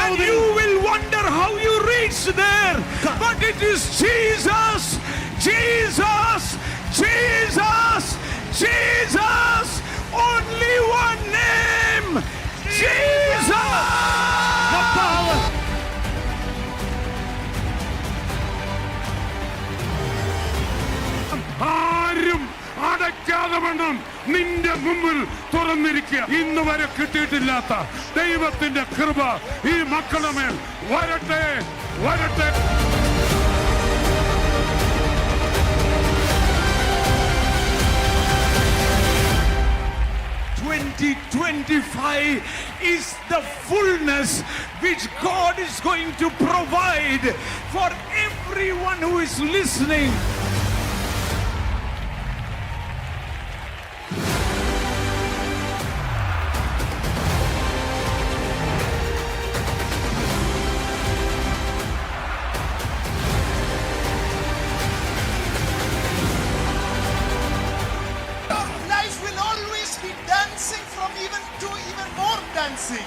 And you will wonder how you reach there. But it is Jesus, Jesus, Jesus, Jesus. Only one name, Jesus. The power. ആരും അടയ്ക്കാതെ വേണം നിന്റെ മുമ്പിൽ തുറന്നിരിക്കുക. ഇന്ന് വരെ കിട്ടിയിട്ടില്ലാത്ത ദൈവത്തിന്റെ കൃപ ഈ മക്കളുടെ മേൽ വരട്ടെ, വരട്ടെ. 2025 is the fullness which God is going to provide for everyone who is listening.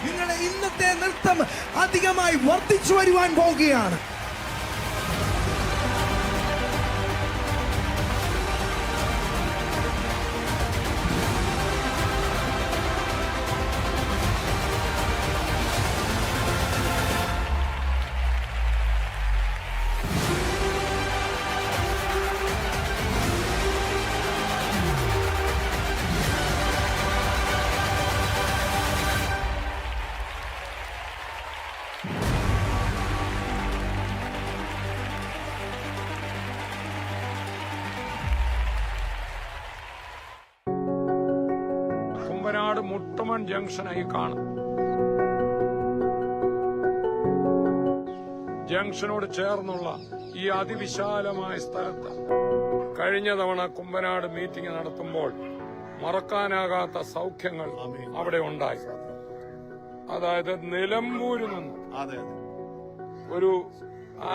നിങ്ങളുടെ ഇന്നത്തെ നൃത്തം അധികമായി വർദ്ധിച്ചു വരുവാൻ പോവുകയാണ്. കുമ്പനാട് മുട്ടമൺ ജംഗ്ഷനായി കാണും. ജംഗ്ഷനോട് ചേർന്നുള്ള ഈ അതിവിശാലമായ സ്ഥലത്ത് കഴിഞ്ഞ തവണ കുമ്പനാട് മീറ്റിംഗ് നടത്തുമ്പോൾ മറക്കാനാകാത്ത സൗഖ്യങ്ങൾ അവിടെ ഉണ്ടായി. അതായത് നിലമ്പൂരിൽ നിന്ന് ഒരു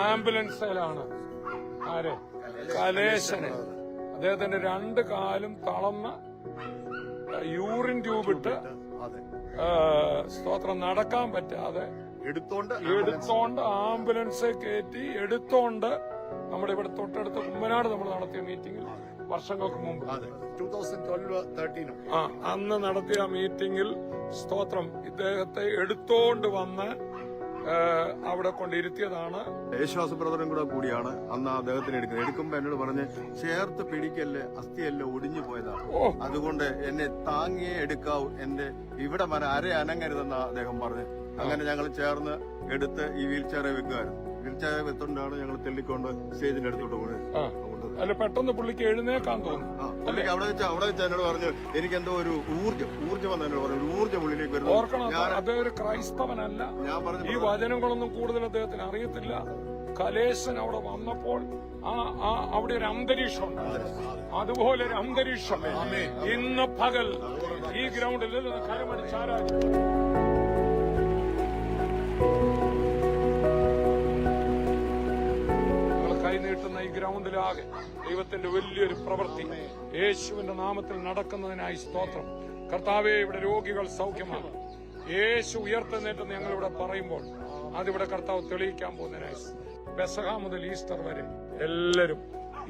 ആംബുലൻസിലാണ് കലേശനെ അദ്ദേഹത്തിന്റെ 2 കാലും തളർന്ന യൂറിൻ ട്യൂബിട്ട് സ്തോത്രം നടക്കാൻ പറ്റാതെ എടുത്തോണ്ട് ആംബുലൻസ് കയറ്റി എടുത്തോണ്ട് നമ്മുടെ ഇവിടെ തൊട്ടടുത്ത കുമ്പനാട് നമ്മൾ നടത്തിയ മീറ്റിംഗിൽ വർഷങ്ങൾക്ക് മുമ്പ് 2012-13 അന്ന് നടത്തിയ മീറ്റിംഗിൽ സ്തോത്രം ഇദ്ദേഹത്തെ എടുത്തോണ്ട് വന്ന് അവിടെ കൊണ്ടിരുത്തിയതാണ്. യേശുദാസ് ബ്രദറും കൂടിയാണ് അന്ന് അദ്ദേഹത്തിന് എടുക്കുമ്പോ എന്നോട് പറഞ്ഞ് ചേർത്ത് പിടിക്കല്ലേ, അസ്ഥിയല്ലേ ഒടിഞ്ഞു പോയതാണ്, അതുകൊണ്ട് എന്നെ താങ്ങിയേ എടുക്കാവൂ, എന്റെ ഇവിടെ അര അനങ്ങരുതെന്നാ അദ്ദേഹം പറഞ്ഞു. അങ്ങനെ ഞങ്ങൾ ചേർന്ന് എടുത്ത് ഈ വീൽ ചെയറെ വെക്കുമായിരുന്നു. വീൽ ചെയറെ വെത്തോണ്ടാണ് ഞങ്ങൾ തെള്ളിക്കൊണ്ട് സ്റ്റേജിന്റെ അടുത്തോട്ട് പോയത്. അല്ല, പെട്ടെന്ന് പുള്ളിക്ക് എഴുന്നേക്കാൻ തോന്നുന്നു. പുള്ളിക്ക് അവിടെ വെച്ച് എന്നോട് പറഞ്ഞു എനിക്ക് എന്തോ ഒരു ഊർജ്ജം വന്ന് എന്നോട് പറഞ്ഞു, ഊർജ്ജം ഉള്ളിലേക്ക് വരുന്നു. ഓർക്കണം, അദ്ദേഹം ഒരു ക്രൈസ്തവനല്ല. ഞാൻ പറഞ്ഞു ഈ വചനങ്ങളൊന്നും കൂടുതൽ അദ്ദേഹത്തിന് അറിയത്തില്ല. കലേശൻ അവിടെ വന്നപ്പോൾ അവിടെ ഒരു അന്തരീക്ഷം, അതുപോലെ ഒരു അന്തരീക്ഷം ഇന്ന് പകൽ ഈ ഗ്രൗണ്ടിൽ കരമടിച്ചാരായി നീട്ടുന്ന ഈ ഗ്രൗണ്ടിലാകെ ദൈവത്തിന്റെ വലിയൊരു പ്രവൃത്തി യേശുവിന്റെ നാമത്തിൽ നടക്കുന്നതിനായി സ്തോത്രം. കർത്താവെ, ഇവിടെ രോഗികൾ സൗഖ്യമാണ്. യേശു ഉയർത്തെന്നേറ്റെന്ന് ഞങ്ങളിവിടെ പറയുമ്പോൾ അതിവിടെ കർത്താവ് തെളിയിക്കാൻ പോകുന്നതിനായി പെസഹ മുതൽ ഈസ്റ്റർ വരെ എല്ലാവരും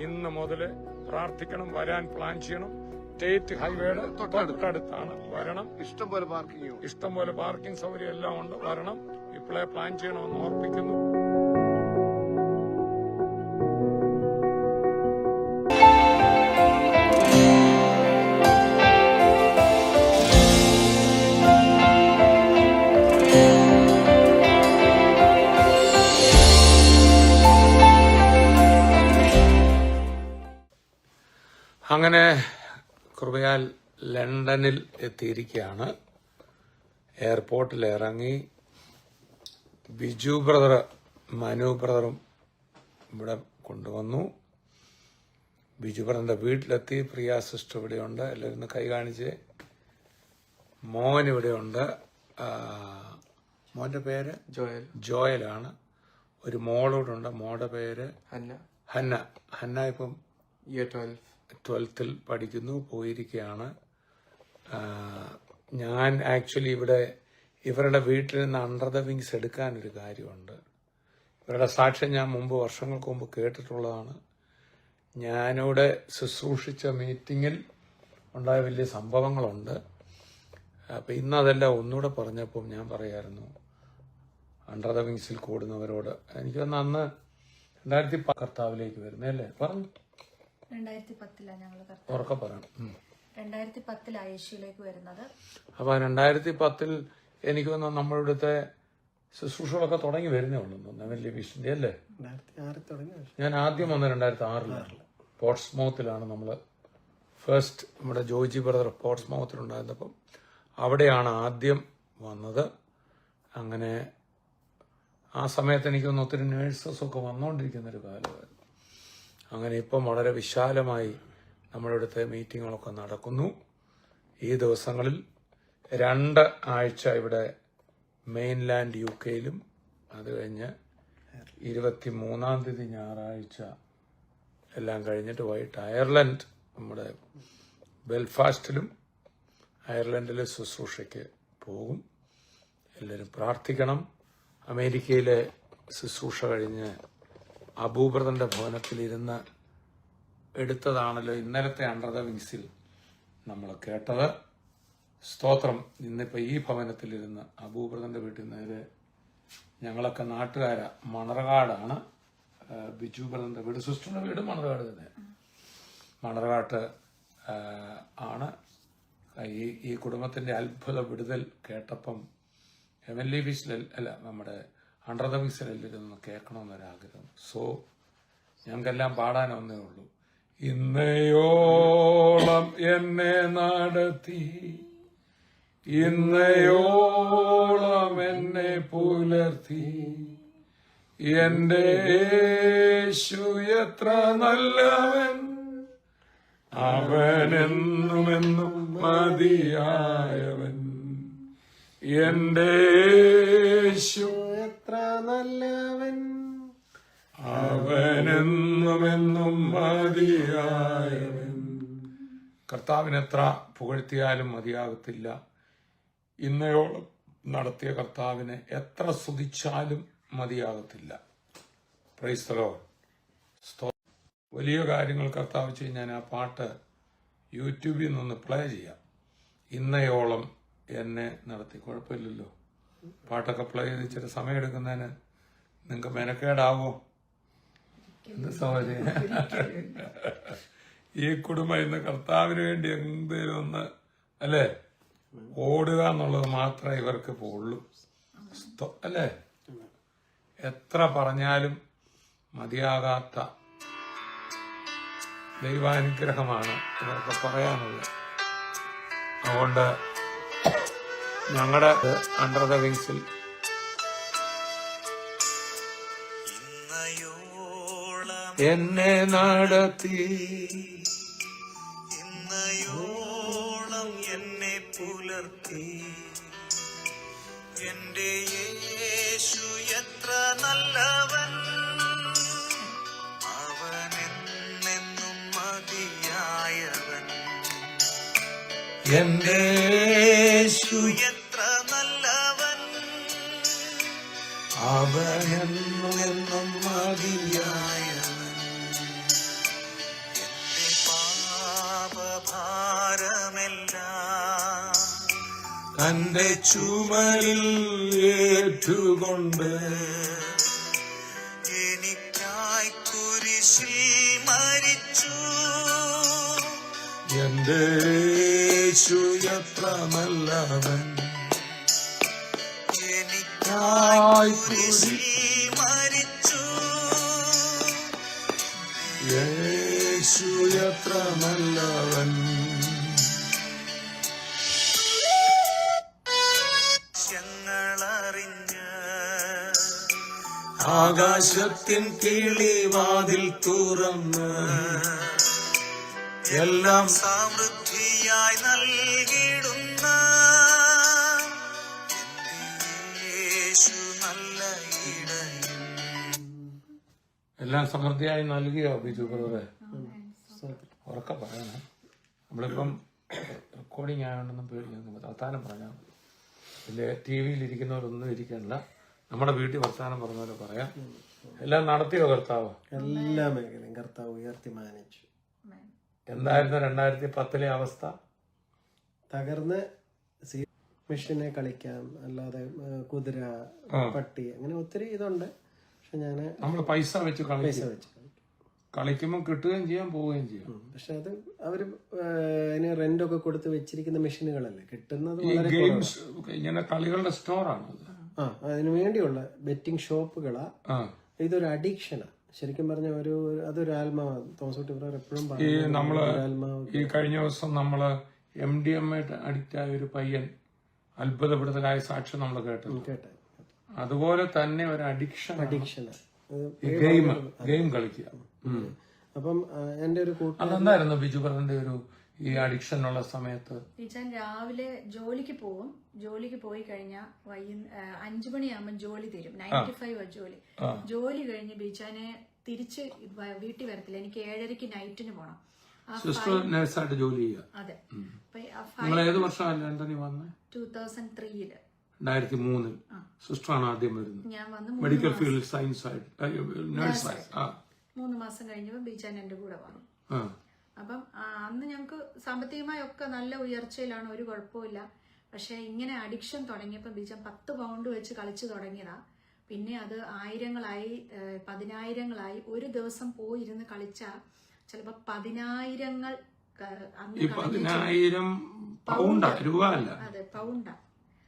ഇന്ന് മുതൽ പ്രാർത്ഥിക്കണം, വരാൻ പ്ലാൻ ചെയ്യണം. സ്റ്റേറ്റ് ഹൈവേയുടെ തൊട്ടടുത്താണ്, വരണം. ഇഷ്ടംപോലെ പാർക്കിംഗ് സൗകര്യം എല്ലാം ഉണ്ട്, വരണം. ഇപ്പോഴേ പ്ലാൻ ചെയ്യണമെന്ന് ഓർപ്പിക്കുന്നു. അങ്ങനെ കൃപയാൽ ലണ്ടനിൽ എത്തിയിരിക്കുകയാണ്. എയർപോർട്ടിൽ ഇറങ്ങി ബിജു ബ്രദർ, മനു ബ്രദറും ഇവിടെ കൊണ്ടുവന്നു. ബിജു ബ്രദറിന്റെ വീട്ടിലെത്തി. പ്രിയ സിസ്റ്റർ ഇവിടെയുണ്ട്. എല്ലാവരും കൈ കാണിച്ച്. മോൻ ഇവിടെയുണ്ട്. മോന്റെ പേര് ജോയലാണ്. ഒരു മോളോടുണ്ട്. മോളുടെ പേര് ഹന്ന. ഹന്ന ഇപ്പം 12th പഠിക്കുന്നു, പോയിരിക്കുകയാണ്. ഞാൻ ആക്ച്വലി ഇവിടെ ഇവരുടെ വീട്ടിൽ നിന്ന് അണ്ടർ ദ വിങ്സ് എടുക്കാനൊരു കാര്യമുണ്ട്. ഇവരുടെ സാക്ഷ്യം ഞാൻ വർഷങ്ങൾക്ക് മുമ്പ് കേട്ടിട്ടുള്ളതാണ്. ഞാനിവിടെ ശുശ്രൂഷിച്ച മീറ്റിങ്ങിൽ ഉണ്ടായ വലിയ സംഭവങ്ങളുണ്ട്. അപ്പം ഇന്നതെല്ലാം ഒന്നുകൂടെ പറഞ്ഞപ്പോൾ ഞാൻ പറയായിരുന്നു അണ്ടർ ദ വിങ്സിൽ കൂടുന്നവരോട്. എനിക്ക് തോന്നുന്നു അന്ന് 2010 കർത്താവിലേക്ക് വരുന്നല്ലേ പറഞ്ഞു. 2010 ഞങ്ങൾ ഉറക്കെ പറയണം. 2010 യേശുവിലേക്ക് വരുന്നത്. അപ്പൊ 2010 എനിക്ക് തോന്നുന്നു നമ്മളിവിടുത്തെ ശുശ്രൂഷകളൊക്കെ തുടങ്ങി വരുന്നേ ഉള്ളൂ. വലിയ വിഷന്റെ അല്ലേ. ഞാൻ ആദ്യം വന്ന 2006 പോർട്സ്മൗത്തിലാണ്. നമ്മള് ഫസ്റ്റ് നമ്മുടെ ജോജി ബ്രദർ പോർട്സ്മൗത്തിലുണ്ടായിരുന്നപ്പം അവിടെയാണ് ആദ്യം വന്നത്. അങ്ങനെ ആ സമയത്ത് എനിക്കൊന്ന് ഒത്തിരി നേഴ്സസൊക്കെ വന്നുകൊണ്ടിരിക്കുന്നൊരു കാലമായിരുന്നു. അങ്ങനെ ഇപ്പം വളരെ വിശാലമായി നമ്മളിവിടുത്തെ മീറ്റിങ്ങുകളൊക്കെ നടക്കുന്നു. ഈ ദിവസങ്ങളിൽ 2 ആഴ്ച ഇവിടെ മെയിൻലാൻഡ് UK-യിലും, അത് കഴിഞ്ഞ് 23-ാം തീയതി ഞായറാഴ്ച എല്ലാം കഴിഞ്ഞിട്ട് വൈകിട്ട് അയർലൻഡ് നമ്മുടെ ബെൽഫാസ്റ്റിലും അയർലൻഡിലെ ശുശ്രൂഷയ്ക്ക് പോകും. എല്ലാവരും പ്രാർത്ഥിക്കണം. അമേരിക്കയിലെ ശുശ്രൂഷ കഴിഞ്ഞ് അബൂബ്രദറിന്റെ ഭവനത്തിലിരുന്ന് എടുത്തതാണല്ലോ ഇന്നലത്തെ അണ്ടർ ദ വിങ്സിൽ നമ്മൾ കേട്ടത്. സ്തോത്രം. ഇന്നിപ്പോൾ ഈ ഭവനത്തിലിരുന്ന് അബൂബ്രദറിന്റെ വീട്ടിൽ നേരെ ഞങ്ങളൊക്കെ നാട്ടുകാരാ. മണർകാടാണ് ബിജു ബ്രദറിന്റെ വീട്. സിസ്റ്ററിന്റെ വീട് മണർകാട് തന്നെ. മണർകാട്ട് ആണ്. ഈ കുടുംബത്തിന്റെ അത്ഭുത വിടുതൽ കേട്ടപ്പം MLE വിസിൽ അല്ല നമ്മുടെ അണ്ടർ ദ വിങ്സിലെല്ലാം കേൾക്കണമെന്നൊരാഗ്രഹം. സോ ഞങ്ങൾക്കെല്ലാം പാടാനൊന്നേ ഉള്ളൂ. ഇന്നയോളം എന്നെ നടത്തി, ഇന്നയോളം എന്നെ പുലർത്തി, എന്റെ യേശു എത്ര നല്ലവൻ, അവനെന്നുമെന്നും മതിയായവൻ. എന്റെ യേശു എത്ര നല്ലവൻ, അവനെന്നുമെന്നും മതിയായവൻ. കർത്താവിനെത്ര പുകഴ്ത്തിയാലും മതിയാകത്തില്ല. ഇന്നയോളം നടത്തിയ കർത്താവിനെ എത്ര സ്തുതിച്ചാലും മതിയാകത്തില്ല. Praise the lord. വലിയ കാര്യങ്ങൾ കർത്താവ് ചെയ്ത് ഞാൻ ആ പാട്ട് യൂട്യൂബിൽ നിന്ന് പ്ലേ ചെയ്യാം. ഇന്നയോളം എന്നെ നടത്തി. കുഴപ്പമില്ലല്ലോ. പാട്ടൊക്കെ പ്ലേ ചെയ്ത് ഇച്ചിരി സമയം എടുക്കുന്നതിന് നിങ്ങൾക്ക് മെനക്കേടാവോ? എന്ത് സൗകര്യം. ഈ കുടുംബം ഇന്ന് കർത്താവിന് വേണ്ടി എന്തേലും ഒന്ന് അല്ലേ ഓടുക എന്നുള്ളത് മാത്രമേ ഇവർക്ക് ഉള്ളൂ അല്ലേ. എത്ര പറഞ്ഞാലും മതിയാകാത്ത ദൈവാനുഗ്രഹമാണ് ഇവർക്ക് പറയാനുള്ളത്. അതുകൊണ്ട് ഞങ്ങളുടെ അണ്ടർ ദ വിങ്സിൽ എന്നെ നടത്തി, ഇന്നയോളം എന്നെ പുലർത്തി, എന്റെ യേശു എത്ര നല്ലവൻ, അവനെന്നെന്നും മതിയായവൻ. എന്റെ യേശു എത്ര നല്ലവൻ, അവനെന്നും മതിയായവൻ. എന്റെ പാപഭാരമെല്ലാം തന്റെ ചുമലിൽ ഏറ്റുകൊണ്ട് എനിക്കായി കുരിശിൽ മരിച്ചു. എന്റെ യേശു എത്ര നല്ലവൻ, എനിക്കായി കുരിശിൽ മരിച്ചു. യേശു എത്ര നല്ലവൻ. ഞങ്ങളറിഞ്ഞ് ആകാശത്തിൻ കിളിവാതിൽ തുറന്ന് എല്ലാം സമൃദ്ധിയായി നൽകിടുന്ന എന്റെ യേശു നല്ല ഇടയൻ. എല്ലാം സമൃദ്ധിയായി നൽകിയോ ബിജു ബ്രദറെ? ഉറക്കെ പറയണം. നമ്മളിപ്പം റെക്കോർഡിങ് ആയതുകൊണ്ടൊന്നും പേടിക്കുന്നു. വർത്താനം പറഞ്ഞാൽ മതി. പിന്നെ ടി വിയിൽ ഇരിക്കുന്നവരൊന്നും ഇരിക്കണ്ട, നമ്മുടെ വീട്ടിൽ വർത്താനം പറഞ്ഞ പോലെ പറയാം. എല്ലാം നടത്തിയോ കർത്താവ്? എല്ലാ മേഖലയും കർത്താവ് ഉയർത്തി മാനിച്ചു. എന്തായിരുന്നു 2010 അവസ്ഥ? തകർന്ന് മെഷീനെ കളിക്കാം, അല്ലാതെ കുതിര, പട്ടി, അങ്ങനെ ഒത്തിരി ഇതുണ്ട്. പക്ഷെ ഞാന് നമ്മള് പൈസ വെച്ച് പൈസ വെച്ച് കളിക്കും. കളിക്കുമ്പോൾ കിട്ടുകയും ചെയ്യാം, പോവുകയും ചെയ്യാം. പക്ഷെ അത് അവര് അതിന് റെന്റൊക്കെ കൊടുത്ത് വെച്ചിരിക്കുന്ന മെഷീനുകളല്ലേ, കിട്ടുന്നത് ഈ വളരെ ഗെയിംസ് ഇങ്ങനെ കളികളുടെ സ്റ്റോറാണ് അത്. അതിനു വേണ്ടിയുള്ള ബെറ്റിംഗ് ഷോപ്പുകളാ. ഇതൊരു അഡിക്ഷനാ ശരിക്കും പറഞ്ഞ. അതൊരു ആത്മാവ്. തോമസ് കുട്ടി ബ്രദർ എപ്പോഴും പറയും നമ്മള് ആത്മാവ്. ഈ കഴിഞ്ഞ ദിവസം നമ്മള് MDMA അഡിക്റ്റ് ആയ ഒരു പയ്യൻ അത്ഭുതപ്പെടുത്തലായ സാക്ഷ്യം നമ്മൾ കേട്ടു. അതുപോലെ തന്നെ ഒരു അഡിക്ഷനാ ഗെയിം കളിക്കുക. അപ്പം എന്റെ ഒരു അതെന്തായിരുന്നു ബിജു ബ്രദറിന്റെ ഒരു ഈ അഡിക്ഷൻ ഉള്ള സമയത്ത്? ബീച്ചാൻ രാവിലെ ജോലിക്ക് പോവും. ജോലിക്ക് പോയി കഴിഞ്ഞാൽ 5 മണിയാകുമ്പോൾ ജോലി തരും. 9-5 ജോലി. ജോലി കഴിഞ്ഞ് ബീച്ചാനെ തിരിച്ച് വീട്ടിൽ വരത്തില്ല. എനിക്ക് 7:30 നൈറ്റിന് പോണം. സിസ്റ്റർ നഴ്സായിട്ട് ജോലി ചെയ്യുക. അതെ. നിങ്ങൾ ഏത് വർഷമല്ല ലണ്ടനിൽ വന്നത്? 2003 2003 സിസ്റ്ററാണ് ആദ്യം വരുന്നത്. ഞാൻ വന്ന് മെഡിക്കൽ ഫീൽഡ് സയൻസ് ആയിട്ട് നഴ്സായി. 3 മാസം കഴിഞ്ഞപ്പോൾ ബീച്ചാൻ എന്റെ കൂടെ വന്നു. അപ്പം അന്ന് ഞങ്ങൾക്ക് സാമ്പത്തികമായി ഒക്കെ നല്ല ഉയർച്ചയിലാണ്, ഒരു കുഴപ്പമില്ല. പക്ഷെ ഇങ്ങനെ അഡിക്ഷൻ തുടങ്ങിയപ്പോൾ ബീച്ചാൻ 10 പൗണ്ട് വെച്ച് കളിച്ചു തുടങ്ങിയതാ. പിന്നെ അത് 1000-ങ്ങളായി, 10,000-ങ്ങളായി. ഒരു ദിവസം പോയിരുന്ന് കളിച്ചാൽ ചിലപ്പോ 10,000-ങ്ങൾ. ഈ 10,000 പൗണ്ടാ, രൂപ അല്ല. അതെ, പൗണ്ടാ.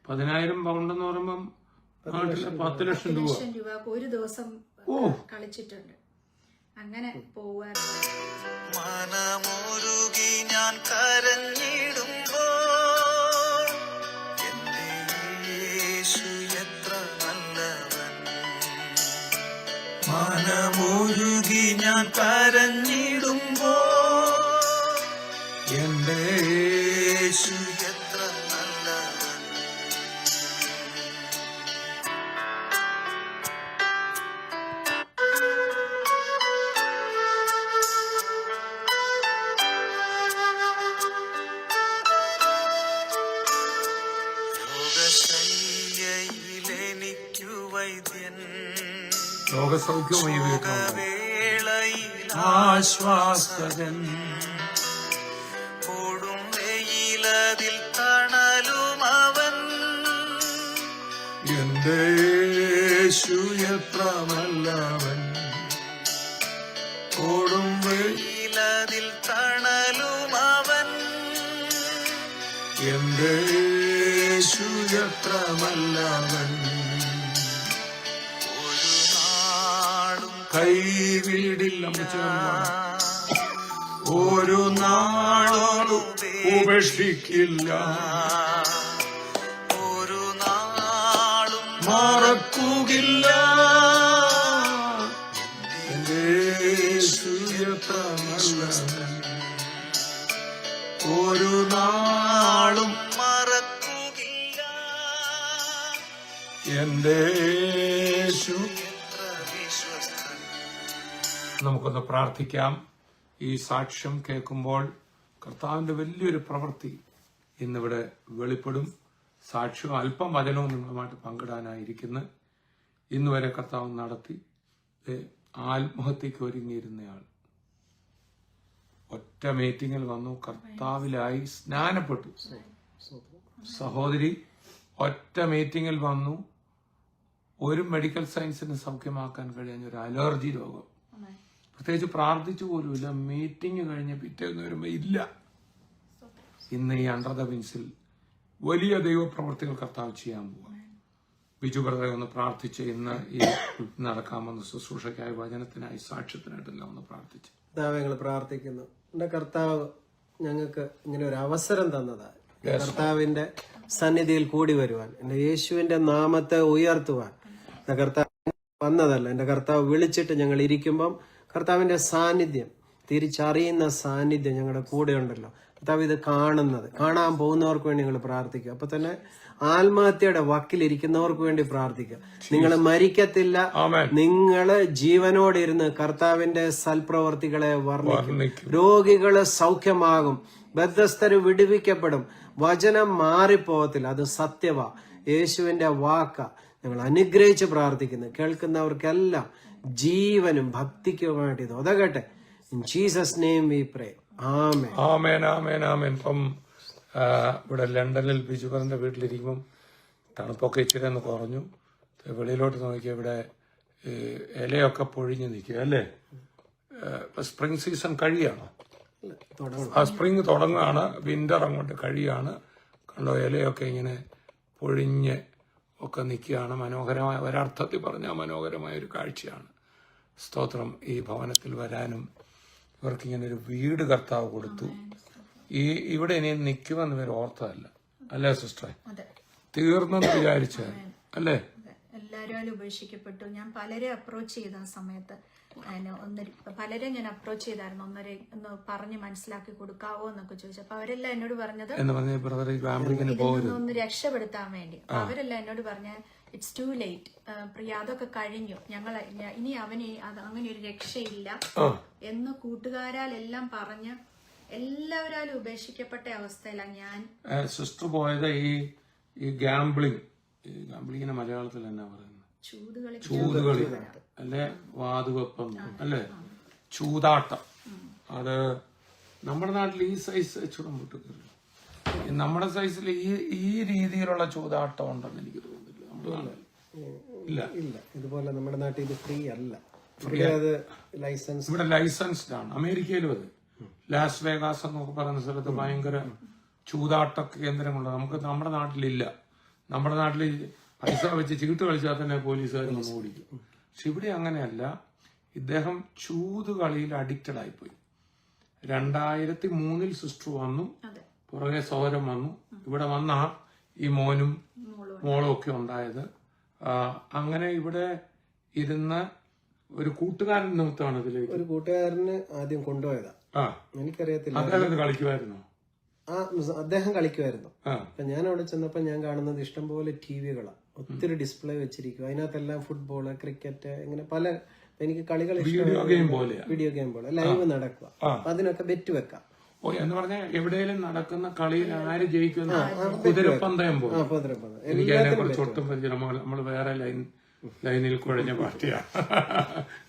10,000 പൗണ്ട് എന്ന് പറയുമ്പം 10 ലക്ഷം രൂപ ഒരു ദിവസം കളിച്ചിട്ടുണ്ട്. അങ്ങനെ പോവാൻ മനമൊരുകി ഞാൻ കരഞ്ഞിടുമ്പോ എന്റെ യേശു എത്ര നല്ലവൻ. മനമൊരുകി ഞാൻ കരഞ്ഞിടുമ്പോ എന്റെ യേശു എത്ര നല്ലവൻ. രോഗസൗഖ്യമായി വേളയിൽ ആശ്വാസകൻ. കൊടും വെയിലതിൽ തണലുമവൻ. എന്റെ യേശു എത്ര നല്ലവൻ. കൊടും വെയിലതിൽ തണലുമവൻ. എന്റെ യേശു എത്ര നല്ലവൻ. കൈവിടില്ല, ഒരു നാളോടും ഉപേക്ഷിക്കില്ല, ഒരു നാളും മറക്കുകില്ല. എന്റെ യേശു എത്ര നല്ലവൻ. ഒരു നാളും മറക്കുകില്ല. എന്റെ യേശു. നമുക്കൊന്ന് പ്രാർത്ഥിക്കാം. ഈ സാക്ഷ്യം കേൾക്കുമ്പോൾ കർത്താവിന്റെ വലിയൊരു പ്രവൃത്തി ഇന്നിവിടെ വെളിപ്പെടും. സാക്ഷ്യവും അല്പം വചനവും നിങ്ങളുമായിട്ട് പങ്കിടാനായിരിക്കുന്നു. ഇന്നുവരെ കർത്താവ് നടത്തി ആത്മഹത്യക്ക് ഒരുങ്ങിയിരുന്നയാൾ ഒറ്റ മീറ്റിംഗിൽ വന്നു, കർത്താവിലായി സ്നാനപ്പെട്ടു. സഹോദരി ഒറ്റ മീറ്റിംഗിൽ വന്നു. ഒരു മെഡിക്കൽ സയൻസിന് സൗഖ്യമാക്കാൻ കഴിയാഞ്ഞ ഒരു അലർജി രോഗം, പ്രത്യേകിച്ച് പ്രാർത്ഥിച്ചു പോലുമില്ല. മീറ്റിംഗ് കഴിഞ്ഞ് പിറ്റേന്ന് വരുമ്പോ ഇല്ല. ഇന്ന് ഈ അണ്ടർ ദ വിൻസിൽ വലിയ ദൈവപ്രവർത്തികൾ കർത്താവ് ചെയ്യാൻ പോവാ. ബിജു ബ്രദറെ ഒന്ന് പ്രാർത്ഥിച്ച് ഇന്ന് ഈ നടക്കാമെന്ന് ശുശ്രൂഷയ്ക്കായി, വചനത്തിനായി, സാക്ഷ്യത്തിനായിട്ടെല്ലാം ഒന്ന് പ്രാർത്ഥിച്ചു. ഞങ്ങൾ പ്രാർത്ഥിക്കുന്നു. എന്റെ കർത്താവ് ഞങ്ങൾക്ക് ഇങ്ങനെ ഒരു അവസരം തന്നതാണ്. കർത്താവിന്റെ സന്നിധിയിൽ കൂടി വരുവാൻ, എന്റെ യേശുവിന്റെ നാമത്തെ ഉയർത്തുവാൻ. എന്റെ കർത്താവ് വന്നതല്ല, എന്റെ കർത്താവ് വിളിച്ചിട്ട് ഞങ്ങൾ ഇരിക്കുമ്പം കർത്താവിന്റെ സാന്നിധ്യം, തിരിച്ചറിയുന്ന സാന്നിധ്യം ഞങ്ങളുടെ കൂടെ ഉണ്ടല്ലോ. കർത്താവ് ഇത് കാണാൻ പോകുന്നവർക്ക് വേണ്ടി നിങ്ങൾ പ്രാർത്ഥിക്കുക. അപ്പൊ തന്നെ ആത്മഹത്യയുടെ വക്കിലിരിക്കുന്നവർക്ക് വേണ്ടി പ്രാർത്ഥിക്കുക. നിങ്ങൾ മരിക്കത്തില്ല, നിങ്ങള് ജീവനോടെ ഇരുന്ന് കർത്താവിന്റെ സൽപ്രവർത്തികളെ വർണ്ണിക്കും. രോഗികള് സൗഖ്യമാകും, ബദ്ധസ്ഥര് വിടുവിക്കപ്പെടും, വചനം മാറിപ്പോകത്തില്ല. അത് സത്യവാ. യേശുവിന്റെ വാക്ക ഞങ്ങൾ അനുഗ്രഹിച്ച് പ്രാർത്ഥിക്കുന്നു. കേൾക്കുന്നവർക്കെല്ലാം ജീവനും ഭക്തിക്കുമായിട്ട് ഇത് ഉതകട്ടെ. In Jesus name we pray. Amen. Amen amen amen. ഇപ്പം ഇവിടെ ലണ്ടനിൽ ബിജുബറിന്റെ വീട്ടിലിരിക്കുമ്പം തണുപ്പൊക്കെ ഇച്ചിരി ഒന്ന് കുറഞ്ഞു. വെളിയിലോട്ട് നോക്കിയാൽ ഇവിടെ ഇലയൊക്കെ പൊഴിഞ്ഞ് നിൽക്കുക അല്ലേ? സ്പ്രിംഗ് സീസൺ കഴിയാണോ? സ്പ്രിംഗ് തുടങ്ങുകയാണ്, വിന്റർ അങ്ങോട്ട് കഴിയാണ്. കണ്ടോ, ഇലയൊക്കെ ഇങ്ങനെ പൊഴിഞ്ഞ് ഒക്കെ നിൽക്കുകയാണ്. മനോഹരമായ, ഒരർത്ഥത്തിൽ പറഞ്ഞാൽ മനോഹരമായ ഒരു കാഴ്ചയാണ്. സ്തോത്രം. ഈ ഭവനത്തിൽ വരാനും ഇവർക്കിങ്ങനെ ഒരു വീട് കർത്താവ് കൊടുത്തു. ഇവിടെ ഇനി നിൽക്കുമെന്ന് ഇവർ ഓർത്തതല്ല അല്ലേ സിസ്റ്ററെ? തീർന്നെന്ന് വിചാരിച്ച അല്ലേ? എല്ലാവരും ഉപേക്ഷിക്കപ്പെട്ടു. ഞാൻ പലരെ അപ്രോച്ച് ചെയ്ത ആ സമയത്ത് പലരെ ഞാൻ അപ്രോച്ച് ചെയ്തായിരുന്നു. ഒന്ന് പറഞ്ഞ് മനസ്സിലാക്കി കൊടുക്കാവോ എന്നൊക്കെ ചോദിച്ചു. അപ്പൊ അവരെല്ലാം എന്നോട് പറഞ്ഞത് ഒന്ന് രക്ഷപ്പെടുത്താൻ വേണ്ടി. അപ്പൊ അവരെല്ലാം എന്നോട് പറഞ്ഞ ഇറ്റ്സ് ടു ലേറ്റ് പ്രിയ, അതൊക്കെ കഴിഞ്ഞു, ഞങ്ങൾ ഇനി അവന് അങ്ങനെ ഒരു രക്ഷയില്ല എന്ന് കൂട്ടുകാരാലെല്ലാം പറഞ്ഞ് എല്ലാവരാലും ഉപേക്ഷിക്കപ്പെട്ട അവസ്ഥയിലാണ് ഞാൻ. സിസ്റ്റർ പോയത് ഈ ഗാംബ്ലിങ്ങിനെ മലയാളത്തിൽ എന്നാ പറയുന്നത്? ചൂതുകളി അല്ലെ, വാതുവെപ്പം അല്ലെ, ചൂതാട്ടം. അത് നമ്മുടെ നാട്ടിൽ ഈ സൈസ് ചുടം വിട്ടു നമ്മുടെ സൈസിൽ ഈ രീതിയിലുള്ള ചൂതാട്ടം ഉണ്ടെന്ന് എനിക്ക് തോന്നുന്നില്ല. നമ്മുടെ ഇല്ല ഇല്ല, ഇതുപോലെ നമ്മുടെ നാട്ടിൽ ഇത് ഫ്രീ അല്ല. ഇവിടെ ലൈസൻസ്ഡ് ആണ്. അമേരിക്കയിലും അത് ലാസ് വേഗാസ് എന്നൊക്കെ പറയുന്ന സ്ഥലത്ത് ഭയങ്കര ചൂതാട്ട കേന്ദ്രങ്ങളുണ്ട്. നമുക്ക് നമ്മുടെ നാട്ടിലില്ല. നമ്മുടെ നാട്ടിൽ പൈസ വെച്ച് ചീട്ട് കളിച്ചാൽ തന്നെ പോലീസുകാർ നമ്മൾ ഓടിക്കും. പക്ഷെ ഇവിടെ അങ്ങനെയല്ല. ഇദ്ദേഹം ചൂതുകളിയിൽ അഡിക്റ്റഡ് ആയിപ്പോയി. 2003 സിസ്റ്റർ വന്നു, പുറകെ സോരം വന്നു. ഇവിടെ വന്ന ഈ മോനും മോളും ഒക്കെ ഉണ്ടായത്. അങ്ങനെ ഇവിടെ ഇരുന്ന് ഒരു കൂട്ടുകാരൻ നിമിത്തമാണ് ഇതിലേക്ക്. ഒരു കൂട്ടുകാരന് ആദ്യം കൊണ്ടുപോയതാ. എനിക്കറിയത്തില്ല. അദ്ദേഹം കളിക്കുമായിരുന്നു. അദ്ദേഹം കളിക്കുമായിരുന്നു. അപ്പൊ ഞാൻ അവിടെ ചെന്നപ്പോ ഞാൻ കാണുന്നത് ഇഷ്ടംപോലെ ടിവികളാണ്, ഒത്തിരി ഡിസ്പ്ലേ വെച്ചിരിക്കും. അതിനകത്തെല്ലാം ഫുട്ബോള്, ക്രിക്കറ്റ്, ഇങ്ങനെ പല എനിക്ക് കളികൾ വീഡിയോ ഗെയിം പോലെ ലൈവ് നടക്കുക. അതിനൊക്കെ ബെറ്റ് വെക്കാം. എന്ന് പറഞ്ഞാൽ എവിടെയെങ്കിലും നടക്കുന്ന കളിയിൽ ആര് ജയിക്കുന്ന കുതിരപ്പന്തയം പോലെ. എനിക്ക് അതിനെ കുറിച്ച് ഒട്ടും പരിചയം. നമ്മൾ വേറെ ലൈനിൽ കുഴഞ്ഞ പാർട്ടിയാണ്.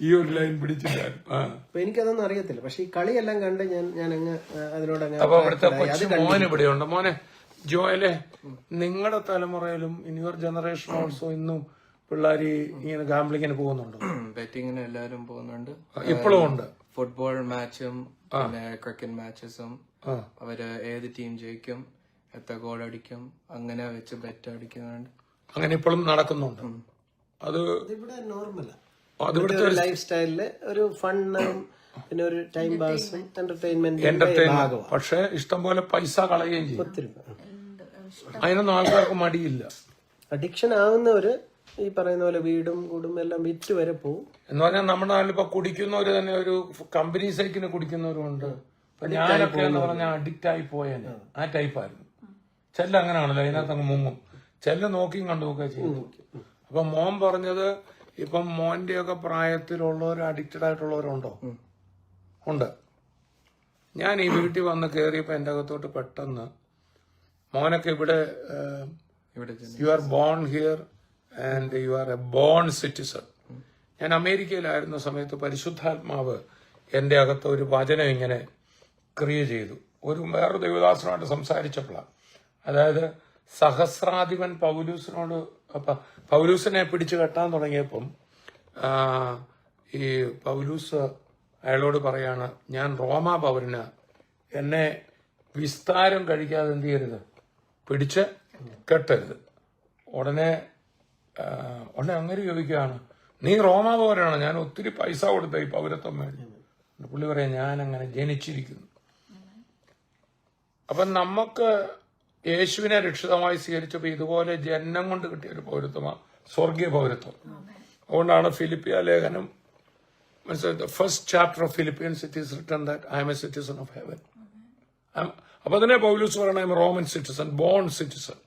ഈ ഒരു ലൈൻ പിടിച്ചില്ല. അപ്പൊ എനിക്കതൊന്നും അറിയത്തില്ല. പക്ഷെ ഈ കളിയെല്ലാം കണ്ട് ഞാൻ അങ്ങ് അതിനോട്. അപ്പൊ ഇവിടുത്തെ കൊച്ചു മോൻ ഇവിടെയുണ്ട്. മോനെ ജോയലെ, നിങ്ങളുടെ തലമുറയിലും ഇൻ യുവർ ജനറേഷൻ ഓൾസോ ഇന്നും പിള്ളേര് ഇങ്ങനെ ഗാംബ്ലിങ്ങിന് പോകുന്നുണ്ടോ? ബെറ്റിങ്ങിന് എല്ലാവരും പോകുന്നുണ്ട്. ഇപ്പോഴും ഉണ്ട്. ഫുട്ബോൾ മാച്ചും പിന്നെ ക്രിക്കറ്റ് മാച്ചസും. അവര് ഏത് ടീം ജയിക്കും, എത്ര ഗോൾ അടിക്കും, അങ്ങനെ വെച്ച് ബെറ്റ് അടിക്കുന്നുണ്ട്. അങ്ങനെ ഇപ്പോഴും നടക്കുന്നുണ്ട്. അത് ഇവിടെ നോർമലാ. അതിവിടുത്തെ ഒരു ലൈഫ് സ്റ്റൈലില് ഒരു ഫണ്ണും പിന്നെ ഒരു ടൈം പാസും എന്റർടൈൻമെന്റ്. പക്ഷെ ഇഷ്ടംപോലെ പൈസ കളയുകയും ചെയ്യും. അതിനൊന്നും ആൾക്കാർക്ക് മടിയില്ല. അഡിക്ഷൻ ആവുന്നവര് ഈ പറയുന്ന പോലെ വീടും കൂടും എല്ലാം വിറ്റ് വരെ പോകും. എന്ന് പറഞ്ഞാൽ നമ്മുടെ നാട്ടിലിപ്പോ കുടിക്കുന്നവര് തന്നെ ഒരു കമ്പനി സൈക്കിന് കുടിക്കുന്നവരുണ്ട്. ഞാനൊക്കെ എന്ന് പറഞ്ഞാൽ അഡിക്റ്റ് ആയി പോയേനെ ആ ടൈപ്പായിരുന്നു. ചെല്ല അങ്ങനെയാണല്ലോ, അതിനകത്ത് അങ്ങ് മുങ്ങും. ചെല്ല നോക്കിയും കണ്ടുപോക്കെ ചെയ്യും. അപ്പൊ മോൻ പറഞ്ഞത് ഇപ്പം മോന്റെയൊക്കെ പ്രായത്തിലുള്ളവർ അഡിക്റ്റഡ് ആയിട്ടുള്ളവരുണ്ടോ? ഉണ്ട്. ഞാൻ ഈ വീട്ടിൽ വന്ന് കയറിയപ്പോ എന്റെ അകത്തോട്ട് പെട്ടെന്ന് മോനൊക്കെ ഇവിടെ you are born here and you are a born citizen. ഞാൻ അമേരിക്കയിലായിരുന്ന സമയത്ത് പരിശുദ്ധാത്മാവ് എന്റെ അകത്ത് ഒരു വചനം ഇങ്ങനെ ക്രിയ ചെയ്തു. വേറൊരു ദൈവദാസനോട് സംസാരിച്ചപ്പോഴാണ്. അതായത് സഹസ്രാധിപൻ പൗലൂസിനെ പിടിച്ചു കെട്ടാൻ തുടങ്ങിയപ്പം ഈ പൗലൂസ് അയാളോട് പറയാണ്, ഞാൻ റോമാ പൗരന്, എന്നെ വിസ്താരം കഴിക്കാതെ എന്ത് ചെയ്യരുത്, പിടിച്ച് കെട്ടരുത്. ഉടനെ അങ്ങനെ ചോദിക്കുകയാണ്, നീ റോമാ പൗരനാണ്, ഞാൻ ഒത്തിരി പൈസ കൊടുത്ത ഈ പൗരത്വം വേണ്ടി. പുള്ളി പറയാം, ഞാൻ അങ്ങനെ ജനിച്ചിരിക്കുന്നു. അപ്പൊ നമുക്ക് യേശുവിനെ രക്ഷിതമായി സ്വീകരിച്ചപ്പോൾ ഇതുപോലെ ജന്മം കൊണ്ട് കിട്ടിയ ഒരു പൗരത്വമാണ് സ്വർഗീയ പൗരത്വം. അതുകൊണ്ടാണ് ഫിലിപ്പിയ ലേഖനം മനസ്സിലായത്. First chapter of Philippians it is written that I am a citizen of heaven. അപ്പൊ അതിനെ പൗലൂസ് പറയണ I am Roman citizen, born citizen.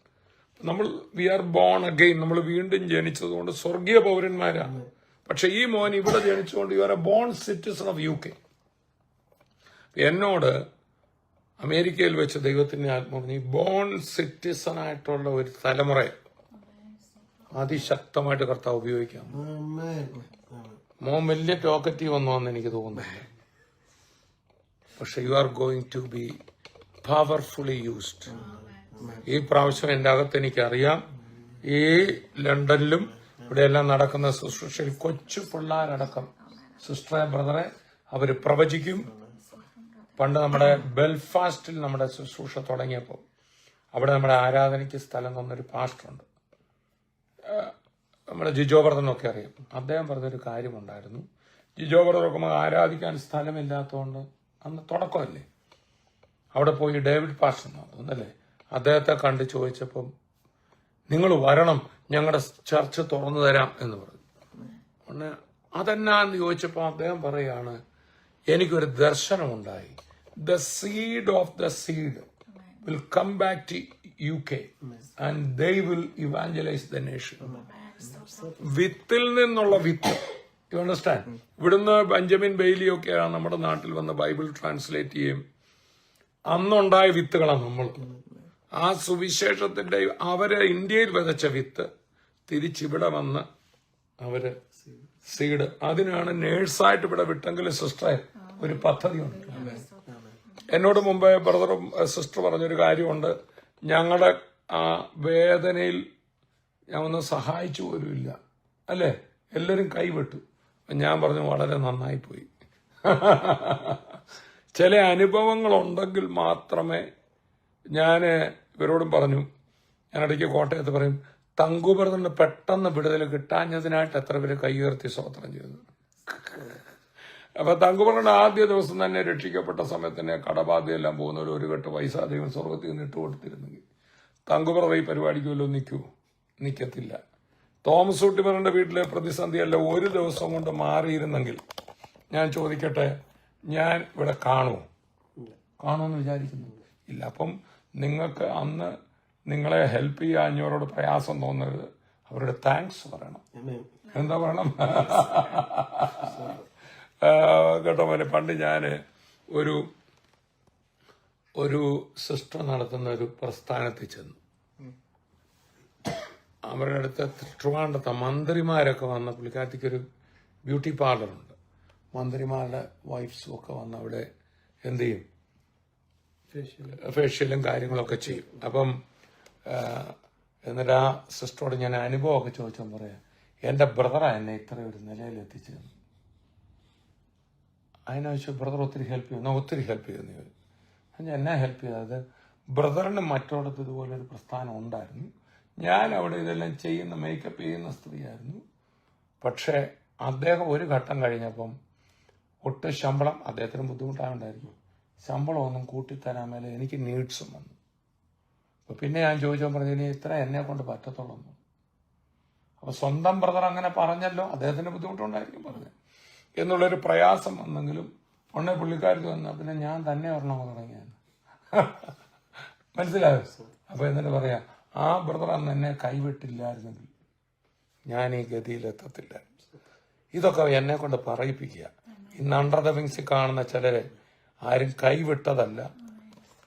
We are born again, നമ്മൾ വീണ്ടും ജനിച്ചതുകൊണ്ട് സ്വർഗീയ പൗരന്മാരാണ്. പക്ഷെ ഈ മോൻ ഇവിടെ ജനിച്ചുകൊണ്ട് you are a born citizen of UK. എന്നോട് അമേരിക്കയിൽ വെച്ച് ദൈവത്തിന്റെ ആത്മാവ്, ഈ ബോൺ സിറ്റിസൺ ആയിട്ടുള്ള ഒരു തലമുറ അതിശക്തമായിട്ട് കർത്താവ് ഉപയോഗിക്കാം. മോൻ വലിയ ടോക്കറ്റീവ് ഒന്നുമെന്ന് എനിക്ക് തോന്നുന്നില്ല. പക്ഷെ you are going to be powerfully used. ഈ പ്രാവശ്യം എന്റെ അകത്ത് എനിക്കറിയാം, ഈ ലണ്ടനിലും ഇവിടെയെല്ലാം നടക്കുന്ന ശുശ്രൂഷയിൽ കൊച്ചു പിള്ളേരടക്കം സിസ്റ്ററെ ബ്രദറെ അവര് പ്രവചിക്കും. പണ്ട് നമ്മുടെ ബെൽഫാസ്റ്റിൽ നമ്മുടെ ശുശ്രൂഷ തുടങ്ങിയപ്പോൾ അവിടെ നമ്മുടെ ആരാധനയ്ക്ക് സ്ഥലം തന്നൊരു പാസ്റ്ററുണ്ട്, നമ്മുടെ ജിജോ ബ്രദറിനൊക്കെ അറിയാം. അദ്ദേഹം പറഞ്ഞൊരു കാര്യമുണ്ടായിരുന്നു. ജിജോ ബ്രദറൊക്കെ ആരാധിക്കാൻ സ്ഥലമില്ലാത്തതുകൊണ്ട്, അന്ന് തുടക്കമല്ലേ, അവിടെ പോയി ഡേവിഡ് പാസ്റ്റർ എന്നല്ലേ അദ്ദേഹത്തെ കണ്ട് ചോദിച്ചപ്പം നിങ്ങൾ വരണം, ഞങ്ങളുടെ ചർച്ച് തുറന്നു തരാം എന്ന് പറഞ്ഞു. പിന്നെ അതെന്നാന്ന് ചോദിച്ചപ്പോൾ അദ്ദേഹം പറയാണ്, എനിക്കൊരു ദർശനമുണ്ടായി. The seed of the seed will come back to UK and they will evangelize the nation. വിത്തിൽ നിന്നുള്ള വിത്ത്, യു അണ്ടർസ്റ്റാൻഡ്? ഇവിടുന്ന് ബെഞ്ചമിൻ ബെയ്ലിയൊക്കെയാണ് നമ്മുടെ നാട്ടിൽ വന്ന് ബൈബിൾ ട്രാൻസ്ലേറ്റ് ചെയ്യും. അന്നുണ്ടായ വിത്തുകളാണ് നമ്മൾ. ആ സുവിശേഷത്തിന്റെ അവര് ഇന്ത്യയിൽ വിതച്ച വിത്ത് തിരിച്ചിവിടെ വന്ന് അവര് സീഡ്, അതിനാണ് നേഴ്സായിട്ട് ഇവിടെ വിട്ടെങ്കിൽ സിസ്റ്ററെ ഒരു പദ്ധതിയുണ്ട്. എന്നോട് മുമ്പേ ബ്രദറും സിസ്റ്റർ പറഞ്ഞൊരു കാര്യമുണ്ട്, ഞങ്ങളുടെ ആ വേദനയിൽ ഞാൻ ഒന്നും സഹായിച്ചു പോലുമില്ല, അല്ലേ, എല്ലാവരും കൈവിട്ടു. ഞാൻ പറഞ്ഞു വളരെ നന്നായി പോയി. ചില അനുഭവങ്ങളുണ്ടെങ്കിൽ മാത്രമേ, ഞാൻ ഇവരോടും പറഞ്ഞു, ഞാൻ ഇടയ്ക്ക് കോട്ടയത്ത് പറയും, തങ്കുബ്രദറിന് പെട്ടെന്ന് വിടുതൽ കിട്ടാഞ്ഞതിനായിട്ട് എത്ര പേര് കൈയുയർത്തി സ്തോത്രം ചെയ്തു. അപ്പൊ തങ്കുബ്രദറിന്റെ ആദ്യ ദിവസം തന്നെ രക്ഷിക്കപ്പെട്ട സമയത്ത് തന്നെ കടബാധയെല്ലാം പോകുന്നവർ ഒരു കെട്ട് പൈസ ദൈവം സ്വർഗത്തിൽ നിന്ന് ഇട്ട് കൊടുത്തിരുന്നെങ്കിൽ തങ്കുബ്രദർ ഈ പരിപാടിക്ക് വല്ലതും നിൽക്കത്തില്ല. തോമസ് ഊട്ടിമറിന്റെ വീട്ടിലെ പ്രതിസന്ധിയല്ല ഒരു ദിവസം കൊണ്ട് മാറിയിരുന്നെങ്കിൽ ഞാൻ ചോദിക്കട്ടെ, ഞാൻ ഇവിടെ കാണുമെന്ന് വിചാരിക്കുന്നു ഇല്ല. അപ്പം നിങ്ങൾക്ക് അന്ന് നിങ്ങളെ ഹെൽപ്പ് ചെയ്യാൻ അഞ്ഞോരോട് പ്രയാസം തോന്നരുത്, അവരുടെ താങ്ക്സ് പറയണം. എന്താ പറയണം? കേട്ടോ മോനെ, പണ്ട് ഞാൻ ഒരു സിസ്റ്റർ നടത്തുന്ന ഒരു പ്രസ്ഥാനത്തിൽ ചെന്നു. അവരുടെ അടുത്ത് ട്രിവാൻഡ്രത്തെ മന്ത്രിമാരൊക്കെ വന്ന പുള്ളിക്കാരത്തിക്കൊരു ബ്യൂട്ടി പാർലറുണ്ട്. മന്ത്രിമാരുടെ വൈഫ്സും ഒക്കെ വന്ന് അവിടെ എന്ത് ചെയ്യും, ഫേഷ്യലും കാര്യങ്ങളൊക്കെ ചെയ്യും. അപ്പം എന്നിട്ട് ആ സിസ്റ്ററോട് ഞാൻ അനുഭവമൊക്കെ ചോദിച്ചാൽ പറയാം, എന്റെ ബ്രദറാ എന്നെ ഇത്ര ഒരു നിലയിൽ എത്തിച്ചതെന്ന്. അതിനെ വെച്ച് ബ്രദർ ഒത്തിരി ഹെൽപ്പ് ചെയ്യുന്നു, ഒത്തിരി ഹെൽപ്പ് ചെയ്യുന്നു. എന്നെ ഹെൽപ്പ് ചെയ്തത് ബ്രദറിന് മറ്റോടത്ത് ഇതുപോലെ ഒരു പ്രസ്ഥാനം ഉണ്ടായിരുന്നു. ഞാൻ അവിടെ ഇതെല്ലാം ചെയ്യുന്ന മേക്കപ്പ് ചെയ്യുന്ന സ്ത്രീയായിരുന്നു. പക്ഷേ അദ്ദേഹം ഒരു ഘട്ടം കഴിഞ്ഞപ്പം ഒട്ടും ശമ്പളം, അദ്ദേഹത്തിന് ബുദ്ധിമുട്ടായിട്ടുണ്ടായിരിക്കും, ശമ്പളം ഒന്നും കൂട്ടിത്തരാൻ മേലെ എനിക്ക് നീഡ്സും വന്നു. അപ്പൊ പിന്നെ ഞാൻ ചോദിച്ചാൽ പറഞ്ഞു, ഇനി ഇത്ര എന്നെ കൊണ്ട് പറ്റത്തുള്ളൂ. അപ്പൊ സ്വന്തം ബ്രദർ അങ്ങനെ പറഞ്ഞല്ലോ, അദ്ദേഹത്തിന് ബുദ്ധിമുട്ടുണ്ടായിരിക്കും പറഞ്ഞു എന്നുള്ളൊരു പ്രയാസം വന്നെങ്കിലും ഉടനെ പുള്ളിക്കാർക്ക് വന്ന പിന്നെ ഞാൻ തന്നെ ഒരെണ്ണം തുടങ്ങിയാണ്. മനസ്സിലായോ? അപ്പൊ എന്നിട്ട് പറയാ, ആ ബ്രദർ അന്ന് എന്നെ കൈവിട്ടില്ലായിരുന്നെങ്കിൽ ഞാൻ ഈ ഗതിയിലെത്തത്തില്ല. ഇതൊക്കെ എന്നെ കൊണ്ട് പറയിപ്പിക്കുക. ഇന്ന് അണ്ടർ ദ വിങ്സിൽ കാണുന്ന ചിലരെ ആരും കൈവിട്ടതല്ല.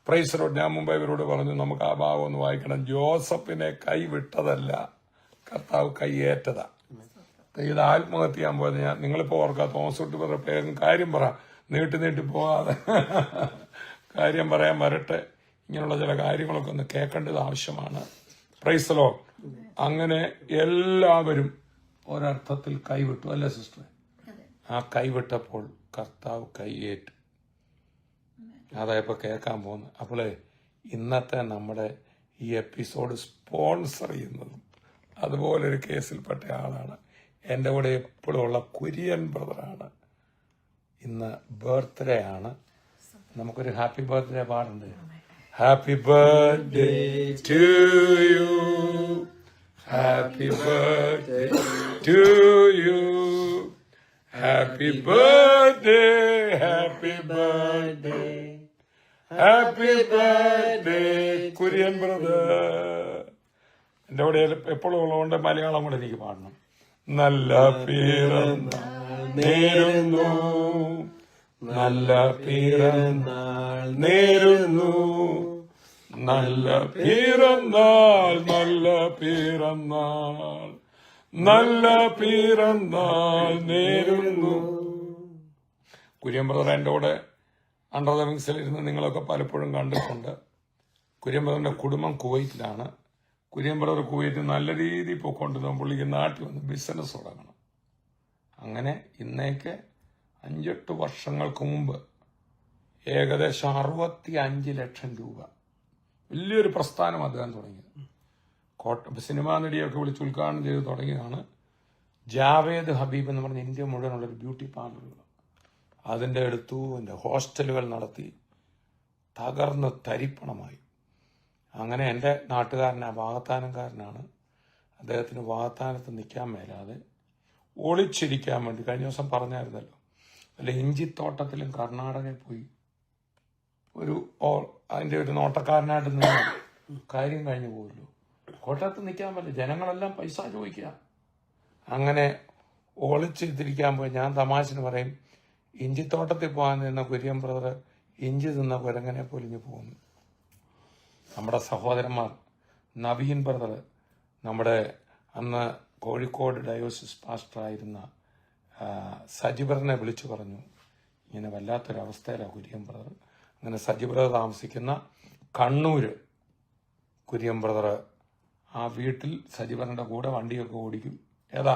Praise Lord. ഞാൻ മുമ്പ് ഇവരോട് പറഞ്ഞു, നമുക്ക് ആ ഭാഗം ഒന്ന് വായിക്കണം. ജോസഫിനെ കൈവിട്ടതല്ല, കർത്താവ് കൈയേറ്റതാ. ഇത് ആത്മഹത്യ ചെയ്യാൻ പോയത് ഞാൻ നിങ്ങളിപ്പോ ഓർക്കാം. തോമസ് ഊട്ടി പറഞ്ഞ പേരും കാര്യം പറ, നീട്ടി പോകാതെ കാര്യം പറയാൻ വരട്ടെ. ഇങ്ങനെയുള്ള ചില കാര്യങ്ങളൊക്കെ ഒന്ന് കേൾക്കേണ്ടത് ആവശ്യമാണ്. Praise lord. അങ്ങനെ എല്ലാവരും ഒരർത്ഥത്തിൽ കൈവിട്ടു, അല്ലേ സിസ്റ്റർ? ആ കൈവിട്ടപ്പോൾ കർത്താവ് കൈയേറ്റു. അതായപ്പോ കേൾക്കാൻ പോകുന്നത്. അപ്പോളേ ഇന്നത്തെ നമ്മുടെ ഈ എപ്പിസോഡ് സ്പോൺസർ ചെയ്യുന്നതും അതുപോലൊരു കേസിൽപ്പെട്ട ആളാണ്. എൻ്റെ കൂടെ എപ്പോഴും ഉള്ള കുര്യൻ ബ്രദറാണ്. ഇന്ന് ബർത്ത്ഡേ ആണ്. നമുക്കൊരു ഹാപ്പി ബർത്ത്ഡേ പാടുണ്ട്. Happy birthday to you, happy birthday to you, happy birthday, happy birthday, happy birthday Kurian brother. എൻ്റെ കൂടെ എപ്പോഴും ഉള്ളതുകൊണ്ട് മലയാളം കൂടെ എനിക്ക് പാടണം. നല്ല പിറന്നാൾ നേരുന്നു, നല്ല പിറന്നാൾ നേരുന്നു, നല്ല പിറന്നാൾ, നല്ല പിറന്നാൾ. നല്ല പിറന്നാൾ നേരുന്നു. കുര്യൻ ബ്രദർ എൻ്റെ കൂടെ അണ്ടർ ദ വിങ്സിലിരുന്ന് നിങ്ങളൊക്കെ പലപ്പോഴും കണ്ടിട്ടുണ്ട്. കുര്യൻ ബ്രദറിന്റെ കുടുംബം കുവൈറ്റിലാണ്. കുര്യൻ ബ്രദർ കുവൈറ്റ് നല്ല രീതിയിൽ പോയിക്കൊണ്ടിരുന്ന പുള്ളിക്ക് നാട്ടിൽ വന്ന് ബിസിനസ് തുടങ്ങണം. അങ്ങനെ ഇന്നേക്ക് 5-8 വർഷങ്ങൾക്ക് മുമ്പ് ഏകദേശം 65 ലക്ഷം രൂപ വലിയൊരു പ്രസ്ഥാനം അദ്ദേഹം തുടങ്ങിയത്. സിനിമാ നടിയൊക്കെ വിളിച്ച് ഉദ്ഘാടനം ചെയ്ത് തുടങ്ങിയതാണ്. ജാവേദ് ഹബീബ് എന്ന് പറഞ്ഞ ഇന്ത്യ മുഴുവനുള്ളൊരു ബ്യൂട്ടി പാർലറുകൾ അതിൻ്റെ അടുത്തു അതിൻ്റെ ഹോസ്റ്റലുകൾ നടത്തി തകർന്ന് തരിപ്പണമായി. അങ്ങനെ എൻ്റെ നാട്ടുകാരനാണ്, വാകത്താനംകാരനാണ്. അദ്ദേഹത്തിന് വാകത്താനത്ത് നിൽക്കാൻ മേലാതെ ഒളിച്ചിരിക്കാൻ വേണ്ടി കഴിഞ്ഞ ദിവസം പറഞ്ഞായിരുന്നല്ലോ, അല്ല ഇഞ്ചിത്തോട്ടത്തിലും കർണാടകയിൽ പോയി അതിൻ്റെ ഒരു നോട്ടക്കാരനായിട്ട് നിന്ന് കാര്യം കഴിഞ്ഞു പോയല്ലോ. കോട്ടയത്ത് നിൽക്കാൻ പറ്റില്ല, ജനങ്ങളെല്ലാം പൈസ ചോദിക്കുക. അങ്ങനെ ഒളിച്ചിരിക്കാൻ പോയി. ഞാൻ തമാശന് പറയും, ഇഞ്ചിത്തോട്ടത്തിൽ പോകാൻ നിന്ന കുര്യൻ ബ്രദർ ഇഞ്ചി തിന്ന കുരങ്ങനെ പൊലിഞ്ഞു പോകുന്നു. നമ്മുടെ സഹോദരന്മാർ നവീൻ ബ്രദർ, നമ്മുടെ അന്ന് കോഴിക്കോട് ഡയോസിസ് പാസ്റ്ററായിരുന്ന സജിബ്രദറിനെ വിളിച്ചു പറഞ്ഞു, ഇങ്ങനെ വല്ലാത്തൊരവസ്ഥയിലാണ് കുര്യൻ ബ്രദർ. അങ്ങനെ സജിബ്രദർ താമസിക്കുന്ന കണ്ണൂര് കുര്യൻ ബ്രദർ ആ വീട്ടിൽ സജിബ്രദറിന്റെ കൂടെ വണ്ടിയൊക്കെ ഓടിക്കും. ഏതാ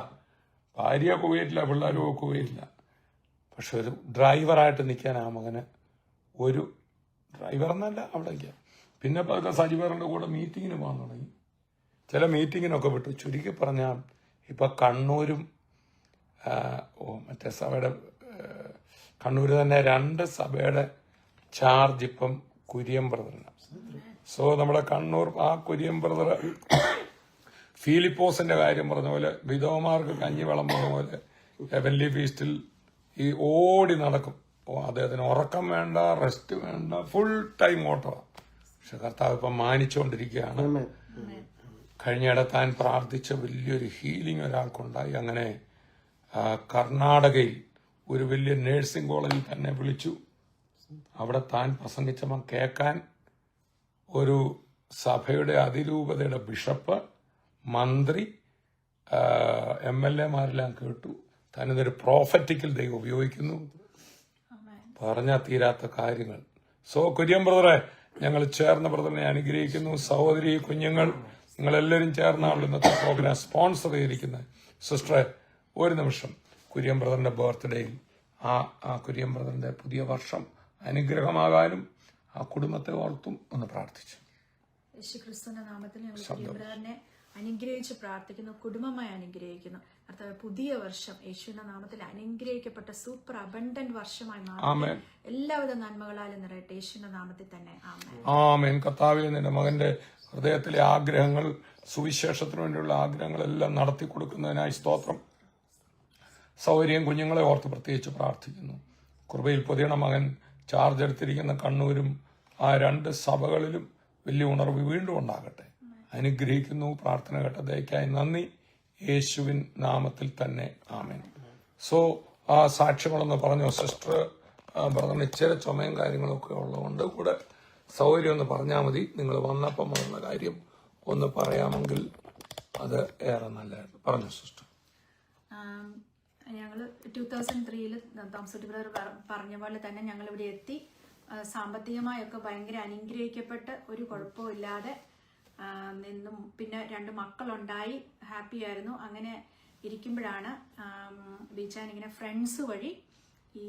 ഭാര്യ കുവൈറ്റില്ല, പിള്ളേരും കുവൈറ്റില്ല. പക്ഷെ ഒരു ഡ്രൈവറായിട്ട് നിൽക്കാൻ ആ മകന് ഒരു ഡ്രൈവറെന്നല്ല അവിടെ. പിന്നെ പതുക്കെ സജിബ്രദറിന്റെ കൂടെ മീറ്റിങ്ങിന് പോകാൻ തുടങ്ങി. ചില മീറ്റിങ്ങിനൊക്കെ വിട്ടു. ചുരുക്കി പറഞ്ഞാൽ ഇപ്പൊ കണ്ണൂരും മറ്റേ സഭയുടെ കണ്ണൂര് തന്നെ 2 സഭയുടെ ചാർജ് ഇപ്പം കുര്യൻ ബ്രദറിന്. സോ നമ്മുടെ കണ്ണൂർ ആ കുര്യൻ ബ്രദർ ഫിലിപ്പോസിന്റെ കാര്യം പറഞ്ഞ പോലെ വിധവമാർക്ക് കഞ്ഞി വിളമ്പുന്ന പോലെ ഹെവൻലി ഫീസ്റ്റിൽ ഈ ഓടി നടക്കും. അദ്ദേഹത്തിന് ഉറക്കം വേണ്ട, റെസ്റ്റ് വേണ്ട, ഫുൾ ടൈം ഓട്ടമാണ്. പക്ഷെ കർത്താവ് ഇപ്പം മാനിച്ചുകൊണ്ടിരിക്കുകയാണ്. കഴിഞ്ഞിടെ താൻ പ്രാർത്ഥിച്ച വലിയൊരു ഹീലിംഗ് ഒരാൾക്കുണ്ടായി. അങ്ങനെ കർണാടകയിൽ ഒരു വലിയ നഴ്സിംഗ് കോളേജിൽ തന്നെ വിളിച്ചു. അവിടെ താൻ പ്രസംഗിച്ചപ്പോൾ കേൾക്കാൻ ഒരു സഭയുടെ അതിരൂപതയുടെ ബിഷപ്പ്, മന്ത്രി, MLA-മാരെല്ലാം കേട്ടു. താനിതൊരു പ്രോഫറ്റിക്കൽ ദൈവം ഉപയോഗിക്കുന്നു, പറഞ്ഞാൽ തീരാത്ത കാര്യങ്ങൾ. സോ കുര്യൻ ബ്രദറെ, ഞങ്ങൾ ചേർന്ന ബ്രദറിനെ അനുഗ്രഹിക്കുന്നു. സഹോദരി, കുഞ്ഞുങ്ങൾ, നിങ്ങളെല്ലാവരും ചേർന്നാണല്ലോ ഇന്നത്തെ പ്രോഗ്രാം സ്പോൺസർ ചെയ്തിരിക്കുന്നത്. സിസ്റ്ററെ, ഒരു നിമിഷം കുര്യൻ ബ്രദറിന്റെ ബർത്ത്ഡേയിൽ ആ കുര്യൻ ബ്രദറിന്റെ പുതിയ വർഷം അനുഗ്രഹമാകാനും ആ കുടുംബത്തെ ഓർത്തും ഒന്ന് പ്രാർത്ഥിച്ചു. യേശുക്രിസ്തുവിന്റെ നാമത്തിൽ ഞങ്ങൾ കുര്യൻ ബ്രദറിനെ അനുഗ്രഹിച്ച് പ്രാർത്ഥിക്കുന്നു, കുടുംബമായി അനുഗ്രഹിക്കുന്നു. കർത്താവേ, പുതിയ വർഷം യേശുവിന്റെ നാമത്തിൽ അനുഗ്രഹിക്കപ്പെട്ട സൂപ്പർ അബണ്ടന്റ് വർഷമായി മാറും. എല്ലാവിധ നന്മകളാലും നിറയട്ടെ യേശുവിന്റെ നാമത്തിൽ തന്നെ. ആമേൻ. കർത്താവേ, നിന്റെ മകന്റെ ഹൃദയത്തിലെ ആഗ്രഹങ്ങൾ, സുവിശേഷത്തിനു വേണ്ടിയുള്ള ആഗ്രഹങ്ങളെല്ലാം നടത്തി കൊടുക്കുന്നതിനായി സ്തോത്രം. സൗകര്യം കുഞ്ഞുങ്ങളെ ഓർത്ത് പ്രത്യേകിച്ച് പ്രാർത്ഥിക്കുന്നു. കൃപയിൽ പൊതിയണ മകൻ ചാർജ് എടുത്തിരിക്കുന്ന കണ്ണൂരും ആ 2 സഭകളിലും വലിയ ഉണർവ് വീണ്ടും ഉണ്ടാകട്ടെ. അനുഗ്രഹിക്കുന്നു. പ്രാർത്ഥന കേട്ട ദയക്കായി നന്ദി. യേശുവിൻ നാമത്തിൽ തന്നെ ആമേൻ. സോ ആ സാക്ഷ്യങ്ങളൊന്ന് പറഞ്ഞു. സിസ്റ്റർ ബ്രദറിന് ഇച്ചിരി ചുമയും കാര്യങ്ങളൊക്കെ ഉള്ളതുകൊണ്ട് കൂടെ സൗകര്യം ഒന്ന് പറഞ്ഞാൽ മതി. നിങ്ങൾ വന്നപ്പം വന്ന കാര്യം ഒന്ന് പറയാമെങ്കിൽ അത് ഏറെ നല്ലതായിരുന്നു. പറഞ്ഞു സിസ്റ്റർ. ഞങ്ങൾ 2003 തോമസ് ബ്രദർ പറഞ്ഞ പോലെ തന്നെ ഞങ്ങൾ ഇവിടെ എത്തി. സാമ്പത്തികമായൊക്കെ ഭയങ്കര അനുഗ്രഹിക്കപ്പെട്ട് ഒരു കുഴപ്പവും ഇല്ലാതെ നിന്നും. പിന്നെ 2 മക്കളുണ്ടായി, ഹാപ്പി ആയിരുന്നു. അങ്ങനെ ഇരിക്കുമ്പോഴാണ് ബീച്ചാൻ ഇങ്ങനെ ഫ്രണ്ട്സ് വഴി ഈ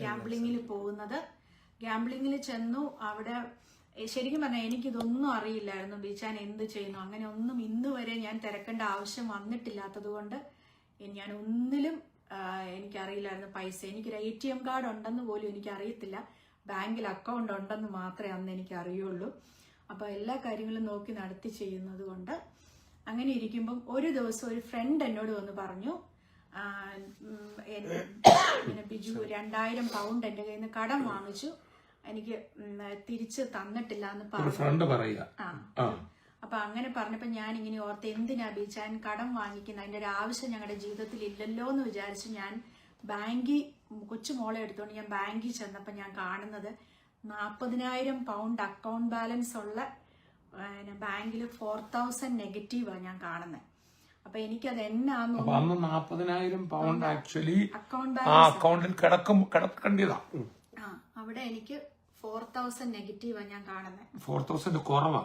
ഗാംബ്ലിങ്ങിൽ പോകുന്നത്. ഗാംബ്ലിങ്ങിൽ ചെന്നു. അവിടെ ശരിക്കും പറഞ്ഞാൽ എനിക്കിതൊന്നും അറിയില്ലായിരുന്നു ബീച്ചാൻ എന്ത് ചെയ്യുന്നു. അങ്ങനെ ഒന്നും ഇന്ന് വരെ ഞാൻ തിരക്കേണ്ട ആവശ്യം വന്നിട്ടില്ലാത്തത് കൊണ്ട് ഞാൻ ഒന്നിലും എനിക്കറിയില്ലായിരുന്നു. പൈസ, എനിക്കൊരു ATM കാർഡ് ഉണ്ടെന്ന് പോലും എനിക്കറിയത്തില്ല. ബാങ്കിൽ അക്കൗണ്ട് ഉണ്ടെന്ന് മാത്രമേ അന്ന് എനിക്ക് അറിയുള്ളൂ. അപ്പോൾ എല്ലാ കാര്യങ്ങളും നോക്കി നടത്തി ചെയ്യുന്നത് കൊണ്ട് അങ്ങനെ ഇരിക്കുമ്പം ഒരു ദിവസം ഒരു ഫ്രണ്ട് എന്നോട് വന്ന് പറഞ്ഞു, പിന്നെ ബിജു 2000 പൗണ്ട് എൻ്റെ കയ്യിൽ നിന്ന് കടം വാങ്ങിച്ചു, എനിക്ക് തിരിച്ച് തന്നിട്ടില്ല എന്ന് പറഞ്ഞു. അപ്പൊ അങ്ങനെ പറഞ്ഞപ്പോ ഞാൻ ഇങ്ങനെ ഓർത്ത്, എന്തിനാ ബീച്ചാൻ കടം വാങ്ങിക്കുന്ന, അതിന്റെ ഒരു ആവശ്യം ഞങ്ങളുടെ ജീവിതത്തിൽ ഇല്ലല്ലോ എന്ന് വിചാരിച്ച് ഞാൻ കൊച്ചുമോളെ എടുത്തോണ്ട് ഞാൻ ബാങ്കിൽ ചെന്നപ്പോ ഞാൻ കാണുന്നത് 40,000 പൗണ്ട് അക്കൗണ്ട് ബാലൻസ് ഉള്ള ബാങ്കിൽ 4,000 നെഗറ്റീവാണ് ഞാൻ കാണുന്നത്. അപ്പൊ എനിക്കത് എന്നാന്ന് അപ്പൊ അന്ന് 40,000 പൗണ്ട് ആക്ച്വലി അക്കൗണ്ട് ആ അക്കൗണ്ടിൽ കിടക്കേണ്ടതാ. അവിടെ എനിക്ക് 4,000 നെഗറ്റീവാ ഞാൻ കാണുന്നത്. 4,000 കുറവാ,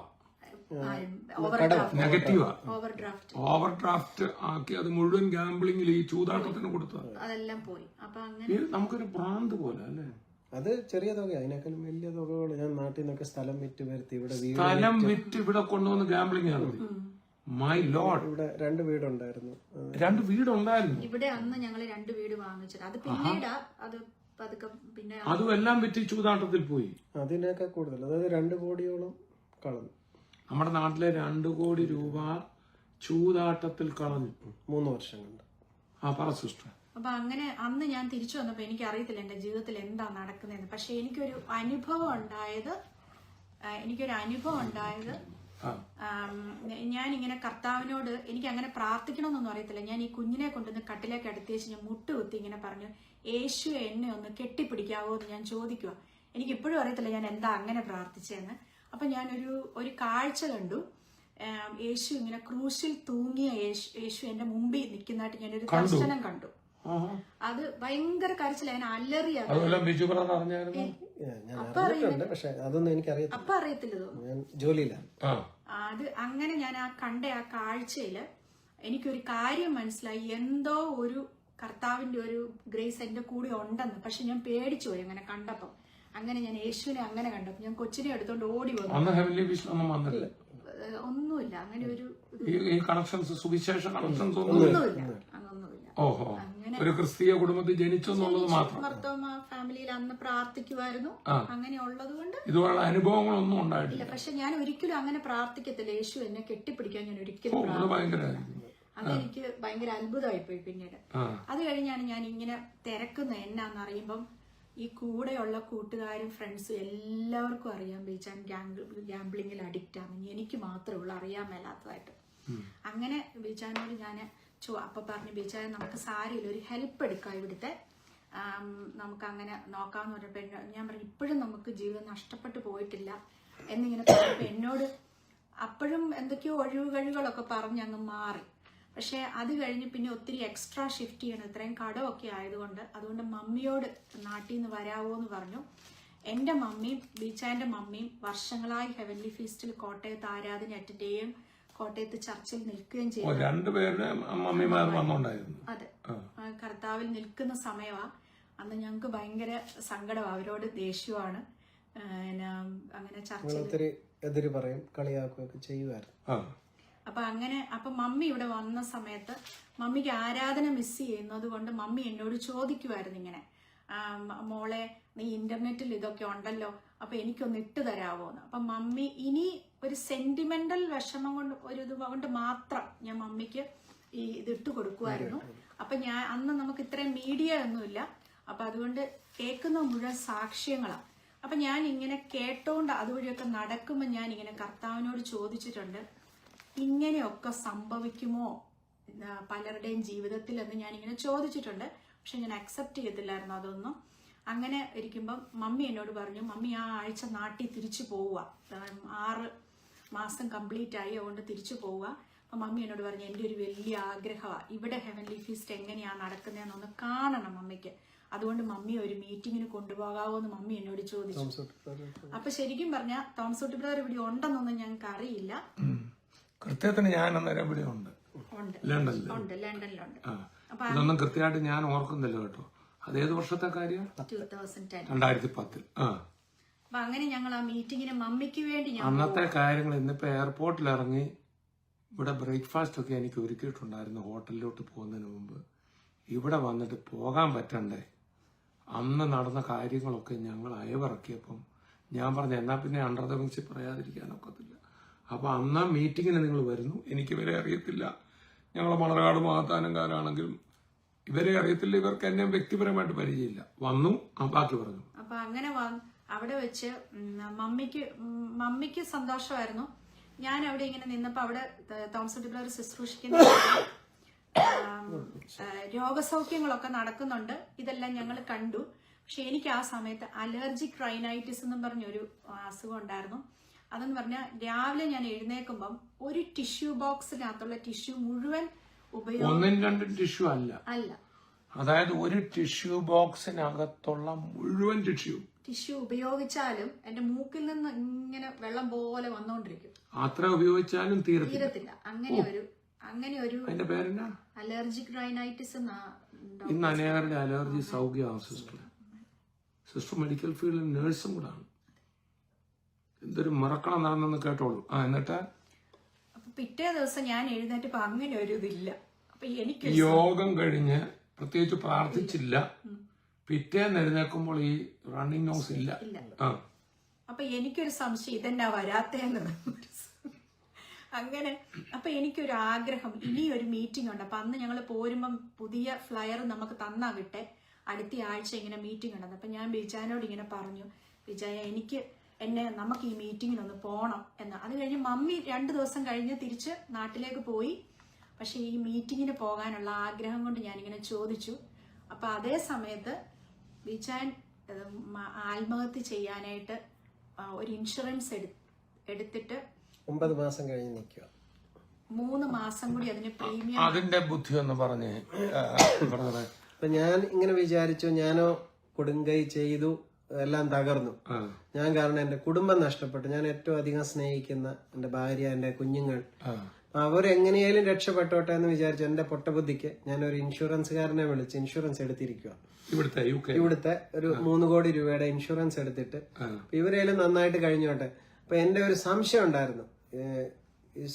ഓവർഡ്രാഫ്റ്റ് നെഗറ്റീവാ. ഓവർഡ്രാഫ്റ്റ് ഓവർഡ്രാഫ്റ്റ് ആക്കി അത് മുഴുവൻ ഗാംബ്ലിംഗിൽ ഈ ചൂതാട്ടത്തിന് കൊടുത്തത്. അതെല്ലാം പോയി. അപ്പൊ അങ്ങനെ നമുക്കൊരു ഭ്രാന്ത് പോലെ അല്ലേ. അത് ചെറിയ തുക, അതിനേക്കാളും വലിയ തുകകൾ. ഞാൻ നാട്ടിൽ നിന്നൊക്കെ സ്ഥലം വിറ്റ് വരുത്തി ഇവിടെ വീട്, സ്ഥലം വിറ്റ് ഇവിടെ കൊണ്ടുവന്ന് ഗാംബ്ലിംഗ് നടത്തി. My lord. ഇവിടെ 2 വീടുണ്ടായിരുന്നു. 2 വീടുണ്ടായിരുന്നു ഇവിടെ. അന്ന് ഞങ്ങൾ 2 വീട് വാങ്ങിച്ചത്. അത് പിന്നീട് അത് പതുക്കെ പിന്നെ അതും എല്ലാം വിറ്റ് ചൂതാട്ടത്തിൽ പോയി. അതിനേക്കാൾ കൂടുതൽ, അതായത് 2 കോടിയോളം കളഞ്ഞു. നമ്മുടെ നാട്ടിലെ 2 കോടി രൂപ ചൂതാട്ടത്തിൽ കളഞ്ഞു 3 വർഷം കൊണ്ട്. പറ സിസ്റ്റർ. അപ്പൊ അങ്ങനെ അന്ന് ഞാൻ തിരിച്ചു വന്നപ്പോ എനിക്ക് അറിയത്തില്ല എന്റെ ജീവിതത്തിൽ എന്താ നടക്കുന്നതെന്ന്. പക്ഷെ എനിക്കൊരു അനുഭവം ഉണ്ടായത് ഞാനിങ്ങനെ കർത്താവിനോട് എനിക്ക് അങ്ങനെ പ്രാർത്ഥിക്കണമെന്നൊന്നും അറിയത്തില്ല. ഞാൻ ഈ കുഞ്ഞിനെ കൊണ്ടുവന്ന് കട്ടിലേക്ക് അടുത്തേച്ച് ഞാൻ മുട്ടുകുത്തി ഇങ്ങനെ പറഞ്ഞു, യേശു എന്നെ ഒന്ന് കെട്ടിപ്പിടിക്കാവോ എന്ന് ഞാൻ ചോദിക്കുക. എനിക്ക് ഇപ്പോഴും അറിയത്തില്ല ഞാൻ എന്താ അങ്ങനെ പ്രാർത്ഥിച്ചതെന്ന്. അപ്പൊ ഞാനൊരു കാഴ്ച കണ്ടു. യേശു ഇങ്ങനെ ക്രൂശിൽ തൂങ്ങിയ യേശു എന്റെ മുമ്പിൽ നിൽക്കുന്നതായിട്ട് ഞാനൊരു ദർശനം കണ്ടു. അത് ഭയങ്കര കരച്ചില. ഞാൻ അലറിയ. പക്ഷെ അതൊന്നും എനിക്കറിയത്തില്ല. അപ്പൊ അറിയത്തില്ല, ഞാൻ ജോലിയിലാണ്. അത് അങ്ങനെ ഞാൻ കണ്ട ആ കാഴ്ചയില് എനിക്കൊരു കാര്യം മനസ്സിലായി. എന്തോ ഒരു കർത്താവിന്റെ ഒരു ഗ്രേസ് എന്റെ കൂടെ ഉണ്ടെന്ന്. പക്ഷെ ഞാൻ പേടിച്ചു പോയി അങ്ങനെ കണ്ടപ്പം. അങ്ങനെ ഞാൻ യേശുവിനെ അങ്ങനെ കണ്ടപ്പോ ഞാൻ കൊച്ചിനെ എടുത്തോണ്ട് ഓടി വന്നു. ഒന്നുമില്ല, അങ്ങനെ ഒരു ഒന്നുമില്ല. ഓഹോ, ഒരു ക്രിസ്തീയ കുടുംബത്തിൽ ജനിച്ചെന്നുള്ളത് മാത്രം. മർത്തോമ ഫാമിലിയിൽ അന്ന് പ്രാർത്ഥിക്കുമായിരുന്നു. അങ്ങനെ ഉള്ളത് കൊണ്ട് ഇതുപോലുള്ള അനുഭവങ്ങളൊന്നും ഉണ്ടായിട്ടില്ല. പക്ഷെ ഞാൻ ഒരിക്കലും അങ്ങനെ പ്രാർത്ഥിക്കത്തില്ല. യേശു എന്നെ കെട്ടിപ്പിടിക്കാൻ ഞാൻ ഒരിക്കലും അതെനിക്ക് ഭയങ്കര അത്ഭുതമായി പോയി. പിന്നീട് അത് കഴിഞ്ഞാണ് ഞാൻ ഇങ്ങനെ തിരക്കുന്ന എന്നാന്നറിയുമ്പം ഈ കൂടെയുള്ള കൂട്ടുകാരും ഫ്രണ്ട്സും എല്ലാവർക്കും അറിയാൻ ബീച്ചാൻ ഗാംബ്ലിങ്ങിൽ അഡിക്റ്റ് ആണെന്ന്. എനിക്ക് മാത്രമേ ഉള്ളൂ അറിയാൻ മേലാത്തതായിട്ട്. അങ്ങനെ ബീച്ചാനോട് ഞാൻ അപ്പൊ പറഞ്ഞു, ബീച്ചാൻ നമുക്ക് സാരിയിൽ ഒരു ഹെൽപ്പ് എടുക്കാം, ഇവിടുത്തെ നമുക്ക് അങ്ങനെ നോക്കാന്ന് പറഞ്ഞപ്പോ ഞാൻ പറഞ്ഞു ഇപ്പോഴും നമുക്ക് ജീവിതം നഷ്ടപ്പെട്ടു പോയിട്ടില്ല എന്നിങ്ങനെ പറഞ്ഞപ്പോ എന്നോട് അപ്പോഴും എന്തൊക്കെയോ ഒഴിവുകഴികളൊക്കെ പറഞ്ഞ് അങ്ങ് മാറി. പക്ഷെ അത് കഴിഞ്ഞ് പിന്നെ ഒത്തിരി എക്സ്ട്രാ ഷിഫ്റ്റ് ചെയ്യണം, ഇത്രയും കടമൊക്കെ ആയതുകൊണ്ട്. അതുകൊണ്ട് മമ്മിയോട് നാട്ടിൽ നിന്ന് വരാവോ എന്ന് പറഞ്ഞു. എൻ്റെ മമ്മിയും ബീച്ചാൻ്റെ മമ്മിയും വർഷങ്ങളായി ഹെവൻലി ഫീസ്റ്റിൽ കോട്ടയത്ത് ആരാധന അറ്റൻഡ് ചെയ്യുകയും കോട്ടയത്ത് ചർച്ചിൽ നിൽക്കുകയും ചെയ്തു. അതെ, കർത്താവിൽ നിൽക്കുന്ന സമയമാ. അന്ന് ഞങ്ങൾക്ക് ഭയങ്കര സങ്കടമാണ്, അവരോട് ദേഷ്യമാണ്. അങ്ങനെ ചർച്ചിൽ പറയും, കളിയാക്കുകയൊക്കെ ചെയ്യുമായിരുന്നു. അപ്പൊ മമ്മി ഇവിടെ വന്ന സമയത്ത് മമ്മിക്ക് ആരാധന മിസ് ചെയ്യുന്നത് കൊണ്ട് മമ്മി എന്നോട് ചോദിക്കുമായിരുന്നു ഇങ്ങനെ, മോളെ നീ ഇന്റർനെറ്റിൽ ഇതൊക്കെ ഉണ്ടല്ലോ, അപ്പൊ എനിക്കൊന്ന് ഇട്ട് തരാവോന്ന്. അപ്പൊ മമ്മി ഇനി ഒരു സെന്റിമെന്റൽ വിഷമം കൊണ്ട് ഒരു ഇത് കൊണ്ട് മാത്രം ഞാൻ മമ്മിക്ക് ഈ ഇത് ഇട്ട് കൊടുക്കുമായിരുന്നു. അപ്പൊ ഞാൻ അന്ന് നമുക്ക് ഇത്രയും മീഡിയ ഒന്നുമില്ല. അപ്പൊ അതുകൊണ്ട് കേൾക്കുന്ന മുഴുവൻ സാക്ഷ്യങ്ങളാണ്. അപ്പൊ ഞാൻ ഇങ്ങനെ കേട്ടോണ്ട് അതുവഴിയൊക്കെ നടക്കുമ്പോൾ ഞാൻ ഇങ്ങനെ കർത്താവിനോട് ചോദിച്ചിട്ടുണ്ട്, ഇങ്ങനെയൊക്കെ സംഭവിക്കുമോ പലരുടെയും ജീവിതത്തിൽ എന്ന് ഞാനിങ്ങനെ ചോദിച്ചിട്ടുണ്ട്. പക്ഷെ ഞാൻ അക്സെപ്റ്റ് ചെയ്തില്ലായിരുന്നു അതൊന്നും. അങ്ങനെ ഇരിക്കുമ്പം മമ്മി എന്നോട് പറഞ്ഞു, മമ്മി ആ ആഴ്ച നാട്ടിൽ തിരിച്ചു പോവുക, 6 മാസം കംപ്ലീറ്റ് ആയി, അതുകൊണ്ട് തിരിച്ചു പോവുക. അപ്പം മമ്മി എന്നോട് പറഞ്ഞു, എൻ്റെ ഒരു വലിയ ആഗ്രഹമാണ് ഇവിടെ ഹെവൻലി ഫീസ്റ്റ് എങ്ങനെയാണ് നടക്കുന്നതെന്നൊന്ന് കാണണം മമ്മിക്ക്. അതുകൊണ്ട് മമ്മി ഒരു മീറ്റിങ്ങിന് കൊണ്ടുപോകാവോ എന്ന് മമ്മി എന്നോട് ചോദിച്ചു. അപ്പൊ ശരിക്കും പറഞ്ഞാൽ തോമസൂട്ടി ബ്രദർ ഇവിടെ ഉണ്ടെന്നൊന്നും ഞങ്ങൾക്ക് അറിയില്ല. കൃത്യത്തിന് ഞാൻ അന്നേരം ഇവിടെ ഉണ്ട്, ലണ്ടനിലുണ്ട്. ഇതൊന്നും കൃത്യമായിട്ട് ഞാൻ ഓർക്കുന്നില്ല കേട്ടോ. അതേത് വർഷത്തെ കാര്യം? 2010. അപ്പൊ അങ്ങനെ ഞങ്ങൾ ആ മീറ്റിങ്ങിന് മമ്മിക്ക് വേണ്ടി അന്നത്തെ കാര്യങ്ങൾ. ഇന്നിപ്പോ എയർപോർട്ടിൽ ഇറങ്ങി ഇവിടെ ബ്രേക്ക്ഫാസ്റ്റ് ഒക്കെ എനിക്ക് ഒരുക്കിയിട്ടുണ്ടായിരുന്നു ഹോട്ടലിലോട്ട് പോകുന്നതിന് മുമ്പ്. ഇവിടെ വന്നിട്ട് പോകാൻ പറ്റണ്ടേ? അന്ന് നടന്ന കാര്യങ്ങളൊക്കെ ഞങ്ങൾ അയവിറക്കിയപ്പം ഞാൻ പറഞ്ഞു, എന്നാ പിന്നെ അണ്ടർ ദ വിങ്സിൽ പറയാതിരിക്കാനൊക്കത്തില്ല. അപ്പൊ അന്ന് മീറ്റിങ്ങിന് നിങ്ങൾ വരുന്നു, എനിക്ക് ഇവരെ അറിയത്തില്ല, ഞങ്ങൾ മണർകാട് മാതാനംകാരാണെങ്കിലും ഇവരെ അറിയത്തില്ല, ഇവർക്ക് എന്നെ വ്യക്തിപരമായിട്ട് പരിചയമില്ല. വന്നു, ബാക്കി പറഞ്ഞു. അപ്പൊ അങ്ങനെ അവിടെ വെച്ച് മമ്മിക്ക് സന്തോഷമായിരുന്നു. ഞാൻ അവിടെ ഇങ്ങനെ നിന്നപ്പോ അവിടെ തോമസ് ബ്രദർ ശുശ്രൂഷിക്കുന്ന രോഗസൗഖ്യങ്ങളൊക്കെ നടക്കുന്നുണ്ട്. ഇതെല്ലാം ഞങ്ങൾ കണ്ടു. പക്ഷെ എനിക്ക് ആ സമയത്ത് അലർജിക് റൈനൈറ്റിസ് എന്നും പറഞ്ഞൊരു അസുഖം ഉണ്ടായിരുന്നു. അതെന്ന് പറഞ്ഞാൽ രാവിലെ ഞാൻ എഴുന്നേൽക്കുമ്പം ഒരു ടിഷ്യൂ ബോക്സിനകത്തുള്ള ടിഷ്യൂ മുഴുവൻ ഒന്നും രണ്ടും ടിഷ്യൂ അല്ല, അല്ല. അതായത് ഒരു ടിഷ്യൂ ബോക്സിനകത്തുള്ള മുഴുവൻ ടിഷ്യൂ ഉപയോഗിച്ചാലും എന്റെ മൂക്കിൽ നിന്ന് ഇങ്ങനെ വെള്ളം പോലെ വന്നോണ്ടിരിക്കും. അത്ര ഉപയോഗിച്ചാലും തീരത്തില്ല. അങ്ങനെ ഒരു അതിന്റെ പേരെന്നാ? Allergic rhinitis. ഇന്ന് അനേകരുടെ അലർജി സൗഖ്യമാണ് സിസ്റ്റർ. സിസ്റ്റർ മെഡിക്കൽ ഫീൽഡിൽ നേഴ്സും കൂടാണ്. എന്തൊരു മറക്കണം നടന്നെന്ന് കേട്ടോളൂ. എന്നിട്ട് അപ്പൊ പിറ്റേ ദിവസം ഞാൻ എഴുന്നേറ്റപ്പോ അങ്ങനെ ഒരു ഇതില്ല. അപ്പൊ എനിക്ക് യോഗം കഴിഞ്ഞ് പ്രത്യേകിച്ച് പ്രാർത്ഥിച്ചില്ല, പിറ്റേന്ന് എഴുന്നേക്കുമ്പോൾ ഈ റണ്ണിങ് നോസ് ഇല്ല. അപ്പൊ എനിക്കൊരു സംശയം, ഇതെന്നാ വരാത്തേന്ന്. അങ്ങനെ അപ്പൊ എനിക്കൊരു ആഗ്രഹം, ഇനിയൊരു മീറ്റിംഗ് ഉണ്ട്. അപ്പൊ അന്ന് ഞങ്ങൾ പോരുമ്പം പുതിയ ഫ്ലയർ നമുക്ക് തന്നാ വിട്ടെ, അടുത്ത ആഴ്ച ഇങ്ങനെ മീറ്റിംഗ് ഉണ്ടെന്ന്. അപ്പൊ ഞാൻ ബിജാനോട് ഇങ്ങനെ പറഞ്ഞു, ബിജായ നമുക്ക് ഈ മീറ്റിങ്ങിനൊന്ന് പോണം എന്ന്. അത് കഴിഞ്ഞ് മമ്മി 2 ദിവസം കഴിഞ്ഞ് തിരിച്ച് നാട്ടിലേക്ക് പോയി. പക്ഷെ ഈ മീറ്റിങ്ങിന് പോകാനുള്ള ആഗ്രഹം കൊണ്ട് ഞാനിങ്ങനെ ചോദിച്ചു. അപ്പൊ അതേ സമയത്ത് ബിജാൻ ആത്മഹത്യ ചെയ്യാനായിട്ട് ഒരു ഇൻഷുറൻസ് എടുത്തിട്ട് 9 മാസം കഴിഞ്ഞ് നിൽക്കുക. 3 മാസം കൂടി അതിന് പ്രീമിയം. അതിന്റെ ബുദ്ധി ഒന്ന് പറഞ്ഞേ. അപ്പൊ ഞാൻ ഇങ്ങനെ വിചാരിച്ചു, ഞാനോ കൊടുങ്കൈ ചെയ്തു, എല്ലാം തകർന്നു. ഞാൻ കാരണം എന്റെ കുടുംബം നഷ്ടപ്പെട്ടു. ഞാൻ ഏറ്റവും അധികം സ്നേഹിക്കുന്ന എന്റെ ഭാര്യ, എന്റെ കുഞ്ഞുങ്ങൾ, അവരെങ്ങനെയാലും രക്ഷപ്പെട്ടോട്ടെ എന്ന് വിചാരിച്ചു. എന്റെ പൊട്ടബുദ്ധിക്ക് ഞാനൊരു ഇൻഷുറൻസുകാരനെ വിളിച്ച് ഇൻഷുറൻസ് എടുത്തിരിക്കുക. ഇവിടുത്തെ ഒരു 3 കോടി രൂപയുടെ ഇൻഷുറൻസ് എടുത്തിട്ട് ഇവരേലും നന്നായിട്ട് കഴിഞ്ഞോട്ടെ. അപ്പൊ എന്റെ ഒരു സംശയം ഉണ്ടായിരുന്നു,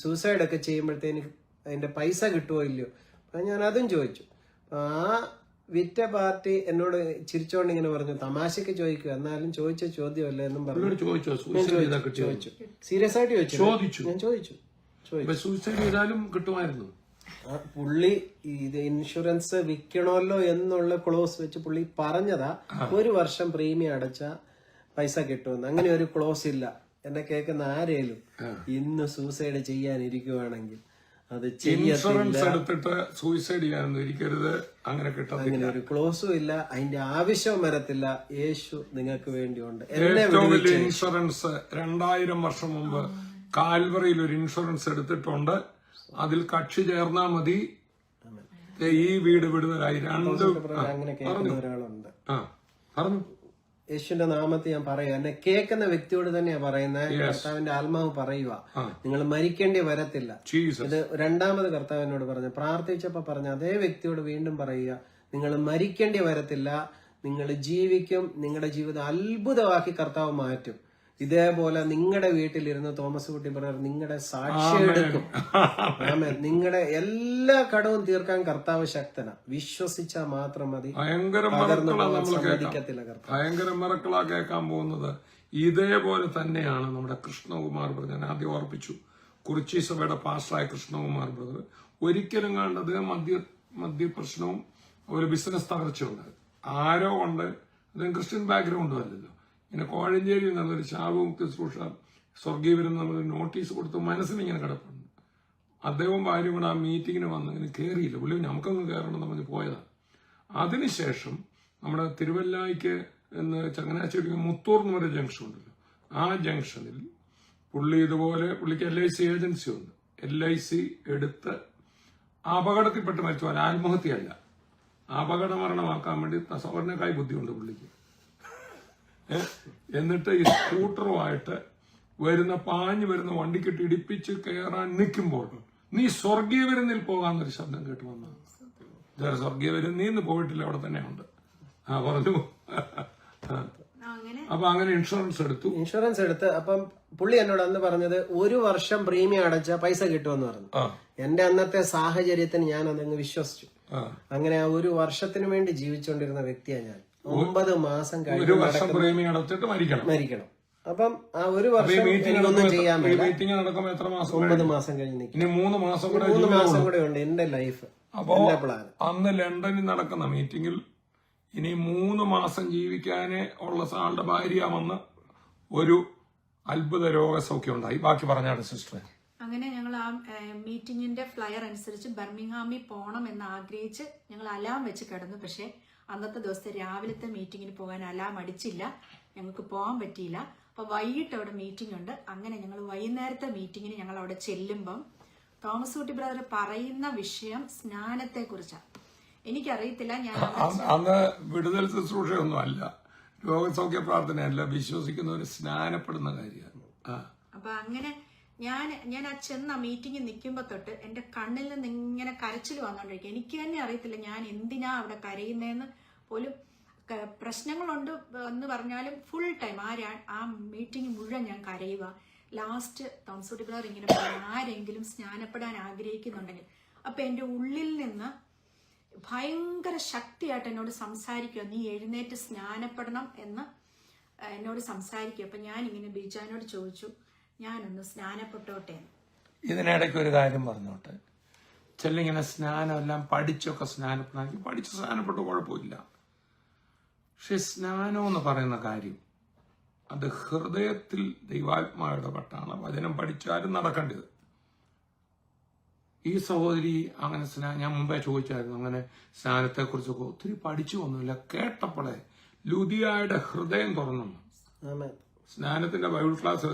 സൂസൈഡ് ഒക്കെ ചെയ്യുമ്പോഴത്തേന് അതിന്റെ പൈസ കിട്ടുമോ ഇല്ലയോ. അപ്പൊ ഞാൻ അതും ചോദിച്ചു. ആ വിറ്റ പാർട്ടി എന്നോട് ചിരിച്ചോണ്ട് ഇങ്ങനെ പറഞ്ഞു, തമാശക്ക് ചോദിക്കുക, എന്നാലും ചോദിച്ച ചോദ്യമല്ലേ എന്നും പറഞ്ഞു. ചോദിച്ചു, സീരിയസ് ആയിട്ട് ചോദിച്ചു. ഞാൻ ചോദിച്ചു കിട്ടുമായിരുന്നു. പുള്ളി ഇത് ഇൻഷുറൻസ് വിൽക്കണമല്ലോ എന്നുള്ള ക്ലോസ് വെച്ച് പുള്ളി പറഞ്ഞതാ, 1 വർഷം പ്രീമിയം അടച്ച പൈസ കിട്ടുമെന്ന്. അങ്ങനെ ഒരു ക്ലോസ് ഇല്ല. എന്നെ കേൾക്കുന്ന ആരേലും ഇന്ന് സൂസൈഡ് ചെയ്യാനിരിക്കുവാണെങ്കിൽ അത് ഇൻഷുറൻസ് എടുത്തിട്ട് സൂയിസൈഡ് ചെയ്യാനൊന്നും ഇരിക്കരുത്. അങ്ങനെ ഒരു ക്ലോസും ഇല്ല, അതിന്റെ ആവശ്യം വരത്തില്ല. യേശു നിങ്ങൾക്ക് വേണ്ടിയുണ്ട്. ഏറ്റവും വലിയ ഇൻഷുറൻസ് 2000 വർഷം മുമ്പ് കാൽവറിയിൽ ഒരു ഇൻഷുറൻസ് എടുത്തിട്ടുണ്ട്. അതിൽ കക്ഷി ചേർന്നാ മതി, ഈ വീട് വിടുതലായി. അങ്ങനെ കേൾക്കുന്ന ഒരാളുണ്ട്. പറഞ്ഞു. യേശുവിന്റെ നാമത്തിൽ ഞാൻ പറയുക, എന്നെ കേൾക്കുന്ന വ്യക്തിയോട് തന്നെയാ പറയുന്നത്. കർത്താവിന്റെ ആത്മാവ് പറയുക, നിങ്ങൾ മരിക്കേണ്ടി വരത്തില്ല. ഇത് 2ാമത് കർത്താവ് എന്നോട് പറഞ്ഞു. പ്രാർത്ഥിച്ചപ്പോ പറഞ്ഞ അതേ വ്യക്തിയോട് വീണ്ടും പറയുക, നിങ്ങൾ മരിക്കേണ്ടി വരത്തില്ല, നിങ്ങൾ ജീവിക്കും. നിങ്ങളുടെ ജീവിതം അത്ഭുതമാക്കി കർത്താവ് മാറ്റും. ഇതേപോലെ നിങ്ങളുടെ വീട്ടിലിരുന്ന് തോമസ് കുട്ടി ബ്രദർ നിങ്ങളുടെ സാക്ഷ്യം എടുക്കും. നിങ്ങളുടെ എല്ലാ കടവും തീർക്കാൻ കർത്താവ് ശക്തനാ. വിശ്വസിച്ചാൽ മാത്രം മതി. ഭയങ്കര മറക്കളാ കേൾക്കാൻ പോകുന്നത്. ഇതേപോലെ തന്നെയാണ് നമ്മുടെ കൃഷ്ണകുമാർ ബ്രദർ. ഞാൻ ആദ്യം ഓർപ്പിച്ചു, കുറിച്ചി സഭയുടെ പാസ്റ്ററായ കൃഷ്ണകുമാർ ബ്രദർ ഒരിക്കലും കണ്ടത് മദ്യപ്രശ്നവും ഒരു ബിസിനസ് തകർച്ചയുണ്ട്. ആരോ കൊണ്ട് അദ്ദേഹം ക്രിസ്ത്യൻ ബാക്ക്ഗ്രൗണ്ടും അല്ലല്ലോ. ഇങ്ങനെ കോഴഞ്ചേരി എന്നുള്ളൊരു ശാപമുക്തി ശുശ്രൂഷ സ്വർഗീയവരും നമ്മൾ നോട്ടീസ് കൊടുത്ത് മനസ്സിലിങ്ങനെ കിടപ്പുണ്ട്. അദ്ദേഹവും ഭാര്യയും കൂടെ ആ മീറ്റിങ്ങിന് വന്ന് ഇങ്ങനെ കയറിയില്ല. പുള്ളി നമുക്കൊന്നും കയറണം നമ്മൾ പോയതാണ്. അതിനുശേഷം നമ്മുടെ തിരുവല്ലായ്ക്ക് എന്ന് ചങ്ങനാശ്ശേരി മുത്തൂർ എന്ന് പറയുന്ന ജംഗ്ഷൻ ഉണ്ടല്ലോ, ആ ജംഗ്ഷനിൽ പുള്ളി ഇതുപോലെ, പുള്ളിക്ക് LIC ഏജൻസി ഉണ്ട്, LIC എടുത്ത് അപകടത്തിൽപ്പെട്ട് മരിച്ചു. ആത്മഹത്യയല്ല, അപകട മരണമാക്കാൻ വേണ്ടി സവർണക്കായി ബുദ്ധിയുണ്ട് പുള്ളിക്ക്. എന്നിട്ട് ഈ സ്കൂട്ടറുമായിട്ട് പാഞ്ഞു വരുന്ന വണ്ടിക്കിട്ട് ഇടിപ്പിച്ച് കയറാൻ നിൽക്കുമ്പോൾ നീ സ്വർഗീയ വിരുന്നിൽ പോകാന്നൊരു ശബ്ദം കേട്ട് വന്നതാണ്. സ്വർഗീയ വിരുന്ന് നീന്ന് പോയിട്ടില്ല, അവിടെ തന്നെ ഉണ്ട്. പറഞ്ഞു. അപ്പൊ അങ്ങനെ ഇൻഷുറൻസ് എടുത്ത് അപ്പം പുള്ളി എന്നോട് അന്ന് പറഞ്ഞത് 1 വർഷം പ്രീമിയം അടച്ച പൈസ കിട്ടുമെന്ന് പറഞ്ഞു. എന്റെ അന്നത്തെ സാഹചര്യത്തിന് ഞാൻ അതങ്ങ് വിശ്വസിച്ചു. അങ്ങനെ ആ 1 വർഷത്തിന് വേണ്ടി ജീവിച്ചുകൊണ്ടിരുന്ന വ്യക്തിയാണ് ഞാൻ. 9 മാസം കഴിഞ്ഞ് മരിക്കണം. അപ്പം ആ 1 വർഷം ഒന്നും ചെയ്യാൻ പറ്റില്ല. 9 മാസം കഴിഞ്ഞ് 3 മാസം കൂടെ ഉണ്ട് എന്റെ ലൈഫ്, എന്റെ പ്ലാൻ. അന്ന് ലണ്ടനിൽ നടക്കുന്ന മീറ്റിംഗിൽ ഇനി 3 മാസം ജീവിക്കാനേ ഉള്ള ആളുടെ ഭാര്യ വന്ന് ഒരു അത്ഭുത രോഗസൗഖ്യം ഉണ്ടായി. ബാക്കി പറഞ്ഞാണ് സിസ്റ്റർ. അങ്ങനെ ഞങ്ങൾ ആ മീറ്റിംഗിന്റെ ഫ്ലയർ അനുസരിച്ച് ബർമിംഗ്ഹാമിൽ പോകണം എന്ന് ആഗ്രഹിച്ച് ഞങ്ങൾ അലാം വെച്ച് കിടന്നു. പക്ഷെ അന്നത്തെ ദിവസത്തെ രാവിലത്തെ മീറ്റിങ്ങിന് പോകാൻ അലാം അടിച്ചില്ല, ഞങ്ങൾക്ക് പോകാൻ പറ്റിയില്ല. അപ്പൊ വൈകിട്ട് അവിടെ മീറ്റിംഗ് ഉണ്ട്. അങ്ങനെ ഞങ്ങൾ വൈകുന്നേരത്തെ മീറ്റിങ്ങിന് ഞങ്ങൾ അവിടെ ചെല്ലുമ്പം തോമസ് കുട്ടി ബ്രദർ പറയുന്ന വിഷയം സ്നാനത്തെ കുറിച്ചാണ്. എനിക്കറിയത്തില്ല, ഞാൻ അന്ന് വിടുതൽ ശുശ്രൂഷയൊന്നും അല്ല, രോഗസൗഖ്യ പ്രാർത്ഥനയല്ല, വിശ്വസിക്കുന്നവര് സ്നാനപ്പെടുന്ന കാര്യമാണ്. അപ്പൊ അങ്ങനെ ഞാൻ ആ ചെന്ന മീറ്റിംഗിൽ നിൽക്കുമ്പോ തൊട്ട് എന്റെ കണ്ണിൽ നിന്ന് ഇങ്ങനെ കരച്ചിൽ വന്നോണ്ടിരിക്കും. എനിക്ക് തന്നെ അറിയത്തില്ല ഞാൻ എന്തിനാ അവിടെ കരയുന്നതെന്ന് പോലും. പ്രശ്നങ്ങളുണ്ട് എന്ന് പറഞ്ഞാലും ഫുൾ ടൈം ആ മീറ്റിംഗ് മുഴുവൻ ഞാൻ കരയുക. ലാസ്റ്റ് തോമസ് കുട്ടി ബ്രദർ ഇങ്ങനെ പറയും, ആരെങ്കിലും സ്നാനപ്പെടാൻ ആഗ്രഹിക്കുന്നുണ്ടെങ്കിൽ. അപ്പൊ എന്റെ ഉള്ളിൽ നിന്ന് ഭയങ്കര ശക്തിയായിട്ട് എന്നോട് സംസാരിക്കുക, നീ എഴുന്നേറ്റ് സ്നാനപ്പെടണം എന്ന് എന്നോട് സംസാരിക്കുക. അപ്പൊ ഞാൻ ഇങ്ങനെ ബീജാനോട് ചോദിച്ചു, ഞാനൊന്ന് സ്നാനപ്പെട്ടോട്ടെ. ഇതിനിടയ്ക്ക് ഒരു കാര്യം പറഞ്ഞോട്ടെ. ചെല്ലിങ്ങനെ സ്നാനമെല്ലാം പഠിച്ചൊക്കെ സ്നാനപ്പെടാമെങ്കിൽ പഠിച്ച് സ്നാനപ്പെട്ട് കുഴപ്പമില്ല. പക്ഷെ സ്നാനം എന്ന് പറയുന്ന കാര്യം അത് ഹൃദയത്തിൽ ദൈവാത്മാവ് ഇടപെട്ടാണ് വചനം പഠിച്ചാലും നടക്കേണ്ടത്. ഈ സഹോദരി അങ്ങനെ ഞാൻ മുമ്പേ ചോദിച്ചായിരുന്നു, അങ്ങനെ സ്നാനത്തെക്കുറിച്ചൊക്കെ ഒത്തിരി പഠിച്ചു ഒന്നുമില്ല, കേട്ടപ്പോഴേ ലുദിയായുടെ ഹൃദയം തുറന്നു. സ്നാനത്തിന്റെ ബൈബിൾ ക്ലാസ്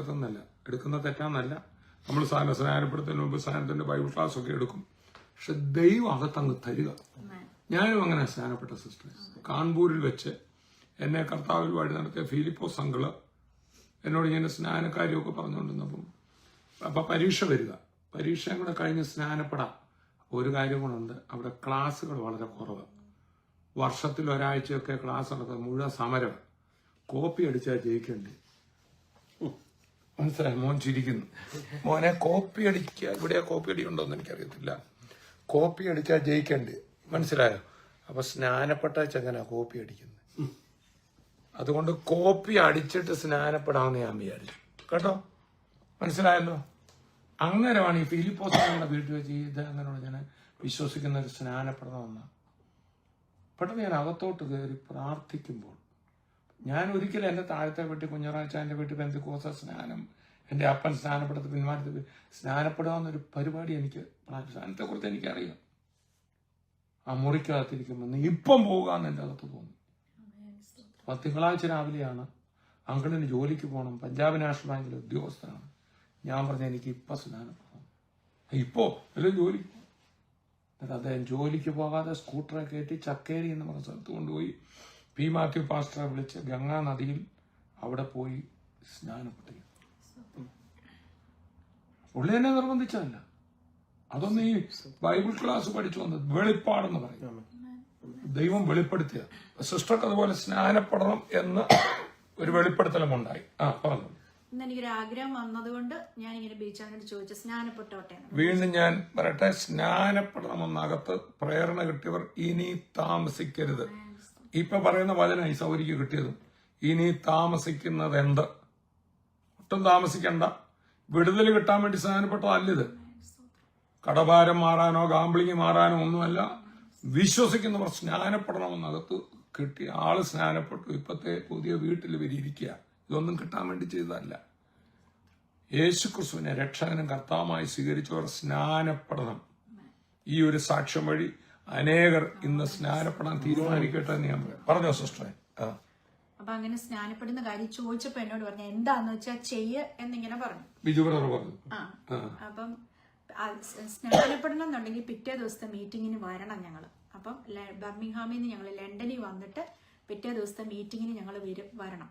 എടുക്കുന്ന തെറ്റാന്നല്ല, നമ്മൾ സ്നാനപ്പെടുത്തുന്നതിന് മുമ്പ് സ്നാനത്തിന്റെ ബൈബിൾ ക്ലാസ് ഒക്കെ എടുക്കും. പക്ഷെ ദൈവം അകത്തങ്ങ് തരിക. ഞാനും അങ്ങനെ സ്നാനപ്പെട്ട സിസ്റ്റർ. കാൺപൂരിൽ വെച്ച് എന്നെ കർത്താവിൽ വഴി നടത്തിയ ഫിലിപ്പോസ് അങ്കിള് എന്നോട് ഇങ്ങനെ സ്നാനക്കാര്യമൊക്കെ പറഞ്ഞുകൊണ്ടിരുന്നപ്പം അപ്പൊ പരീക്ഷ വരിക, പരീക്ഷയും കൂടെ കഴിഞ്ഞ് സ്നാനപ്പെടാം. ഒരു കാര്യം കൂടെ, അവിടെ ക്ലാസ്സുകൾ വളരെ കുറവ്. വർഷത്തിൽ ഒരാഴ്ചയൊക്കെ ക്ലാസ് നടക്കുക, മുഴുവൻ സമരം. കോപ്പി അടിച്ചാൽ ജയിക്കണ്ടേ? മനസ്സിലായി? മോൻ ചിരിക്കുന്നു. മോനെ കോപ്പി അടിക്കുക, ഇവിടെ കോപ്പി അടിയുണ്ടോന്ന് എനിക്കറിയത്തില്ല. കോപ്പി അടിച്ചാൽ ജയിക്കണ്ടേ? മനസ്സിലായോ? അപ്പൊ സ്നാനപ്പെട്ട ചെങ്ങനാ കോപ്പി അടിക്കുന്നത്. അതുകൊണ്ട് കോപ്പി അടിച്ചിട്ട് സ്നാനപ്പെടാമെന്ന് ഞാൻ വിചാരിച്ചു. കേട്ടോ, മനസ്സിലായല്ലോ? അങ്ങനെയാണ് ഈ ഫിലിപ്പോസിന്റെ വീട്ടിൽ വെച്ച് ഇത് അങ്ങനെയുള്ള ഞാൻ വിശ്വസിക്കുന്ന ഒരു സ്നാനപ്പെടണമെന്ന്. പെട്ടെന്ന് ഞാൻ അകത്തോട്ട് കയറി പ്രാർത്ഥിക്കുമ്പോൾ ഞാൻ ഒരിക്കലും എന്റെ താഴത്തെ വീട്ടിൽ കുഞ്ഞറാച്ചാന്റെ വീട്ടിൽ പെന്തിക്കോസ്ത സ്നാനം, എന്റെ അപ്പൻ സ്നാനപ്പെടുത്തി പിന്മാറ്റത്തിൽ സ്നാനപ്പെടാവുന്നൊരു പരിപാടി എനിക്ക് സ്നാനത്തെക്കുറിച്ച് എനിക്കറിയാം. ആ മുറിക്കകത്തിരിക്കുമ്പോൾ ഇപ്പം പോകാന്ന് എന്റെ അകത്ത് തോന്നി. അപ്പൊ തിങ്കളാഴ്ച രാവിലെയാണ്, അങ്കിളിന് ജോലിക്ക് പോകണം, പഞ്ചാബ് നാഷണൽ ബാങ്കിലെ ഉദ്യോഗസ്ഥനാണ്. ഞാൻ പറഞ്ഞ എനിക്ക് ഇപ്പൊ സ്നാനപ്പെടണം. ഇപ്പോ അല്ലെ ജോലിക്ക്. എന്നിട്ട് അദ്ദേഹം ജോലിക്ക് പോകാതെ സ്കൂട്ടറെ കയറ്റി ചക്കേരി എന്ന് പറഞ്ഞ സ്ഥലത്ത് കൊണ്ടുപോയി പി മാത്യു പാസ്റ്ററെ വിളിച്ച് ഗംഗാ നദിയിൽ അവിടെ പോയി സ്നാനപ്പെട്ടു. പുള്ളി എന്നെ നിർബന്ധിച്ചതല്ല, അതൊന്നും ഈ ബൈബിൾ ക്ലാസ് പഠിച്ചു വന്നത് വെളിപ്പാടെന്ന് പറയും. ദൈവം വെളിപ്പെടുത്തിയ സിസ്റ്റർക്ക് അതുപോലെ സ്നാനപ്പെടണം എന്ന് ഒരു വെളിപ്പെടുത്തലും ഉണ്ടായി. പറഞ്ഞു. ഇന്ന് എനിക്കൊരു ആഗ്രഹം വന്നതുകൊണ്ട് ഞാൻ ഇങ്ങനെ ബീച്ചാനോട് ചോദിച്ചു, സ്നാനപ്പെട്ടോട്ടെ. വീണ്ടും ഞാൻ പറയട്ടെ, സ്നാനപ്പെടണമെന്നകത്ത് പ്രേരണ കിട്ടിയവർ ഇനി താമസിക്കരുത്. ഇപ്പൊ പറയുന്ന വചന ഈ സൗകര്യം കിട്ടിയതും ഇനി താമസിക്കുന്നത് എന്ത്? ഒട്ടും താമസിക്കണ്ട. വിടുതൽ കിട്ടാൻ വേണ്ടി സ്നാനപ്പെട്ടതല്ലിത്. കടഭാരം മാറാനോ ഗാംബ്ലിങ് മാറാനോ ഒന്നുമല്ല. വിശ്വസിക്കുന്നവർ സ്നാനപ്പെടണമെന്നകത്ത് കിട്ടിയ ആള് സ്നാനപ്പെട്ടു. ഇപ്പത്തെ പുതിയ വീട്ടിൽ ഇരിക്കുക. ഇതൊന്നും കിട്ടാൻ വേണ്ടി ചെയ്തതല്ല. യേശുക്രിസ്തുവിനെ രക്ഷകനും കർത്താവുമായി സ്വീകരിച്ചവർ സ്നാനപ്പെടണം. ഈ ഒരു സാക്ഷ്യം വഴി അനേകർ ഇന്ന് സ്നാനപ്പെടാൻ തീരുമാനിക്കട്ടെ എന്ന് ഞാൻ പറഞ്ഞോ സിസ്റ്ററെ? അപ്പൊ അങ്ങനെ സ്നാനപ്പെടുന്ന കാര്യം ചോദിച്ചപ്പോ എന്നോട് പറഞ്ഞു, എന്താന്ന് വെച്ചാൽ ചെയ്യ് എന്നിങ്ങനെ പറഞ്ഞു. ബിജു ബ്രദർ പറഞ്ഞു. അപ്പം സ്നാനപ്പെടണം എന്നുണ്ടെങ്കിൽ പിറ്റേ ദിവസത്തെ മീറ്റിങ്ങിന് വരണം ഞങ്ങള്. അപ്പം ബർമിംഗ്ഹാമിൽ നിന്ന് ഞങ്ങൾ ലണ്ടനിൽ വന്നിട്ട് പിറ്റേ ദിവസത്തെ മീറ്റിങ്ങിന് ഞങ്ങൾ വരണം.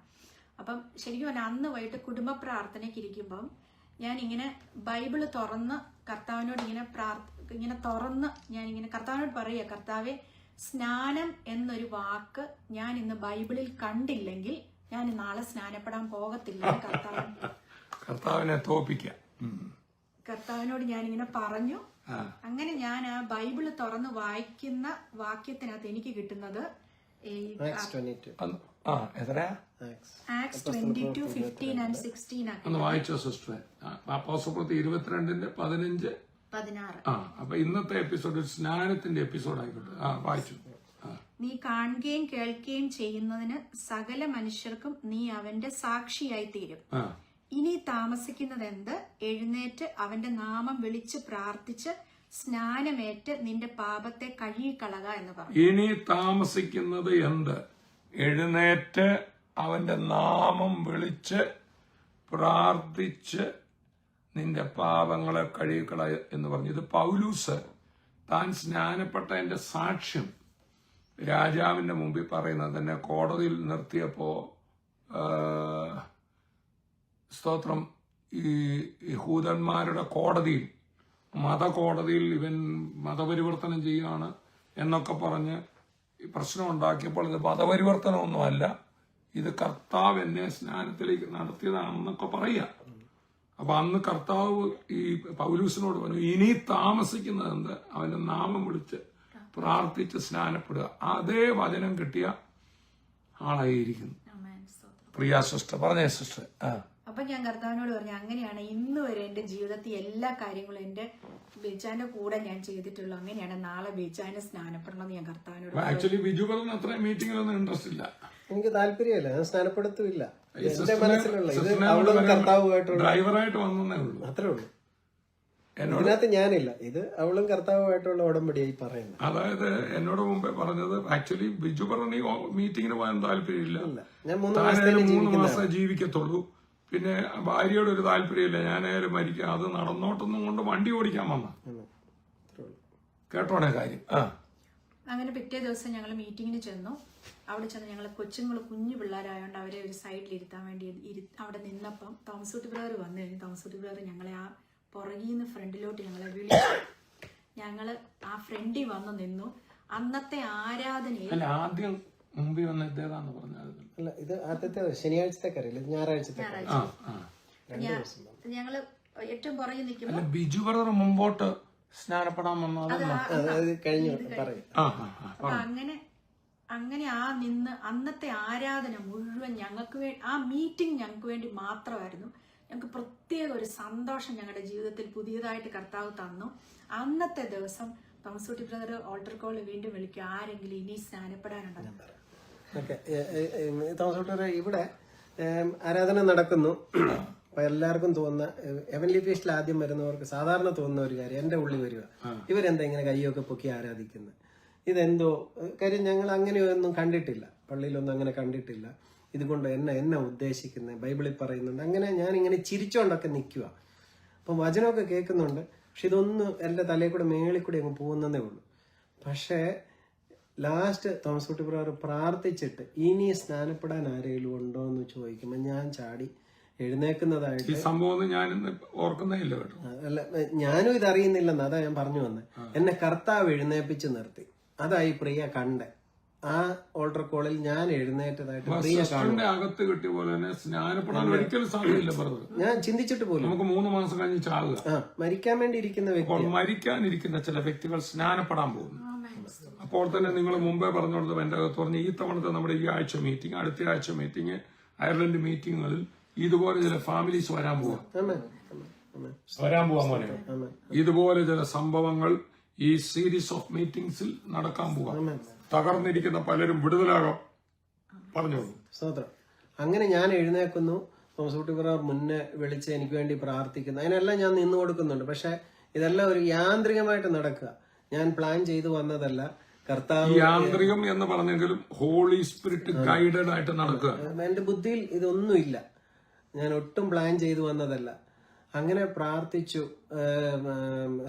അപ്പം ശരിക്കും പറഞ്ഞാൽ അന്ന് വൈകിട്ട് കുടുംബ പ്രാർത്ഥനയ്ക്ക് ഇരിക്കുമ്പം ഞാൻ ഇങ്ങനെ ബൈബിള് തുറന്ന് കർത്താവിനോട് ഇങ്ങനെ തുറന്ന് ഞാനിങ്ങനെ കർത്താവിനോട് പറയുക, കർത്താവെ, സ്നാനം എന്നൊരു വാക്ക് ഞാൻ ഇന്ന് ബൈബിളിൽ കണ്ടില്ലെങ്കിൽ ഞാൻ നാളെ സ്നാനപ്പെടാൻ പോകത്തില്ല. കർത്താവിനെ തോപ്പിക്കാം. കർത്താവിനോട് ഞാനിങ്ങനെ പറഞ്ഞു. അങ്ങനെ ഞാൻ ആ ബൈബിള് തുറന്ന് വായിക്കുന്ന വാക്യത്തിനകത്ത് എനിക്ക് കിട്ടുന്നത് Acts 22, 15 and 16 ഒന്ന് വായിച്ചോ സിസ്റ്ററെ? അപ്പോസ്തലപ്രവൃത്തി 22:15, 16. അപ്പൊ ഇന്നത്തെ എപ്പിസോഡ് സ്നാനത്തിന്റെ എപ്പിസോഡ് ആയിക്കോട്ടെ. വായിച്ചു. നീ കാണുകയും കേൾക്കുകയും ചെയ്യുന്നതിന് സകല മനുഷ്യർക്കും നീ അവന്റെ സാക്ഷിയായി തീരും. ഇനി താമസിക്കുന്നത് എന്ത്? എഴുന്നേറ്റ് അവന്റെ നാമം വിളിച്ച് പ്രാർത്ഥിച്ച് സ്നാനമേറ്റ് നിന്റെ പാപത്തെ കഴുകിക്കളക എന്ന് പറഞ്ഞു. ഇനി താമസിക്കുന്നത് എന്ത്? എഴുന്നേറ്റ് അവന്റെ നാമം വിളിച്ച് പ്രാർത്ഥിച്ച് നിന്റെ പാപങ്ങളെ കഴുകിക്കള എന്ന് പറഞ്ഞു. ഇത് പൗലൂസ് താൻ സ്നാനപ്പെട്ടതിന്റെ സാക്ഷ്യം രാജാവിന്റെ മുമ്പിൽ പറയുന്നത് തന്നെ. കോടതിയിൽ നിർത്തിയപ്പോ സ്തോത്രം, ഈ യഹൂദന്മാരുടെ കോടതിയിൽ, മതകോടതിയിൽ ഇവൻ മതപരിവർത്തനം ചെയ്യുകയാണ് എന്നൊക്കെ പറഞ്ഞ് പ്രശ്നം ഉണ്ടാക്കിയപ്പോൾ ഇത് മതപരിവർത്തനമൊന്നുമല്ല, ഇത് കർത്താവ് എന്നെ സ്നാനത്തിലേക്ക് നടത്തിയതാണെന്നൊക്കെ പറയാ. അപ്പൊ അന്ന് കർത്താവ് ഈ പൗലൂസിനോട് പറഞ്ഞു, ഇനി താമസിക്കുന്നത് എന്ത്, അവന്റെ നാമം വിളിച്ച് പ്രാർത്ഥിച്ച് സ്നാനപ്പെടുക. അതേ വചനം കിട്ടിയ ആളായിരിക്കുന്നു. പ്രിയ സിസ്റ്റർ പറഞ്ഞേ സിസ്റ്റർ. അപ്പൊ ഞാൻ കർത്താവിനോട് പറഞ്ഞു, അങ്ങനെയാണ് ഇന്ന് വരെ എന്റെ ജീവിതത്തിൽ എല്ലാ കാര്യങ്ങളും എന്റെ ബിജാന്റെ കൂടെ ഞാൻ ചെയ്തിട്ടുള്ളൂ. അങ്ങനെയാണ് നാളെ ബിജാനെ സ്നാനപ്പെടണം ഞാൻ കർത്താവിനോട്. ആക്ച്വലി ബിജു പറഞ്ഞ അത്ര മീറ്റിങ്ങിലൊന്നും ഇൻട്രസ്റ്റ് ഇല്ല, എനിക്ക് താല്പര്യമില്ല, ഞാൻ സ്നാനപ്പെടുത്തുമില്ല. എന്റെ മനസ്സിലുള്ള ഇത് അവളും കർത്താവുമായിട്ടുള്ള ഡ്രൈവറായിട്ട് വന്നേ ഉള്ളൂ, അത്രേ ഉള്ളൂ. ഇതിനകത്ത് ഞാനില്ല, ഇത് അവളും കർത്താവുമായിട്ടുള്ള ഉടമ്പടിയായി പറയുന്നത്. അതായത് എന്നോട് മുമ്പേ പറഞ്ഞത് ആക്ച്വലി ബിജു പറഞ്ഞ മീറ്റിങ്ങിന് പോകാൻ താല്പര്യമില്ല, ഞാൻ 3 മാസം ജീവിക്കത്തുള്ളൂ, പിന്നെ ഭാര്യയോട് ഒരു താല്പര്യമില്ല, ഞാനായാലും മരിക്കാം, അത് നടന്നോട്ടൊന്നും കൊണ്ട് വണ്ടി ഓടിക്കാൻ വന്ന കേട്ടോടെ കാര്യം. അങ്ങനെ പിറ്റേ ദിവസം ഞങ്ങൾ മീറ്റിങ്ങിന് ചെന്നു. അവിടെ ചെന്ന് ഞങ്ങൾ കൊച്ചുങ്ങൾ കുഞ്ഞു പിള്ളേരായതുകൊണ്ട് അവരെ ഒരു സൈഡിൽ ഇരുത്താൻ വേണ്ടി അവിടെ നിന്നപ്പം തോമസൂട്ടി ബ്രദർ വന്നു കഴിഞ്ഞു. തോമസൂട്ടി ബ്രദർ ഞങ്ങളെ ആ പുറകിൽ നിന്ന് ഫ്രണ്ടിലോട്ട് ഞങ്ങളെ വിളിച്ചു. ഞങ്ങള് ആ ഫ്രണ്ടിൽ വന്ന് നിന്നു. അന്നത്തെ ആരാധനയിൽ ആദ്യം മുമ്പിൽ വന്ന ഇതേതാന്ന് പറഞ്ഞത് അല്ല, ഇത് ആദ്യത്തെ ശനിയാഴ്ചത്തെ കറിയില്ല, ഞായറാഴ്ചത്തെ. ഞങ്ങള് ഏറ്റവും പുറകിൽ നിൽക്കുമ്പോ ബിജു ബ്രദർ മുമ്പോട്ട് സ്നാനപ്പെടാൻ വന്നത് കഴിഞ്ഞു പറയും. അപ്പൊ അങ്ങനെ ആ നിന്ന് അന്നത്തെ ആരാധന മുഴുവൻ ഞങ്ങൾക്ക് ആ മീറ്റിംഗ് ഞങ്ങൾക്ക് വേണ്ടി മാത്രമായിരുന്നു. ഞങ്ങൾക്ക് പ്രത്യേക ഒരു സന്തോഷം ഞങ്ങളുടെ ജീവിതത്തിൽ പുതിയതായിട്ട് കർത്താവ് തന്നു. അന്നത്തെ ദിവസം തോമസൂട്ടി ബ്രദർ ഓൾട്ടർ കോൾ വീണ്ടും വിളിക്കും, ആരെങ്കിലും ഇനി സ്നാനപ്പെടാനുണ്ടെന്ന്. തോമസൂട്ടി ഇവിടെ ആരാധന നടക്കുന്നു. അപ്പൊ എല്ലാവർക്കും തോന്നുന്ന ഹെവൻലി ഫീസ്റ്റിൽ ആദ്യം വരുന്നവർക്ക് സാധാരണ തോന്നുന്ന ഒരു കാര്യം, എന്റെ ഉള്ളിൽ വരിക, ഇവരെന്താ ഇങ്ങനെ കൈയൊക്കെ പൊക്കി ആരാധിക്കുന്നത്, ഇതെന്തോ കാര്യം ഞങ്ങൾ അങ്ങനെയൊന്നും കണ്ടിട്ടില്ല, പള്ളിയിലൊന്നും അങ്ങനെ കണ്ടിട്ടില്ല, ഇതുകൊണ്ട് എന്നെ ഉദ്ദേശിക്കുന്നത് ബൈബിളിൽ പറയുന്നുണ്ട്. അങ്ങനെ ഞാൻ ഇങ്ങനെ ചിരിച്ചോണ്ടൊക്കെ നിൽക്കുക. അപ്പം വചനമൊക്കെ കേൾക്കുന്നുണ്ട്, പക്ഷെ ഇതൊന്നും എൻ്റെ തലയിൽ കൂടെ മേളിൽ കൂടെ അങ്ങ് പോകുന്നതേ ഉള്ളൂ. പക്ഷേ ലാസ്റ്റ് തോമസൂട്ടി ബ്രദർ പ്രാർത്ഥിച്ചിട്ട് ഇനി സ്നാനപ്പെടാൻ ആരെങ്കിലും ഉണ്ടോ എന്ന് ചോദിക്കുമ്പോൾ ഞാൻ ചാടി എഴുന്നേക്കുന്നതായിട്ട്. ഈ സംഭവം ഞാൻ ഓർക്കുന്നേയില്ല കേട്ടോ. അല്ല, ഞാനും ഇതറിയുന്നില്ലെന്ന്, അതാ ഞാൻ പറഞ്ഞു വന്നത്. എന്നെ കർത്താവ് എഴുന്നേപ്പിച്ച് നിർത്തി. അതായി പ്രിയ കണ്ടേ. ആ ഓൾട്ടർ കോളിൽ ഞാൻ എഴുന്നേറ്റതായിട്ട് പ്രിയ കാണും. അകത്ത് കിട്ടിയ പോലെ തന്നെ സ്നാനപ്പെടാൻ ഒരിക്കലും സാധ്യതയില്ല ബ്രദർ. ഞാൻ ചിന്തിച്ചിട്ട് പോലും. നമുക്ക് 3 മാസം കഴിഞ്ഞ് ചാകുക. മരിക്കാൻ വേണ്ടി ഇരിക്കുന്ന വ്യക്തി, മരിക്കാനിരിക്കുന്ന ചില വ്യക്തികൾ സ്നാനപ്പെടാൻ പോകുന്നു. അപ്പോൾ തന്നെ നിങ്ങൾ മുമ്പേ പറഞ്ഞോളൂ, എന്റെ അകത്ത് പറഞ്ഞ ഈ തവണത്തെ നമ്മുടെ ഈ ആഴ്ച മീറ്റിംഗ്, അടുത്ത ആഴ്ച മീറ്റിംഗ്, അയർലൻഡ് മീറ്റിങ്ങുകളിൽ ഇതുപോലെ ചില ഫാമിലീസ് വരാൻ പോവാ മോനെ. ഇതുപോലെ ചില സംഭവങ്ങൾ ഈ സീരീസ് ഓഫ് മീറ്റിംഗ്സിൽ നടക്കാൻ പോവാം. തകർന്നിരിക്കുന്ന പലരും വിടുതലാകാം. പറഞ്ഞോളൂ. സ്തോത്രം. അങ്ങനെ ഞാൻ എഴുന്നേക്കുന്നു. തോമസൂട്ടി ബ്രദർ മുന്നേ വിളിച്ച് എനിക്ക് വേണ്ടി പ്രാർത്ഥിക്കുന്നു. അതിനെല്ലാം ഞാൻ നിന്നു കൊടുക്കുന്നുണ്ട്. പക്ഷെ ഇതെല്ലാം ഒരു യാന്ത്രികമായിട്ട് നടക്കുക. ഞാൻ പ്ലാൻ ചെയ്തു വന്നതല്ല. കർത്താവ് യാന്ത്രികം എന്ന് പറഞ്ഞെങ്കിലും ഹോളി സ്പിരിറ്റ് ഗൈഡഡ് ആയിട്ട് നടക്കുക. എന്റെ ബുദ്ധിയിൽ ഇതൊന്നുമില്ല, ഞാൻ ഒട്ടും പ്ലാൻ ചെയ്തു വന്നതല്ല. അങ്ങനെ പ്രാർത്ഥിച്ചു.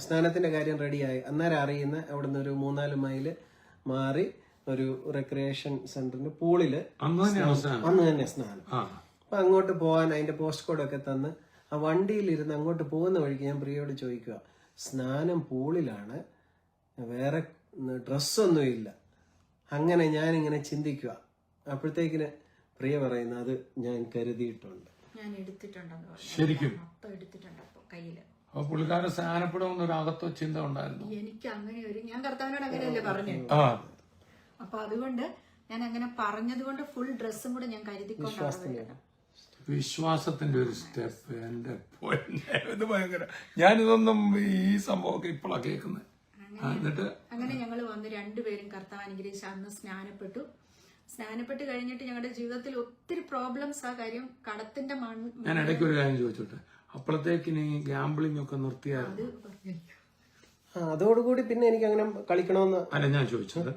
സ്നാനത്തിന്റെ കാര്യം റെഡിയായി. അന്നേരം അറിയുന്ന അവിടുന്ന് ഒരു 3-4 മൈല് മാറി ഒരു റിക്രിയേഷൻ സെന്ററിന്റെ പൂളില് അന്ന് തന്നെ സ്നാനം. അപ്പൊ അങ്ങോട്ട് പോകാൻ അതിന്റെ പോസ്റ്റ് കോഡൊക്കെ തന്ന് ആ വണ്ടിയിലിരുന്ന് അങ്ങോട്ട് പോകുന്ന വഴിക്ക് ഞാൻ പ്രിയോട് ചോദിക്കുക, സ്നാനം പൂളിലാണ്, വേറെ ഡ്രസ്സൊന്നും ഇല്ല. അങ്ങനെ ഞാനിങ്ങനെ ചിന്തിക്കുക. അപ്പോഴത്തേക്കിന് പ്രിയ പറയുന്ന അത് ഞാൻ കരുതിയിട്ടുണ്ട്, ഞാൻ എടുത്തിട്ടുണ്ടെന്ന് പറഞ്ഞു. ശരിക്കും എടുത്തിട്ടുണ്ട് കയ്യില്. അപ്പൊ പുള്ളിക്കാരൻ സ്നാനപ്പെടുമെന്ന് ഒരു അകത്തോ ചിന്ത ഉണ്ടായിരുന്നു. എനിക്ക് അങ്ങനെ ഞാൻ കർത്താവിനോട് അങ്ങനെയല്ലേ പറഞ്ഞു. അപ്പൊ അതുകൊണ്ട് ഞാൻ അങ്ങനെ പറഞ്ഞത് കൊണ്ട് ഫുൾ ഡ്രസ്സും കൂടെ ഞാൻ കരുതിക്കൊണ്ടാണ്. വിശ്വാസത്തിന്റെ ഒരു സ്റ്റെപ്പ്. എന്റെ ഇത് ഭയങ്കര. ഞാനിതൊന്നും ഈ സംഭവമൊക്കെ ഇപ്പോഴാണ് കേൾക്കുന്നത്. എന്നിട്ട് അങ്ങനെ ഞങ്ങൾ വന്ന് രണ്ടുപേരും കർത്താവ് അനുഗ്രഹിച്ച് അന്ന് സ്നാനപ്പെട്ട് കഴിഞ്ഞിട്ട് ഞങ്ങളുടെ ജീവിതത്തിൽ ഒത്തിരി പ്രോബ്ലംസ്. ആ കാര്യം കടത്തിന്റെ ഞാൻ ഇടയ്ക്ക് ഒരു കാര്യം ചോദിച്ചോട്ടെ, അപ്പോഴത്തേക്കിന് ഗാംബ്ലിംഗ് ഒക്കെ നിർത്തിയായിരുന്നു? അതോടുകൂടി പിന്നെ എനിക്ക് അങ്ങനെ കളിക്കണമെന്ന് അല്ല ഞാൻ ചോദിച്ചത്.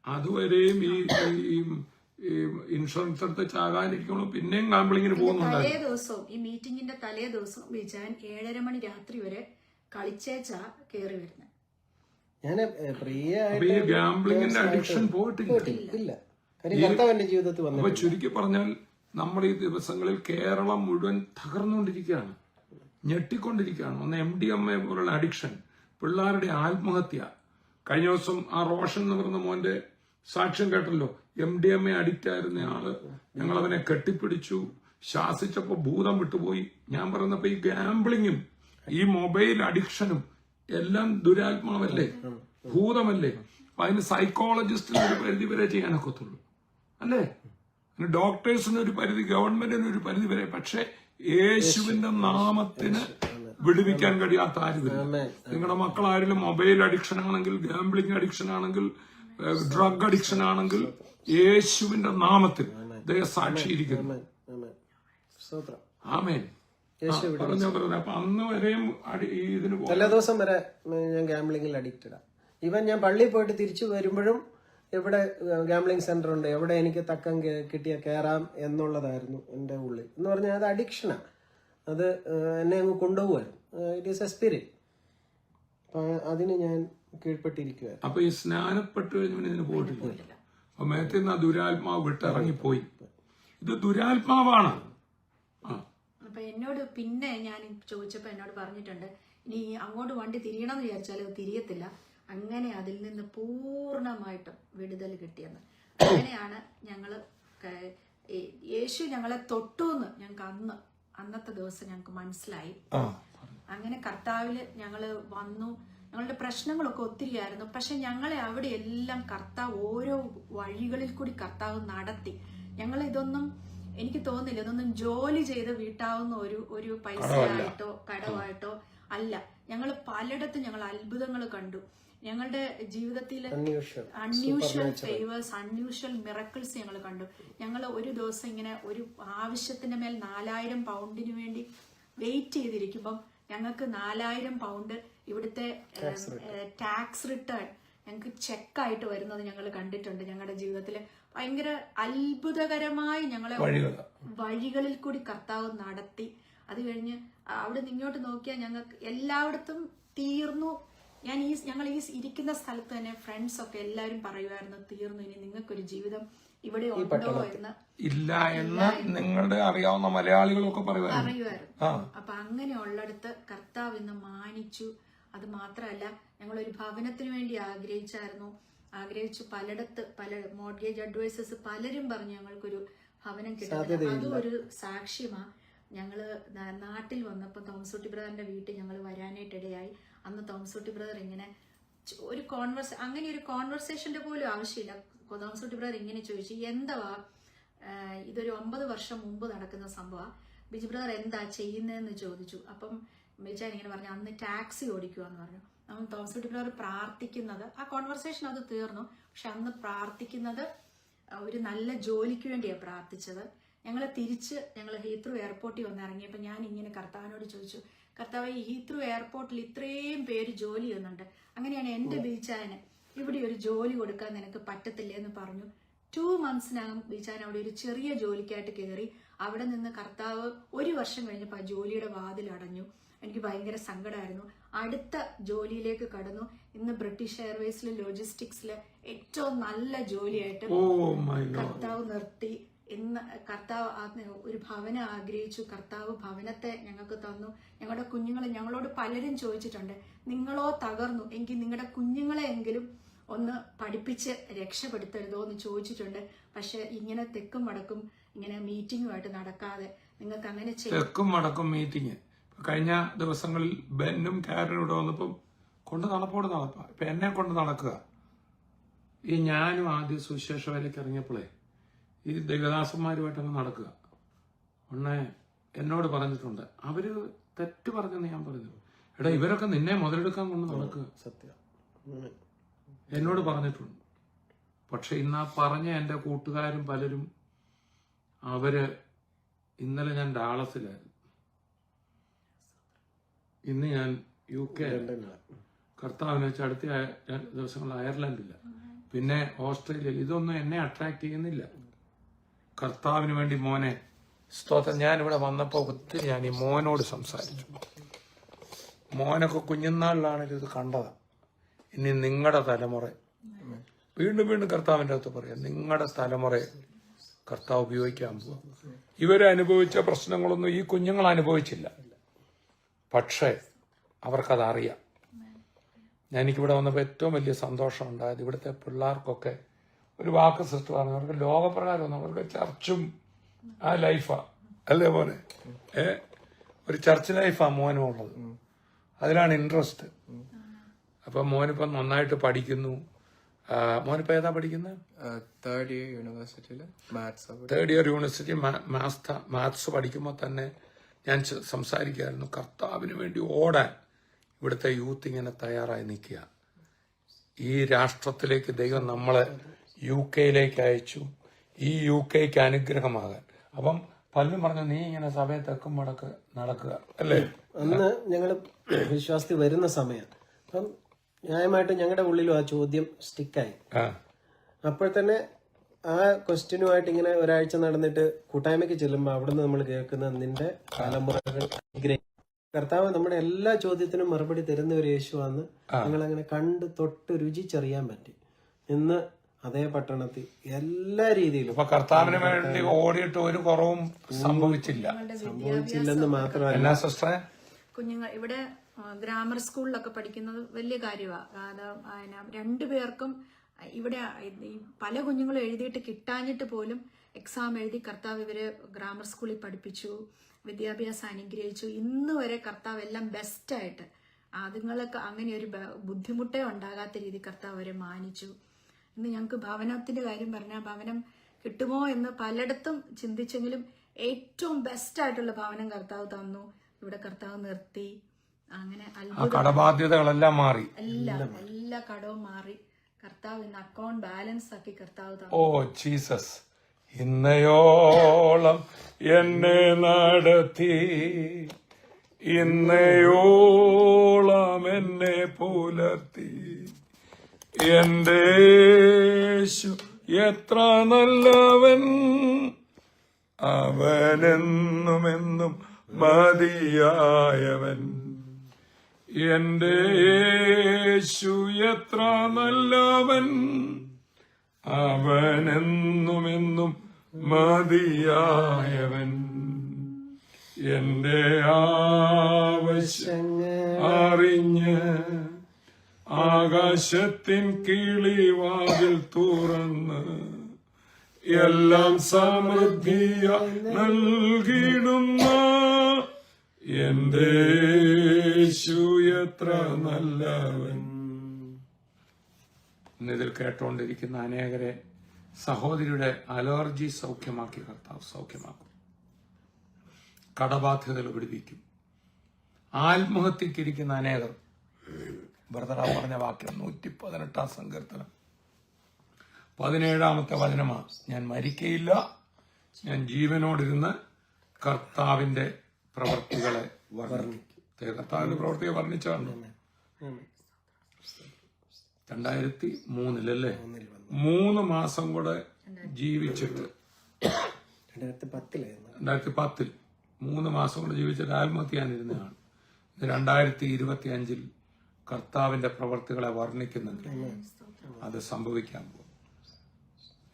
അതുവരെയും ഈ ഈ ഇൻഷുറൻസ് എടുത്ത് ചാകാനിരിക്കുമ്പോൾ പിന്നെയും ഗാംബ്ലിങ്ങിന് പോകുന്നുണ്ടായിരുന്നു. തലേ ദിവസവും ഈ മീറ്റിംഗിന്റെ തലേ ദിവസവും ബീച്ചാൻ 7:30 മണി രാത്രി വരെ കളിച്ചേച്ചാ കേറി വരുന്നത്. ഞാൻ അപ്പൊ ഈ ഗാംബ്ലിങ്ങിന്റെ അഡിക്ഷൻ പോയിട്ടില്ല. ഇല്ല, കാര്യം കർത്താവിന്റെ ജീവിതത്തിൽ വന്നു. അപ്പൊ ചുരുക്കി പറഞ്ഞാൽ നമ്മൾ ഈ ദിവസങ്ങളിൽ കേരളം മുഴുവൻ തകർന്നുകൊണ്ടിരിക്കുകയാണ്, ഞെട്ടിക്കൊണ്ടിരിക്കുകയാണ്. ഒന്ന് MDMA പോലുള്ള അഡിക്ഷൻ, പിള്ളേരുടെ ആത്മഹത്യ. കഴിഞ്ഞ ദിവസം ആ റോഷൻ എന്ന് പറയുന്ന മോന്റെ സാക്ഷ്യം കേട്ടല്ലോ. MDMA അഡിക്റ്റ് ആയിരുന്ന ആള്, ഞങ്ങൾ അവനെ കെട്ടിപ്പിടിച്ചു, ശാസിച്ചപ്പോ ഭൂതം വിട്ടുപോയി. ഞാൻ പറയുന്നപ്പോ ഈ ഗാംബ്ലിങ്ങും ഈ മൊബൈൽ അഡിക്ഷനും എല്ലാം ദുരാത്മാവല്ലേ, ഭൂതമല്ലേ. അപ്പൊ അതിന് സൈക്കോളജിസ്റ്റിന് ഒരു പരിധി വരെ ചെയ്യാനൊക്കത്തുള്ളൂ, അല്ലേ? ഡോക്ടേഴ്സിന് ഒരു പരിധി, ഗവൺമെന്റിന് ഒരു പരിധി വരെ. പക്ഷെ യേശുവിന്റെ നാമത്തിന് വിടുവിക്കാൻ കഴിയാത്ത ആരുമില്ല. നിങ്ങളുടെ മക്കൾ ആരെങ്കിലും മൊബൈൽ അഡിക്ഷൻ ആണെങ്കിൽ, ഗാംബ്ലിംഗ് അഡിക്ഷൻ ആണെങ്കിൽ, ഡ്രഗ് അഡിക്ഷൻ ആണെങ്കിൽ, യേശുവിന്റെ നാമത്തിൽ സാക്ഷിയിരിക്കുന്നു. ആമേൻ. അപ്പൊ അന്ന് വരെയും ഇതിന് എല്ലാ ദിവസം വരെ ഞാൻ ഗാംബ്ലിംഗിൽ അഡിക്റ്റഡാ. ഈവൻ ഞാൻ പള്ളിയിൽ പോയിട്ട് തിരിച്ചു വരുമ്പോഴും എവിടെ ഗാംബ്ലിംഗ് സെന്റർ ഉണ്ട്, എവിടെ എനിക്ക് തക്കം കിട്ടിയ കയറാം എന്നുള്ളതായിരുന്നു എൻ്റെ ഉള്ളിൽ. എന്ന് പറഞ്ഞാൽ അത് അഡിക്ഷനാണ്, അത് എന്നെ അങ്ങ് കൊണ്ടുപോകുമായിരുന്നു. It is a spirit. അപ്പൊ അതിന് ഞാൻ കീഴ്പ്പെട്ടിരിക്കുവായിരുന്നു. അപ്പൊ ഈ സ്നാനപ്പെട്ട് കഴിഞ്ഞ ഇതിന് പോയിട്ടില്ല. അപ്പൊ മേത്തിൽ നിന്ന് ആ ദുരാത്മാവ് വിട്ടിറങ്ങിപ്പോയി. ഇത് ദുരാത്മാവാണ്. അപ്പൊ എന്നോട് പിന്നെ ഞാൻ ചോദിച്ചപ്പോ എന്നോട് പറഞ്ഞിട്ടുണ്ട്, ഇനി അങ്ങോട്ട് വണ്ടി തിരിയണമെന്ന് വിചാരിച്ചാൽ അത് തിരിയത്തില്ല. അങ്ങനെ അതിൽ നിന്ന് പൂർണ്ണമായിട്ടും വിടുതൽ കിട്ടിയെന്ന്. അങ്ങനെയാണ് ഞങ്ങള് യേശു ഞങ്ങളെ തൊട്ടൂന്ന് ഞങ്ങൾക്ക് അന്നത്തെ ദിവസം ഞങ്ങൾക്ക് മനസ്സിലായി. അങ്ങനെ കർത്താവില് ഞങ്ങള് വന്നു. ഞങ്ങളുടെ പ്രശ്നങ്ങളൊക്കെ ഒത്തിരിയായിരുന്നു. പക്ഷെ ഞങ്ങളെ അവിടെ എല്ലാം കർത്താവ് ഓരോ വഴികളിൽ കൂടി കർത്താവ് നടത്തി. ഞങ്ങൾ ഇതൊന്നും, എനിക്ക് തോന്നുന്നില്ല ഇതൊന്നും ജോലി ചെയ്ത് വീട്ടാവുന്ന ഒരു പൈസയായിട്ടോ കടമായിട്ടോ അല്ല. ഞങ്ങൾ പലയിടത്തും ഞങ്ങൾ അത്ഭുതങ്ങൾ കണ്ടു. ഞങ്ങളുടെ ജീവിതത്തിൽ അൺയൂഷ്വൽ ഫേവേഴ്സ്, അൺയൂഷ്വൽ മിറക്കിൾസ് ഞങ്ങൾ കണ്ടു. ഞങ്ങൾ ഒരു ദിവസം ഇങ്ങനെ ഒരു ആവശ്യത്തിന്റെ മേൽ 4000 പൗണ്ടിന് വേണ്ടി വെയിറ്റ് ചെയ്തിരിക്കുമ്പം ഞങ്ങൾക്ക് 4000 പൗണ്ട് ഇവിടുത്തെ ടാക്സ് റിട്ടേൺ ഞങ്ങൾക്ക് ചെക്കായിട്ട് വരുന്നത് ഞങ്ങൾ കണ്ടിട്ടുണ്ട്. ഞങ്ങളുടെ ജീവിതത്തിൽ ഭയങ്കര അത്ഭുതകരമായി ഞങ്ങളെ വഴികളിൽ കൂടി കർത്താവ് നടത്തി. അത് കഴിഞ്ഞ് അവിടെ നിങ്ങോട്ട് നോക്കിയാൽ ഞങ്ങൾക്ക് എല്ലായിടത്തും തീർന്നു. ഞങ്ങൾ ഈ ഇരിക്കുന്ന സ്ഥലത്ത് തന്നെ ഫ്രണ്ട്സ് ഒക്കെ എല്ലാവരും പറയുമായിരുന്നു, തീർന്നു, ഇനി നിങ്ങൾക്കൊരു ജീവിതം ഇവിടെ ഉണ്ടോ എന്ന് ഇല്ല എന്ന് നിങ്ങളുടെ അറിയാവുന്ന മലയാളികളൊക്കെ പറയുമായിരുന്നു. അപ്പൊ അങ്ങനെയുള്ളിടത്ത് കർത്താവ് ഇന്ന് മാനിച്ചു. അത് മാത്രമല്ല, ഞങ്ങളൊരു ഭവനത്തിന് വേണ്ടി ആഗ്രഹിച്ചു. പല മോർഗേജ് അഡ്വൈസേഴ്സ് പലരും പറഞ്ഞു ഞങ്ങൾക്കൊരു ഭവനം കിട്ടും. അതും ഒരു സാക്ഷ്യമാ. ഞങ്ങള് നാട്ടിൽ വന്നപ്പോൾ തോമസൂട്ടി ബ്രദറിന്റെ വീട്ടിൽ ഞങ്ങൾ വരാനായിട്ടിടയായി. അന്ന് തോമസൂട്ടി ബ്രദർ ഇങ്ങനെ അങ്ങനെ ഒരു കോൺവെർസേഷന്റെ പോലും ആവശ്യമില്ല. തോമസൂട്ടി ബ്രദർ ഇങ്ങനെ ചോദിച്ചു, എന്താ ഇതൊരു 9 വർഷം മുമ്പ് നടക്കുന്ന സംഭവം, ബിജു ബ്രദർ എന്താ ചെയ്യുന്നതെന്ന് ചോദിച്ചു. അപ്പം ബിജാൻ ഇങ്ങനെ പറഞ്ഞു, അന്ന് ടാക്സി ഓടിക്കുവാന്ന് പറഞ്ഞു. നമ്മൾ തോമസൂട്ടി ബ്രദർ പ്രാർത്ഥിക്കുന്നത്, ആ കോൺവെർസേഷൻ അത് തീർന്നു. പക്ഷെ അന്ന് പ്രാർത്ഥിക്കുന്നത് ഒരു നല്ല ജോലിക്ക് വേണ്ടിയാണ് പ്രാർത്ഥിച്ചത്. ഞങ്ങൾ ഹീത്രൂ എയർപോർട്ടിൽ വന്ന് ഇറങ്ങിയപ്പോൾ ഞാൻ ഇങ്ങനെ കർത്താവിനോട് ചോദിച്ചു, കർത്താവ്, ഈ ഹീത്രൂ എയർപോർട്ടിൽ ഇത്രയും പേര് ജോലി ചെയ്യുന്നുണ്ട്, അങ്ങനെയാണ് എൻ്റെ ബീച്ചാന് ഇവിടെ ഒരു ജോലി കൊടുക്കാൻ നിനക്ക് പറ്റത്തില്ലേ എന്ന് പറഞ്ഞു. 2 monthsനകം ബീച്ചാൻ അവിടെ ഒരു ചെറിയ ജോലിക്കായിട്ട് കയറി. അവിടെ നിന്ന് കർത്താവ് 1 വർഷം കഴിഞ്ഞപ്പോൾ ആ ജോലിയുടെ വാതിൽ അടഞ്ഞു. എനിക്ക് ഭയങ്കര സങ്കടമായിരുന്നു. അടുത്ത ജോലിയിലേക്ക് കടന്നു. ഇന്ന് ബ്രിട്ടീഷ് എയർവേസിൽ ലോജിസ്റ്റിക്സിൽ ഏറ്റവും നല്ല ജോലിയായിട്ട് കർത്താവ് നിർത്തി. ഇന്ന് കർത്താവ് ഒരു ഭവനം ആഗ്രഹിച്ചു. കർത്താവ് ഭവനത്തെ ഞങ്ങൾക്ക് തന്നു. ഞങ്ങളുടെ കുഞ്ഞുങ്ങളെ, ഞങ്ങളോട് പലരും ചോദിച്ചിട്ടുണ്ട്, നിങ്ങളോ തകർന്നു എങ്കിൽ നിങ്ങളുടെ കുഞ്ഞുങ്ങളെ എങ്കിലും ഒന്ന് പഠിപ്പിച്ച് രക്ഷപ്പെടുത്തരുതോ എന്ന് ചോദിച്ചിട്ടുണ്ട്. പക്ഷെ ഇങ്ങനെ തെക്കും വടക്കും ഇങ്ങനെ മീറ്റിംഗുമായിട്ട് നടക്കാതെ നിങ്ങൾക്ക് അങ്ങനെ തെക്കും വടക്കും മീറ്റിംഗ് കഴിഞ്ഞ ദിവസങ്ങളിൽ ബെന്നും കാരനും ഇവിടെ വന്നപ്പം നടപ്പാ. ഇപ്പൊ എന്നെ കൊണ്ട് നടക്കുക. ഈ ഞാനും ആദ്യം സുവിശേഷ വേലയ്ക്ക് ഇറങ്ങിയപ്പോഴേ ഈ ദൈവദാസന്മാരുമായിട്ടങ്ങ് നടക്കുക. എന്നോട് പറഞ്ഞിട്ടുണ്ട്, അവര് തെറ്റ് പറഞ്ഞെന്ന് ഞാൻ പറഞ്ഞു, എടാ ഇവരൊക്കെ നിന്നെ മുതലെടുക്കാൻ കൊണ്ട് നടക്കുക. സത്യം എന്നോട് പറഞ്ഞിട്ടുണ്ട്. പക്ഷെ ഇന്ന് ആ പറഞ്ഞ എൻ്റെ കൂട്ടുകാരും പലരും, ഇന്നലെ ഞാൻ ഡാളസിലായിരുന്നു, ഇന്ന് ഞാൻ UK, കർത്താവിനെ വെച്ച് അടുത്ത ദിവസങ്ങളിൽ അയർലൻഡില്ല, പിന്നെ ഓസ്ട്രേലിയയിൽ. ഇതൊന്നും എന്നെ അട്രാക്ട് ചെയ്യുന്നില്ല. കർത്താവിന് വേണ്ടി മോനെ സ്തോത്രം. ഞാനിവിടെ വന്നപ്പോൾ ഒത്തിരി ഞാൻ ഈ മോനോട് സംസാരിച്ചു. മോനൊക്കെ കുഞ്ഞുനാളിലാണെങ്കിലും ഇത് കണ്ടതാ. ഇനി നിങ്ങളുടെ തലമുറ വീണ്ടും വീണ്ടും കർത്താവിൻ്റെ അകത്ത് പറയാം, നിങ്ങളുടെ തലമുറയെ കർത്താവ് ഉപയോഗിക്കാൻ പോവാ. ഇവരനുഭവിച്ച പ്രശ്നങ്ങളൊന്നും ഈ കുഞ്ഞുങ്ങൾ അനുഭവിച്ചില്ല, പക്ഷേ അവർക്കതറിയാം. എനിക്കിവിടെ വന്നപ്പോൾ ഏറ്റവും വലിയ സന്തോഷം ഉണ്ടായത് ഇവിടുത്തെ പിള്ളേർക്കൊക്കെ ഒരു വാക്ക് സിസ്റ്റമാണ്. അവർക്ക് ലോകപ്രകാരമൊന്നും, അവർക്ക് ചർച്ചും ആ ലൈഫാ അല്ലേ മോനെ? ഒരു ചർച്ച് ലൈഫാ മോനും ഉള്ളത്, അതിലാണ് ഇൻട്രസ്റ്റ്. അപ്പം മോനിപ്പം നന്നായിട്ട് പഠിക്കുന്നു. മോനിപ്പോ ഏതാ പഠിക്കുന്നത്? തേർഡ് ഇയർ യൂണിവേഴ്സിറ്റിയില് തേർഡ് ഇയർ യൂണിവേഴ്സിറ്റി മാത്സ് പഠിക്കുമ്പോൾ തന്നെ ഞാൻ സംസാരിക്കായിരുന്നു, കർത്താവിന് വേണ്ടി ഓടാൻ ഇവിടുത്തെ യൂത്ത് ഇങ്ങനെ തയ്യാറായി നിൽക്കുക. ഈ രാഷ്ട്രത്തിലേക്ക് ദൈവം നമ്മളെ UK അയച്ചു, ഈ UK അനുഗ്രഹമാകാൻ. അപ്പം പലരും പറഞ്ഞു, നീ ഇങ്ങനെ സഭയെ തെക്കും മടക്ക് നടക്കുക അല്ലേ? അന്ന് ഞങ്ങള് വിശ്വാസത്തിൽ വരുന്ന സമയം അപ്പം ന്യായമായിട്ട് ഞങ്ങളുടെ ഉള്ളിലും ആ ചോദ്യം സ്റ്റിക്കായി. അപ്പോൾ തന്നെ ആ ക്വസ്റ്റ്യനുമായിട്ട് ഇങ്ങനെ ഒരാഴ്ച നടന്നിട്ട് കൂട്ടായ്മയ്ക്ക് ചെല്ലുമ്പോൾ അവിടുന്ന് നമ്മൾ കേൾക്കുന്നത് നിന്റെ തലമുറകൾ കർത്താവ് നമ്മുടെ എല്ലാ ചോദ്യത്തിനും മറുപടി തരുന്ന ഒരു യേശുവാന്ന് ഞങ്ങളങ്ങനെ കണ്ട് തൊട്ട് രുചിച്ചറിയാൻ പറ്റി. ഇന്ന് അതേ പട്ടണത്തിൽ എല്ലാ രീതിയിലും കർത്താവിന് വേണ്ടി ഓടിയിട്ട് ഒരു കുറവും സംഭവിച്ചില്ലെന്ന് മാത്രമല്ല, കുഞ്ഞുങ്ങൾ ഇവിടെ ഗ്രാമർ സ്കൂളിലൊക്കെ പഠിക്കുന്നത് വലിയ കാര്യമാണ്. രണ്ടുപേർക്കും ഇവിടെ പല കുഞ്ഞുങ്ങളും എഴുതിയിട്ട് കിട്ടാഞ്ഞിട്ട് പോലും എക്സാം എഴുതി കർത്താവ് ഇവരെ ഗ്രാമർ സ്കൂളിൽ പഠിപ്പിച്ചു, വിദ്യാഭ്യാസം അനുഗ്രഹിച്ചു. ഇന്ന് വരെ കർത്താവ് എല്ലാം ബെസ്റ്റായിട്ട് അതുങ്ങൾക്ക് അങ്ങനെ ഒരു ബുദ്ധിമുട്ടേ ഉണ്ടാകാത്ത രീതി കർത്താവ് അവരെ മാനിച്ചു. ഇന്ന് ഞങ്ങൾക്ക് ഭവനത്തിന്റെ കാര്യം പറഞ്ഞാൽ ഭവനം കിട്ടുമോ എന്ന് പലയിടത്തും ചിന്തിച്ചെങ്കിലും ഏറ്റവും ബെസ്റ്റായിട്ടുള്ള ഭവനം കർത്താവ് തന്നു. ഇവിടെ കർത്താവ് നിർത്തി. അങ്ങനെ കടബാധ്യതകളെല്ലാം മാറി, എല്ലാ കടവും മാറി. കർത്താവ് ഇന്ന് അക്കൗണ്ട് ബാലൻസ് ആക്കി കർത്താവ് തന്നു. ഓ ജീസസ്, ഇന്നയോളം എന്നെ നടത്തി, ഇന്നയോളം എന്നെ പുലർത്തി, എന്റെ യേശു എത്ര നല്ലവൻ, അവനെന്നുമെന്നും മതിയായവൻ. എന്റെ യേശു എത്ര നല്ലവൻ, അവനെന്നുമെന്നും മതിയായവൻ. എന്റെ ആവശ്യം അറിഞ്ഞ് ആകാശത്തിൻ കിളിവാതിൽ തുറന്ന് എല്ലാം സമൃദ്ധിയ നൽകിടുന്ന എന്റെ യേശു എത്ര നല്ലവൻ. ഇന്നിതിൽ കേട്ടോണ്ടിരിക്കുന്ന അനേകരെ സഹോദരിയുടെ അലർജി സൗഖ്യമാക്കി കർത്താവ് സൗഖ്യമാക്കും. കടബാധ്യതകൾ വിടുവിക്കും. ആത്മഹത്യക്കിരിക്കുന്ന അനേകർ, ബ്രദറാ പറഞ്ഞ വാക്യം 118 സങ്കീർത്തനം 17 വചനമാണ്, ഞാൻ മരിക്കയില്ല, ഞാൻ ജീവനോടിരുന്ന് കർത്താവിന്റെ പ്രവർത്തികളെ വർണ്ണിക്കും. കർത്താവിന്റെ പ്രവർത്തിയെ വർണ്ണിച്ചാണ് 2003 3 മാസം കൂടെ ജീവിച്ചിട്ട് 2010 3 മാസം കൂടെ ജീവിച്ചിട്ട് ആത്മഹത്യ ചെയ്യാനിരുന്നതാണ്. 2025 കർത്താവിന്റെ പ്രവർത്തികളെ വർണ്ണിക്കുന്നുണ്ട്. അത് സംഭവിക്കാൻ പോകും.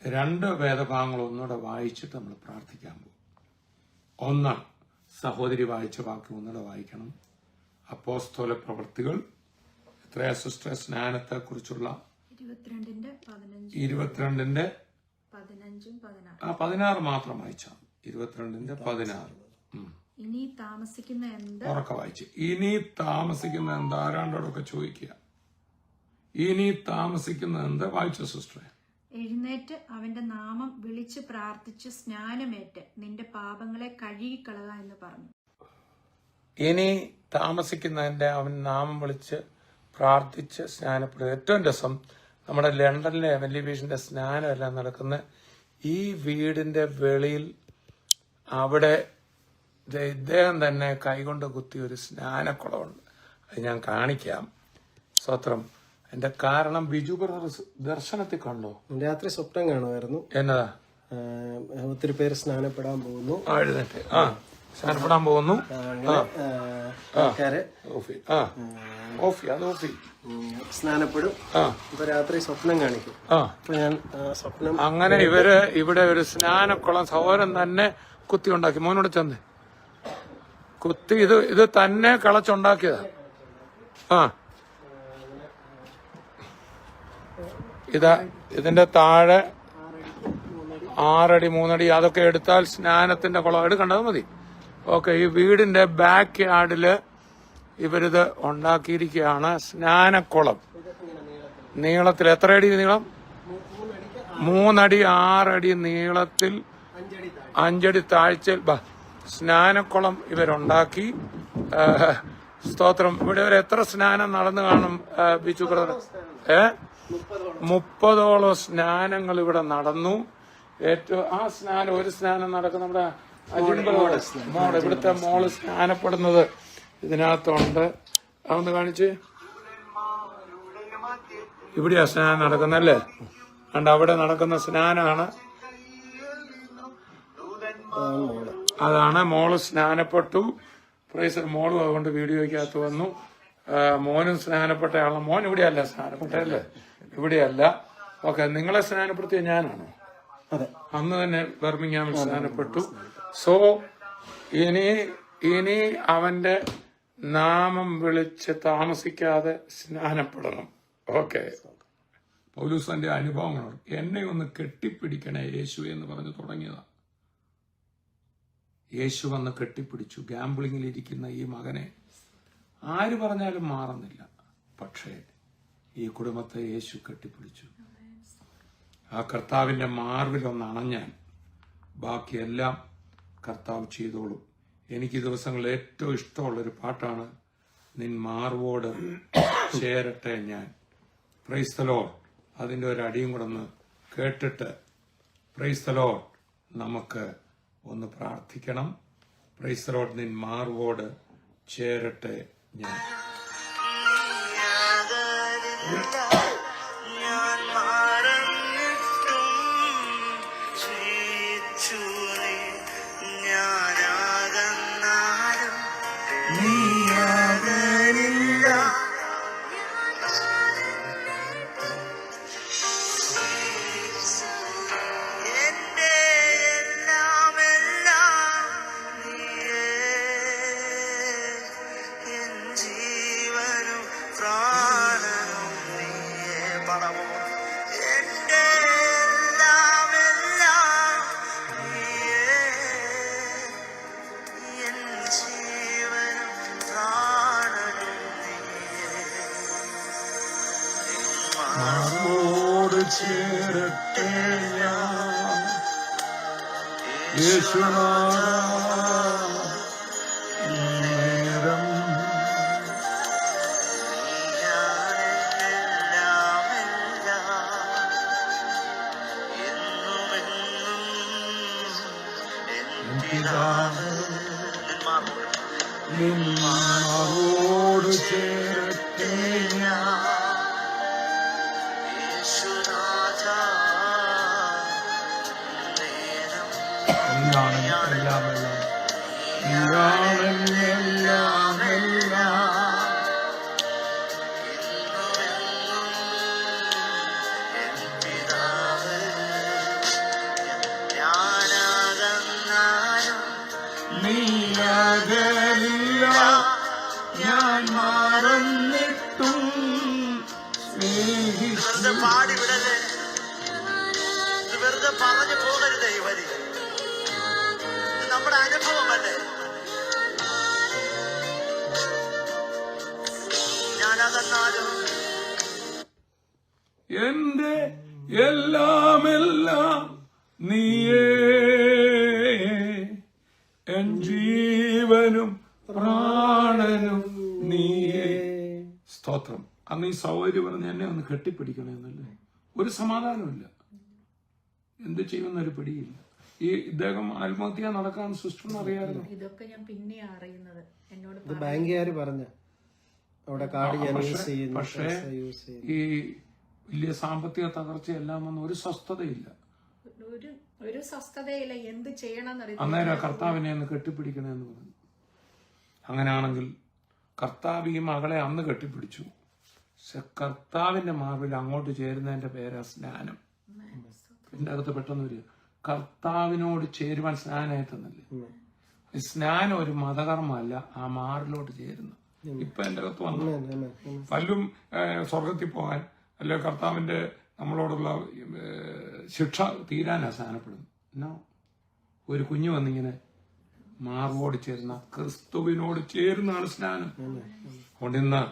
2 വേദഭാഗങ്ങൾ ഒന്നുകൂടെ വായിച്ചിട്ട് നമ്മൾ പ്രാർത്ഥിക്കാൻ പോകും. ഒന്ന്, സഹോദരി വായിച്ച വാക്യം ഒന്നുകൂടെ വായിക്കണം. അപ്പോസ്തല പ്രവർത്തികൾ എത്രയാ സിസ്റ്റർ? സ്നാനത്തെ കുറിച്ചുള്ള 22 16 മാത്രം വായിച്ചാൽ 22 16. ഇനി താമസിക്കുന്ന എന്ത് ഉറക്കെ വായിച്ച്. ഇനി താമസിക്കുന്ന എന്ത്? ആരാണ്ടോടൊക്കെ ചോദിക്കുക. ഇനി താമസിക്കുന്ന എന്ത്? വായിച്ച സിസ്റ്ററെ. എഴുന്നേറ്റ് അവന്റെ നാമം വിളിച്ച് പ്രാർത്ഥിച്ച് സ്നാനമേറ്റ് നിന്റെ പാപങ്ങളെ കഴുകിക്കളക എന്ന് പറഞ്ഞു. ഇനി താമസിക്കുന്നതിന്റെ അവൻ നാമം വിളിച്ച് പ്രാർത്ഥിച്ച് സ്നാനപ്പെടുക. ഏറ്റവും രസം, നമ്മുടെ ലണ്ടനിലെ എവൻലി ബീച്ചിന്റെ സ്നാനമെല്ലാം നടക്കുന്ന ഈ വീടിന്റെ വെളിയിൽ അവിടെ ഇദ്ദേഹം തന്നെ കൈകൊണ്ട് കുത്തിയ ഒരു സ്നാനക്കുളമുണ്ട്. അത് ഞാൻ കാണിക്കാം. സ്വത്രം. എന്റെ കാരണം ബിജു ബ്രദർ ദർശനത്തിൽ കണ്ടോ? രാത്രി സ്വപ്നം കാണുമായിരുന്നു. എന്നതാ? ഒത്തിരി പേര് സ്നാനപ്പെടാൻ പോകുന്നു. എഴുന്നേറ്റ് സ്നാനപ്പെടാൻ പോകുന്നു. ആൾക്കാര് സ്നാനപ്പെടും. ഇപ്പൊ രാത്രി സ്വപ്നം കാണിക്കും. അപ്പൊ ഞാൻ സ്വപ്നം അങ്ങനെ ഇവിടെ ഒരു സ്നാനക്കുളം സഹോദരൻ തന്നെ കുത്തി ഉണ്ടാക്കി. മോനോട് ചെന്ന് കുത്തി ഇത് തന്നെ കളച്ചുണ്ടാക്കിയതാ. ഇതിന്റെ താഴെ 6 അടി 3 അടി അതൊക്കെ എടുത്താൽ സ്നാനത്തിന്റെ കുളം എടുക്കണ്ടത് മതി. ഓക്കെ, ഈ വീടിന്റെ ബാക്ക് യാർഡില് ഇവരിത് ഉണ്ടാക്കിയിരിക്കുകയാണ് സ്നാനക്കുളം. നീളത്തിൽ എത്ര അടി നീളം? 3 അടി 6 അടി നീളത്തിൽ 5 അടി താഴ്ചയിൽ സ്നാനക്കുളം ഇവരുണ്ടാക്കി. സ്തോത്രം. ഇവിടെ ഒരു എത്ര സ്നാനം നടന്നു കാണും ബിച്ചു ബ്രദർ? 30ഓളം സ്നാനങ്ങൾ ഇവിടെ നടന്നു. ഏറ്റവും ഒരു സ്നാനം നടക്കും നമ്മുടെ മോള്, ഇവിടുത്തെ മോള് സ്നാനപ്പെടുന്നത് ഇതിനകത്തുണ്ട്. അതൊന്ന് കാണിച്ച്. ഇവിടെയാ സ്നാനം നടക്കുന്നല്ലേ? കണ്ട അവിടെ നടക്കുന്ന സ്നാനമാണ്. അതാണ് മോള് സ്നാനപ്പെട്ടു. പ്രൈസ്. മോളും അതുകൊണ്ട് വീഡിയോയ്ക്കകത്ത് വന്നു. മോനും സ്നാനപ്പെട്ടയാളാണ്. മോൻ ഇവിടെയല്ല സ്നാനപ്പെട്ടല്ലേ? ഇവിടെയല്ല. ഓക്കെ, നിങ്ങളെ സ്നാനപ്പെടുത്തിയ ഞാനാണോ? അന്ന് തന്നെ ബർമിംഗ്ഹാമിൽ സ്നാനപ്പെട്ടു. സോ ഇനി അവന്റെ നാമം വിളിച്ച് താമസിക്കാതെ സ്നാനപ്പെടണം. ഓക്കെ. പൗലോസിന്റെ അനുഭവങ്ങൾ എന്നെ ഒന്ന് കെട്ടിപ്പിടിക്കണേ യേശു എന്ന് പറഞ്ഞു തുടങ്ങിയതാ. യേശു വന്ന് കെട്ടിപ്പിടിച്ചു. ഗാംബ്ലിങ്ങിലിരിക്കുന്ന ഈ മകനെ ആര് പറഞ്ഞാലും മാറുന്നില്ല. പക്ഷേ ഈ കുടുംബത്തെ യേശു കെട്ടിപ്പിടിച്ചു. ആ കർത്താവിന്റെ മാർവിലൊന്ന് അണഞ്ഞാൽ ബാക്കിയെല്ലാം കർത്താവ് ചെയ്തോളും. എനിക്ക് ദിവസങ്ങളിൽ ഏറ്റവും ഇഷ്ടമുള്ളൊരു പാട്ടാണ് നിൻ മാർവോട് ചേരട്ടെ ഞാൻ. Price the Lord. അതിന്റെ ഒരു അടിയും കൂടെ ഒന്ന് കേട്ടിട്ട് പ്രൈസ് ദി ലോർഡ് നമുക്ക് ഒന്ന് പ്രാർത്ഥിക്കണം. Price the Lord. നിൻ മാർവോട് ചേരട്ടെ ഞാൻ. ചേരട്ടെ ഞാൻ യേശുനാഥം. നിന്നോട് ചേരട്ടെ ഞാൻ എല്ലാം നീയകലില്ല ഞാൻ മറന്നിട്ടും സ്നേഹിച്ചു. പാടിവിടല്ലേ, വെറുതെ പറഞ്ഞു പോകരുതേ. ഈ വരി നമ്മുടെ അനുഭവമല്ലേ. ഞാനകന്നാലും എന്റെ എല്ലാമെല്ലാം നീയേ, എൻ ജീവനും പ്രാണനും നീയേ. സ്തോത്രം. അന്ന് ഈ സൗകര്യം പറഞ്ഞ് എന്നെ ഒന്ന് കെട്ടിപ്പിടിക്കണമെന്നല്ലേ. ഒരു സമാധാനമില്ല. എന്ത് ചെയ്യുമെന്നൊരു പിടിയില്ല. ഈ ഇദ്ദേഹം ആത്മഹത്യ നടക്കാൻ സിസ്റ്റർ അറിയാമല്ലോ. ഇതൊക്കെ ഞാൻ പിന്നെ അറിയുന്നത്. എന്നോട് ബാങ്കുകാര് പറഞ്ഞ അവിടെ കാർഡ് ഞാൻ യൂസ് ചെയ്യുന്നു. പക്ഷേ ഈ വലിയ സാമ്പത്തിക തകർച്ചയെല്ലാം വന്ന് ഒരു സ്വസ്ഥതയില്ല. ഒരു സ്വസ്ഥതയില്ല, എന്ത് ചെയ്യണമെന്ന് അറിയില്ല. അന്നേരം കർത്താവിനെ ഒന്ന് കെട്ടിപ്പിടിക്കണമെന്ന് പറഞ്ഞു. അങ്ങനെയാണെങ്കിൽ കർത്താവ് ഈ മകളെ അന്ന് കെട്ടിപ്പിടിച്ചു. പക്ഷെ കർത്താവിന്റെ മാർബിൽ അങ്ങോട്ട് ചേരുന്നതിന്റെ പേരാ സ്നാനം. എന്റെ അകത്ത് പെട്ടെന്ന് വരിക, കർത്താവിനോട് ചേരുവാൻ സ്നാനമായിട്ടെന്നല്ലേ. സ്നാനം ഒരു മതകർമ്മല്ല, ആ മാറിലോട്ട് ചേരുന്നു. ഇപ്പൊ എന്റെ അകത്ത് വന്നു പല്ലും സ്വർഗത്തിൽ പോകാൻ അല്ലെ കർത്താവിന്റെ നമ്മളോടുള്ള ശിക്ഷ തീരാനാ സ്നാനപ്പെടുന്നു. ഒരു കുഞ്ഞു വന്നിങ്ങനെ മാർവോട് ചേരുന്ന ക്രിസ്തുവിനോട് ചേരുന്നതാണ് സ്നാനം. അതുകൊണ്ട് ഇന്ന്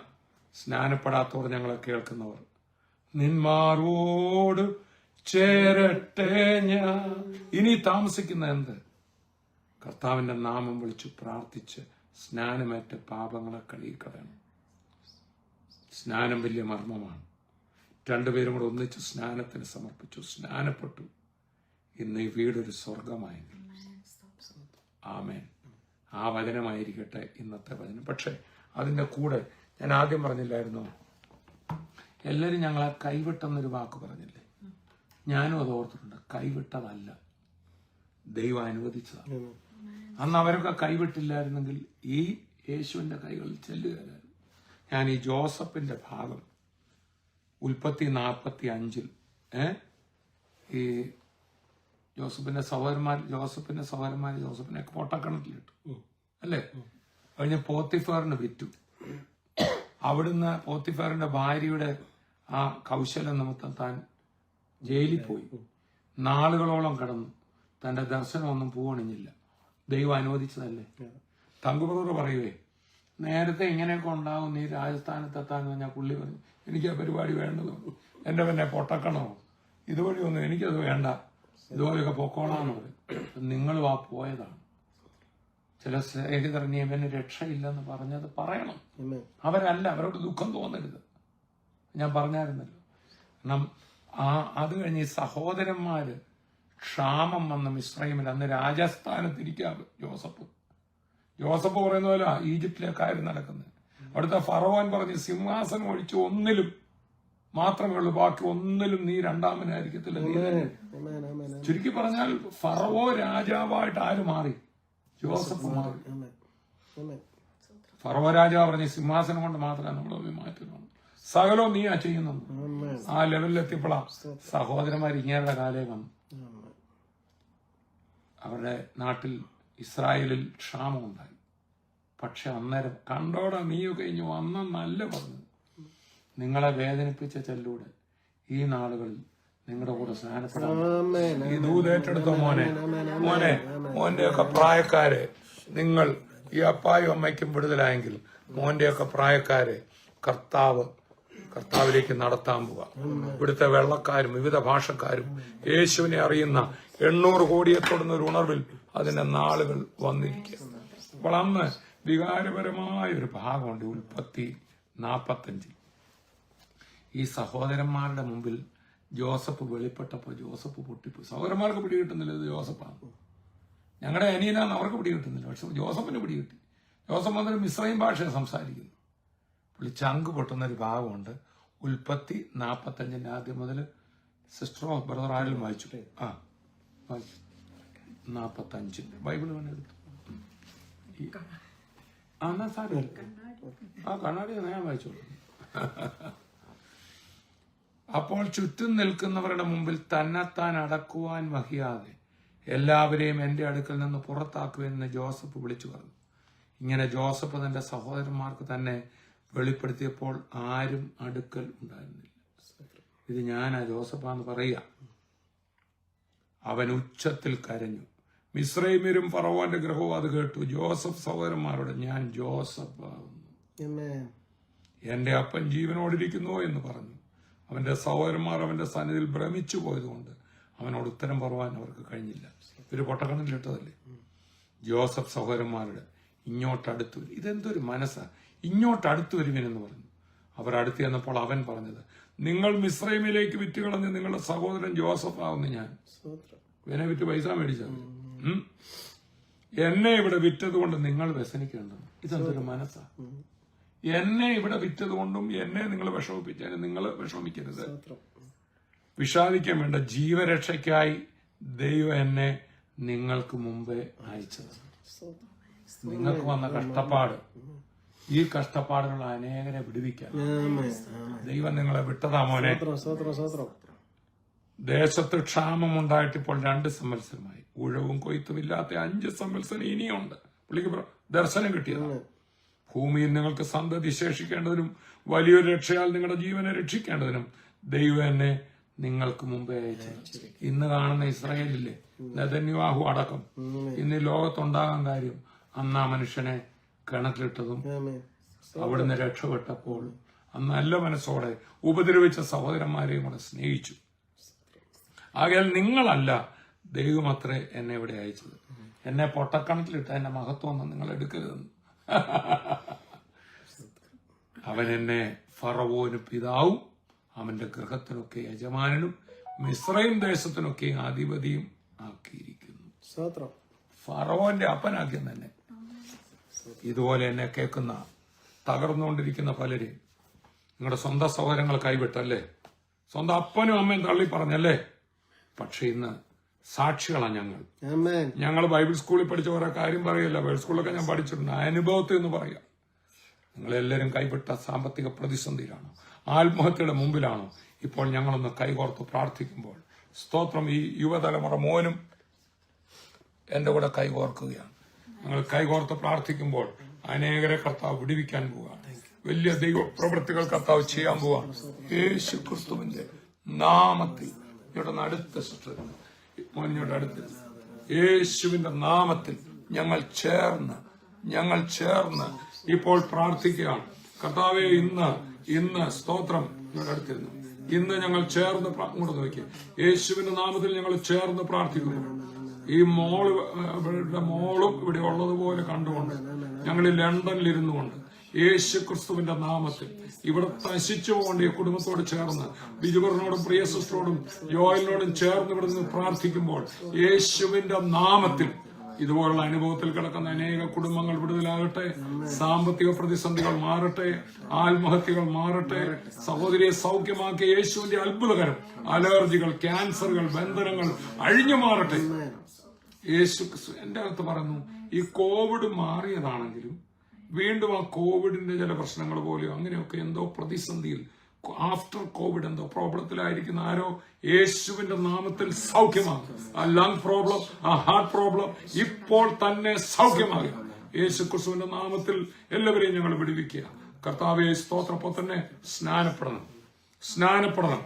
സ്നാനപ്പെടാത്തവർ ഞങ്ങളെ കേൾക്കുന്നവർ, നിന്മാർവോട് ചേരട്ടെ ഞാൻ. ഇനി താമസിക്കുന്ന എന്ത്? കർത്താവിന്റെ നാമം വിളിച്ചു പ്രാർത്ഥിച്ച് സ്നാനമേറ്റ പാപങ്ങളെ കഴുകിക്കളയണം. സ്നാനം വലിയ മർമ്മമാണ്. രണ്ടുപേരും കൂടെ ഒന്നിച്ച് സ്നാനത്തിന് സമർപ്പിച്ചു, സ്നാനപ്പെട്ടു. ഇന്ന് ഈ വീടൊരു സ്വർഗമായി. ആമേൻ. ആ വചനമായിരിക്കട്ടെ ഇന്നത്തെ വചനം. പക്ഷെ അതിന്റെ കൂടെ ഞാൻ ആദ്യം പറഞ്ഞില്ലായിരുന്നോ, എല്ലാരും ഞങ്ങളെ കൈവിട്ടെന്നൊരു വാക്ക് പറഞ്ഞില്ലേ? ഞാനും അത് ഓർത്തിട്ടുണ്ട്. കൈവിട്ടതല്ല, ദൈവം അനുവദിച്ചതാണ്. അന്ന് അവരൊക്കെ കൈവിട്ടില്ലായിരുന്നെങ്കിൽ ഈ യേശുവിന്റെ കൈകളിൽ ചെല്ലുകയായിരുന്നു. ഞാൻ ഈ ജോസഫിന്റെ ഭാഗം ഉൽപ്പത്തി 45 ഈ ജോസഫിന്റെ സഹോദരന്മാർ ജോസഫിനെ പൊട്ടക്കണക്കിലിട്ടു അല്ലേ. കഴിഞ്ഞ് പോത്തിഫാറിന് വിറ്റു. അവിടുന്ന് പോത്തിഫാറിന്റെ ഭാര്യയുടെ ആ കൗശലം നിമിത്തം താൻ ജയിലിൽ പോയി. നാളുകളോളം കടന്നു. തന്റെ ദർശനമൊന്നും പൂവണിഞ്ഞില്ല. ദൈവം അനുവദിച്ചതല്ലേ. തങ്കുബ്രദർ പറയുവേ, നേരത്തെ ഇങ്ങനെയൊക്കെ ഉണ്ടാവും, നീ രാജസ്ഥാനത്തെത്താന്ന് പറഞ്ഞാൽ പുള്ളി പറഞ്ഞു, എനിക്ക് ആ പരിപാടി വേണ്ടതുള്ളൂ, എന്റെ പിന്നെ പൊട്ടക്കണോ ഇതുവഴിയൊന്നും എനിക്കത് വേണ്ട, ഇതുപോലെയൊക്കെ പൊക്കോളാന്ന് പറയും. നിങ്ങളും ആ പോയതാണ്. ചില സ്നേഹിതർ നീ അവന് രക്ഷയില്ലെന്ന് പറഞ്ഞത് പറയണം. അവരല്ല, അവരോട് ദുഃഖം തോന്നരുത്. ഞാൻ പറഞ്ഞായിരുന്നല്ലോ. കാരണം അത് കഴിഞ്ഞ് ഈ സഹോദരന്മാര് ക്ഷാമം വന്ന മിസ്രൈമിൽ അന്ന് രാജസ്ഥാനത്തിരിക്കാവ് ജോസഫ് പറയുന്ന പോലെ ഈജിപ്തിലെ കാര്യം നടക്കുന്നത്. അവിടുത്തെ ഫറവോൻ പറഞ്ഞ് സിംഹാസനം ഒഴിച്ച് ഒന്നിലും മാത്രമേ ഉള്ളൂ, ബാക്കി ഒന്നിലും നീ രണ്ടാമനായിരിക്കത്തില്ല. ചുരുക്കി പറഞ്ഞാൽ ഫറവോ രാജാവായിട്ട് ആര് മാറി? ജോസഫ് മാറി. ഫറവോ രാജാവ് പറഞ്ഞ് സിംഹാസനം കൊണ്ട് മാത്രമേ നമ്മൾ മാറ്റുന്നുള്ളൂ, സകലവും നീ ചെയ്യുന്നു. ആ ലെവലിലെത്തിയപ്പോഴാ സഹോദരന്മാർ ഇങ്ങേരുടെ കാലേ വന്നു. അവരുടെ നാട്ടിൽ ഇസ്രായേലിൽ ക്ഷാമമുണ്ടായി. പക്ഷെ അന്നേരം കണ്ടോടെ നീയൊക്കെ കഴിഞ്ഞു വന്നെന്നല്ല പറഞ്ഞു. നിങ്ങളെ വേദനിപ്പിച്ച ചെല്ലൂടെ ഈ നാളുകളിൽ നിങ്ങളുടെ കൂടെ സ്നാനപ്പെടാം. ഈ ദൂതേറ്റെടുത്ത മോന്റെയൊക്കെ പ്രായക്കാരെ, നിങ്ങൾ ഈ അപ്പായും അമ്മയ്ക്കും വിടുതലായെങ്കിൽ മോന്റെയൊക്കെ പ്രായക്കാരെ കർത്താവിലേക്ക് നടത്താൻ പോവുക. ഇവിടുത്തെ വെള്ളക്കാരും വിവിധ ഭാഷക്കാരും യേശുവിനെ അറിയുന്ന 800 കോടിയെ തൊടുന്ന ഒരു ഉണർവിൽ അതിന്റെ നാളുകൾ വന്നിരിക്കുക. അപ്പോൾ അന്ന് വികാരപരമായ ഒരു ഭാഗമുണ്ട്. ഉൽപ്പത്തി 45 ഈ സഹോദരന്മാരുടെ മുമ്പിൽ ജോസഫ് വെളിപ്പെട്ടപ്പോൾ ജോസഫ് പൊട്ടിപ്പോയി. സഹോദരന്മാർക്ക് പിടികിട്ടുന്നില്ല ഇത് ജോസഫാണ്, ഞങ്ങളുടെ അനിയനാന്ന് അവർക്ക് പിടികിട്ടുന്നില്ല. പക്ഷെ ജോസഫിന് പിടികിട്ടി. ജോസഫ് വന്നൊരു മിസ്രൈം ഭാഷയെ സംസാരിക്കുന്നു. പുള്ളി ചങ്ക് പൊട്ടുന്നൊരു ഭാഗമുണ്ട്. ഉൽപ്പത്തി 45 ആദ്യം മുതൽ. സിസ്റ്ററോ ബ്രദർ ആരെങ്കിലും വായിച്ചു? വായിച്ചു 45 ബൈബിൾ എടുത്തു. എന്നാ സാരമില്ല, കണ്ണാടി ഞാൻ വായിച്ചോളൂ. അപ്പോൾ ചുറ്റും നിൽക്കുന്നവരുടെ മുമ്പിൽ തന്നെത്താൻ അടക്കുവാൻ വഹിയാതെ എല്ലാവരെയും എന്റെ അടുക്കൽ നിന്ന് പുറത്താക്കുമെന്ന് ജോസഫ് വിളിച്ചു പറഞ്ഞു. ഇങ്ങനെ ജോസഫ് തന്റെ സഹോദരന്മാർക്ക് തന്നെ വെളിപ്പെടുത്തിയപ്പോൾ ആരും അടുക്കൽ ഉണ്ടായിരുന്നില്ല. ഇത് ഞാനാ ജോസഫാന്ന് പറയുക. അവൻ ഉച്ചത്തിൽ കരഞ്ഞു. മിസ്രൈമ്യരും ഫറവോന്റെ ഗ്രഹവും അത് കേട്ടു. ജോസഫ് സഹോദരന്മാരോട്, ഞാൻ ജോസഫ് ആകുന്നു, എന്റെ അപ്പൻ ജീവനോടിരിക്കുന്നു എന്ന് പറഞ്ഞു. അവന്റെ സഹോദരന്മാർ അവന്റെ സന്നിധിയിൽ ഭ്രമിച്ചു പോയതുകൊണ്ട് അവനോട് ഉത്തരം പറയാൻ അവർക്ക് കഴിഞ്ഞില്ല. ഒരു പൊട്ടക്കണ്ണിലിട്ടതല്ലേ. ജോസഫ് സഹോദരന്മാരുടെ ഇങ്ങോട്ടടുത്തു വരും. ഇതെന്തൊരു മനസ്സാ, ഇങ്ങോട്ടടുത്തു വരുവിനെന്ന് പറഞ്ഞു. അവർ അടുത്ത് ചെന്നപ്പോൾ അവൻ പറഞ്ഞത്, നിങ്ങൾ മിസ്രൈമിലേക്ക് വിറ്റുകളഞ്ഞ് നിങ്ങളുടെ സഹോദരൻ ജോസഫ് ആവുന്നു. ഞാൻ ഇവനെ വിറ്റ് പൈസ മേടിച്ചത്, എന്നെ ഇവിടെ വിറ്റത് കൊണ്ട് നിങ്ങൾ വ്യസനിക്കേണ്ടത്. ഇതെന്തൊരു മനസ്സാ. എന്നെ ഇവിടെ വിറ്റത് കൊണ്ടും എന്നെ നിങ്ങൾ വിഷമിപ്പിച്ചാലും നിങ്ങൾ വിഷമിക്കരുത്. വിഷാദിക്കാൻ വേണ്ട, ജീവരക്ഷയ്ക്കായി ദൈവം എന്നെ നിങ്ങൾക്ക് മുമ്പേ അയച്ചത്. നിങ്ങൾക്ക് വന്ന കഷ്ടപ്പാട്, ഈ കഷ്ടപ്പാടുകൾ അനേകരെ വിടുവിക്കാൻ ദൈവം നിങ്ങളെ വിട്ടതാ മോനെ. ദേശത്ത് ക്ഷാമമുണ്ടായിട്ട് ഇപ്പോൾ 2 സംവത്സരമായി. ഉഴവും കൊയ്ത്തും ഇല്ലാത്ത 5 സംവത്സരം ഇനിയുണ്ട്. പുള്ളിക്ക് ദർശനം കിട്ടിയതാണ്. ഭൂമിയിൽ നിങ്ങൾക്ക് സന്തതി ശേഷിക്കേണ്ടതിനും വലിയൊരു രക്ഷയാൽ നിങ്ങളുടെ ജീവനെ രക്ഷിക്കേണ്ടതിനും ദൈവം എന്നെ നിങ്ങൾക്ക് മുമ്പേ അയച്ചു. ഇന്ന് കാണുന്ന ഇസ്രായേലില്ലേ, നെതന്യാഹു അടക്കം ഇന്ന് ലോകത്തുണ്ടാകാൻ കാര്യം അന്ന് ആ മനുഷ്യനെ കിണറ്റിലിട്ടതും അവിടുന്ന് രക്ഷപ്പെട്ടപ്പോൾ അന്ന് നല്ല മനസ്സോടെ ഉപദ്രവിച്ച സഹോദരന്മാരെയും കൂടെ സ്നേഹിച്ചു. ആകയാൽ നിങ്ങളല്ല, ദൈവമത്രേ എന്നെ ഇവിടെ അയച്ചത്. എന്നെ പൊട്ടക്കണക്കിലിട്ട എന്റെ മഹത്വം ഒന്നും നിങ്ങൾ എടുക്കരുതെന്ന്. അവൻ എന്നെ ഫറവോന് പിതാവും അവന്റെ ഗൃഹത്തിനൊക്കെ യജമാനനും മിസ്രൈം ദേശത്തിനൊക്കെ അധിപതിയും ആക്കിയിരിക്കുന്നു. ഫറവോന്റെ അപ്പനാക്കിയ തന്നെ. ഇതുപോലെ എന്നെ കേൾക്കുന്ന തകർന്നുകൊണ്ടിരിക്കുന്ന പലരെയും നിങ്ങളുടെ സ്വന്തം സഹോദരങ്ങൾ കൈവിട്ടല്ലേ, സ്വന്തം അപ്പനും അമ്മയും തള്ളി പറഞ്ഞല്ലേ. പക്ഷെ ഇന്ന് സാക്ഷികളാണ് ഞങ്ങൾ ബൈബിൾ സ്കൂളിൽ പഠിച്ച കുറെ കാര്യം പറയല്ല. ബൈബിൾ സ്കൂളിലൊക്കെ ഞാൻ പഠിച്ചിട്ടുണ്ട്. അനുഭവത്തിൽ എന്ന് പറയാം. നിങ്ങളെല്ലാവരും കൈവിട്ട സാമ്പത്തിക പ്രതിസന്ധിയിലാണോ, ആത്മഹത്യയുടെ മുമ്പിലാണോ? ഇപ്പോൾ ഞങ്ങളൊന്ന് കൈകോർത്ത് പ്രാർത്ഥിക്കുമ്പോൾ സ്തോത്രം. ഈ യുവതലമുറ മോനും എന്റെ കൂടെ കൈകോർക്കുകയാണ്. ഞങ്ങൾ കൈകോർത്ത് പ്രാർത്ഥിക്കുമ്പോൾ അനേകരെ കർത്താവ് വിടുവിക്കാൻ പോവുകയാണ്. വലിയ ദൈവ പ്രവൃത്തികൾ കർത്താവ് ചെയ്യാൻ പോവുകയാണ്. യേശു ക്രിസ്തുവിന്റെ നാമത്തിൽ ഇവിടെ അടുത്ത സിസ്റ്റർ മോനിയോട് അടുത്ത് യേശുവിന്റെ നാമത്തിൽ ഞങ്ങൾ ചേർന്ന് ഇപ്പോൾ പ്രാർത്ഥിക്കുകയാണ്. കർത്താവെ ഇന്ന് സ്തോത്രം ഇവിടെ അടുത്തിരുന്നു. ഇന്ന് ഞങ്ങൾ ചേർന്ന് ഇങ്ങോട്ട് നോക്കി. യേശുവിന്റെ നാമത്തിൽ ഞങ്ങൾ ചേർന്ന് പ്രാർത്ഥിക്കുന്നു. ഈ മോളും ഇവിടെ ഉള്ളതുപോലെ കണ്ടുകൊണ്ട് ഞങ്ങൾ ലണ്ടനിലിരുന്നു കൊണ്ട് യേശു ക്രിസ്തുവിന്റെ നാമത്തിൽ ഇവിടെ നശിച്ചു പോകേണ്ട ഈ കുടുംബത്തോട് ചേർന്ന് ബിജുബറിനോടും പ്രിയ സിസ്റ്ററോടും ജോയലിനോടും ചേർന്ന് ഇവിടെ നിന്ന് പ്രാർത്ഥിക്കുമ്പോൾ യേശുവിന്റെ നാമത്തിൽ ഇതുപോലുള്ള അനുഭവത്തിൽ കിടക്കുന്ന അനേക കുടുംബങ്ങൾ വിടുതലാകട്ടെ. സാമ്പത്തിക പ്രതിസന്ധികൾ മാറട്ടെ, ആത്മഹത്യകൾ മാറട്ടെ. സഹോദരിയെ സൗഖ്യമാക്കിയ യേശുവിന്റെ അത്ഭുതകരം അലർജികൾ, ക്യാൻസറുകൾ, ബന്ധനങ്ങൾ അഴിഞ്ഞു മാറട്ടെ. യേശു എന്റെ അകത്ത് പറഞ്ഞു, ഈ കോവിഡ് മാറിയതാണെങ്കിലും വീണ്ടും ആ കോവിഡിന്റെ ചില പ്രശ്നങ്ങൾ പോലെയോ അങ്ങനെയൊക്കെ എന്തോ പ്രതിസന്ധിയിൽ ആഫ്റ്റർ കോവിഡ് എന്തോ പ്രോബ്ലത്തിലായിരിക്കുന്ന ആരോ യേശുവിന്റെ നാമത്തിൽ സൗഖ്യമാകും. ആ ലങ് പ്രോബ്ലം, ആ ഹാർട്ട് പ്രോബ്ലം ഇപ്പോൾ തന്നെ സൗഖ്യമാകും. യേശു ക്രിസ്തുവിന്റെ നാമത്തിൽ എല്ലാവരെയും ഞങ്ങൾ വിടുവിക്കുക. കർത്താവെ സ്തോത്രപ്പോൾ തന്നെ സ്നാനപ്പെടണം.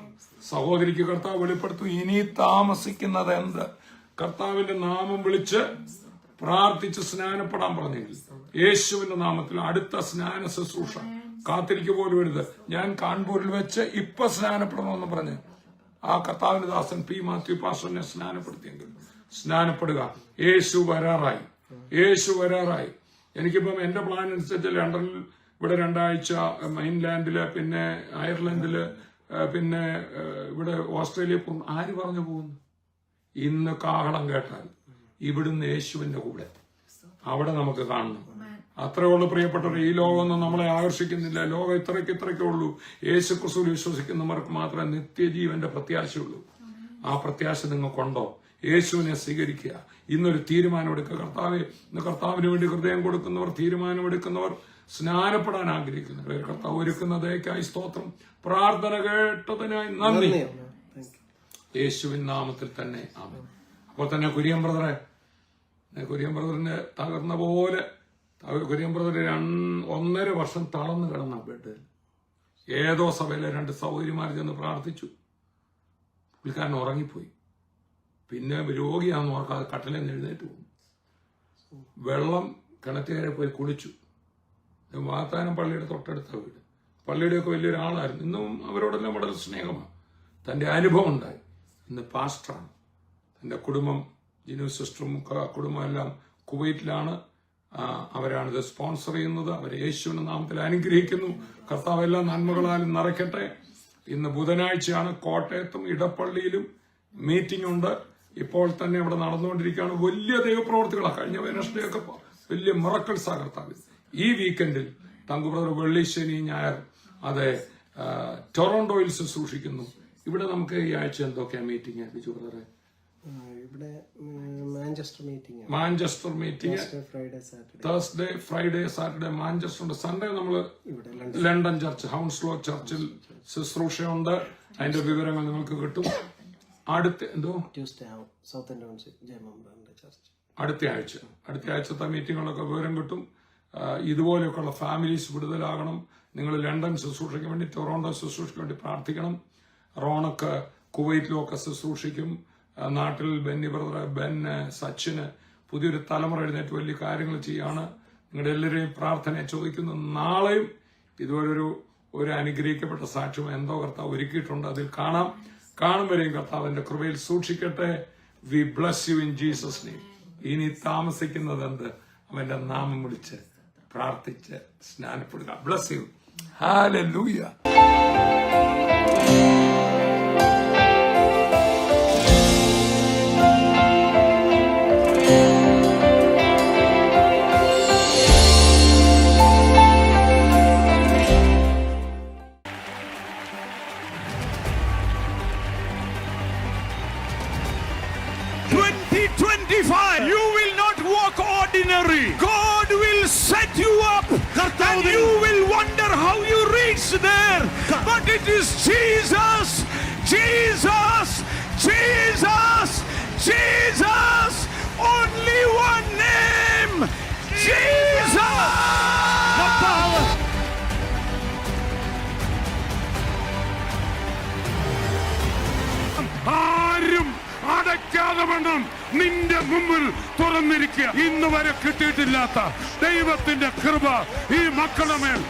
സഹോദരിക്ക് കർത്താവ് വെളിപ്പെടുത്തും. ഇനി താമസിക്കുന്നത് എന്ത്? കർത്താവിന്റെ നാമം വിളിച്ച് പ്രാർത്ഥിച്ച് സ്നാനപ്പെടാൻ പറഞ്ഞെങ്കിൽ യേശുവിന്റെ നാമത്തിൽ അടുത്ത സ്നാന ശുശ്രൂഷ കാത്തിരിക്കു പോലും വരുത്. ഞാൻ കാൺപൂരിൽ വെച്ച് ഇപ്പൊ സ്നാനപ്പെടണമെന്ന് പറഞ്ഞ് ആ കർത്താവിന്റെ ദാസൻ പി മാത്യു പാസ്റ്ററിനെ സ്നാനപ്പെടുത്തിയെങ്കിൽ സ്നാനപ്പെടുക. യേശു വരാറായി. എനിക്കിപ്പം എന്റെ പ്ലാൻ അനുസരിച്ച് ലണ്ടനിൽ ഇവിടെ 2 ആഴ്ച, മെയിൻലാൻഡില്, പിന്നെ അയർലൻഡില്, പിന്നെ ഇവിടെ ഓസ്ട്രേലിയ പോകുന്നു. ആര് പറഞ്ഞു പോകുന്നു? ഇന്ന് കാഹളം കേട്ടാൽ ഇവിടുന്ന് യേശുവിന്റെ കൂടെ അവിടെ നമുക്ക് കാണണം. അത്രയുള്ള പ്രിയപ്പെട്ടവർ, ഈ ലോകമൊന്നും നമ്മളെ ആകർഷിക്കുന്നില്ല. ലോകം ഇത്രയ്ക്കേ ഉള്ളൂ. യേശു ക്രിസ്തുവിൽ വിശ്വസിക്കുന്നവർക്ക് മാത്രമേ നിത്യജീവന്റെ പ്രത്യാശയുള്ളൂ. ആ പ്രത്യാശ നിങ്ങൾക്കുണ്ടോ? യേശുവിനെ സ്വീകരിക്കുക. ഇന്നൊരു തീരുമാനമെടുക്കുക. ഇന്ന് കർത്താവിന് വേണ്ടി ഹൃദയം കൊടുക്കുന്നവർ, തീരുമാനമെടുക്കുന്നവർ, സ്നാനപ്പെടാൻ ആഗ്രഹിക്കുന്നവർ, കർത്താവ് ഒരുക്കുന്നതേക്കായി സ്തോത്രം. പ്രാർത്ഥന കേട്ടതിനായി നന്ദി. യേശുവിൻ നാമത്തിൽ തന്നെ ആമേൻ. അപ്പോൾ തന്നെ കുര്യൻ ബ്രദറിന് തകർന്ന പോലെ കുര്യൻ ബ്രദർ 1.5 വർഷം തളർന്നു കിടന്ന ബെഡ്. ഏതോ സഭയിലെ 2 സഹോദരിമാർ ചെന്ന് പ്രാർത്ഥിച്ചു. പുള്ളിക്കാരൻ ഉറങ്ങിപ്പോയി. പിന്നെ രോഗിയാണെന്ന് ഓർക്കാതെ കട്ടിലിൽ നിന്ന് എഴുന്നേറ്റ് പോകും. വെള്ളം കിണറ്റുകാരെ പോയി കുളിച്ചു. വാത്താനം പള്ളിയുടെ തൊട്ടടുത്ത വീട്. പള്ളിയുടെയൊക്കെ വലിയൊരാളായിരുന്നു. ഇന്നും അവരോടെല്ലാം വളരെ സ്നേഹമാണ്. തന്റെ അനുഭവം ഉണ്ടായി. ഇന്ന് പാസ്റ്ററാണ്. തന്റെ കുടുംബം, ജിനു സിസ്റ്ററും കുടുംബം എല്ലാം കുവൈറ്റിലാണ്. അവരാണിത് സ്പോൺസർ ചെയ്യുന്നത്. അവരെ യേശുവിന്റെ നാമത്തിൽ അനുഗ്രഹിക്കുന്നു. കർത്താവ് എല്ലാ നന്മകളാലും നിറയ്ക്കട്ടെ. ഇന്ന് ബുധനാഴ്ചയാണ്. കോട്ടയത്തും ഇടപ്പള്ളിയിലും മീറ്റിംഗ് ഉണ്ട്. ഇപ്പോൾ തന്നെ ഇവിടെ നടന്നുകൊണ്ടിരിക്കുകയാണ്. വലിയ ദൈവപ്രവർത്തികളാണ്. കഴിഞ്ഞ വെനസ്ഡേയൊക്കെ വലിയ മിറക്കിൾസാ കർത്താവ്. ഈ വീക്കെൻഡിൽ തങ്കു ബ്രദർ വെള്ളി, ശനി, ഞായർ അതെ ടൊറന്റോയിൽ ശുശ്രൂഷിക്കുന്നു. ഇവിടെ നമുക്ക് ഈ ആഴ്ച എന്തൊക്കെയാ മീറ്റിംഗ് ബിജു ബ്രദറെ? Manchester meeting, Manchester meeting Friday Saturday, Thursday Friday Saturday Manchester ഉണ്ട്. സൺഡേ നമ്മൾ ലണ്ടൻ ചർച്ച് ഹൗൺസ്ലോ ചർച്ചിൽ ശുശ്രൂഷയുണ്ട്. അതിന്റെ വിവരങ്ങൾ നിങ്ങൾക്ക് കിട്ടും. അടുത്ത ട്യൂസ്ഡേ സൗത്ത് ഇന്ത്യൻ ചർച്ച് അടുത്ത ആഴ്ചത്തെ മീറ്റിങ്ങുകളൊക്കെ വിവരം കിട്ടും. ഇതുപോലെയൊക്കെയുള്ള ഫാമിലീസ് വിടുതലാകണം. നിങ്ങൾ ലണ്ടൻ ശുശ്രൂഷയ്ക്ക് വേണ്ടി, ടൊറോണ്ടോ ശുശ്രൂഷയ്ക്ക് വേണ്ടി പ്രാർത്ഥിക്കണം. റോണക്ക് കുവൈറ്റിലും ഒക്കെ ശുശ്രൂഷിക്കും. നാട്ടിൽ ബെന്നി ബ്രദർ, ബെന്ന്, സച്ചിന് പുതിയൊരു തലമുറ എഴുന്നേറ്റ് വലിയ കാര്യങ്ങൾ ചെയ്യാണ്. നിങ്ങളുടെ എല്ലാവരെയും പ്രാർത്ഥനയെ ചോദിക്കുന്നു. നാളെയും ഇതുപോലൊരു അനുഗ്രഹിക്കപ്പെട്ട സാക്ഷ്യം എന്തോ കർത്താവ് ഒരുക്കിയിട്ടുണ്ട്. അതിൽ കാണും വരെയും കർത്താവിന്റെ കൃപയിൽ സൂക്ഷിക്കട്ടെ. We bless you in Jesus name. ഇനി താമസിക്കുന്നത് എന്ത്? അവന്റെ നാമം വിളിച്ച് പ്രാർത്ഥിച്ച് സ്നാനപ്പെടുക. Bless you. Hallelujah. You will not walk ordinary. God will set you up and you will wonder how you reach there. But it is Jesus, Jesus, Jesus, Jesus. Only one name, Jesus. The power. ആരും അടയ്ക്കാതെ വേണം നിന്റെ മുമ്പിൽ തുറന്നിരിക്കുക. ഇന്ന് വരെ കിട്ടിയിട്ടില്ലാത്ത ദൈവത്തിന്റെ കൃപ ഈ മക്കളുടെ മേൽ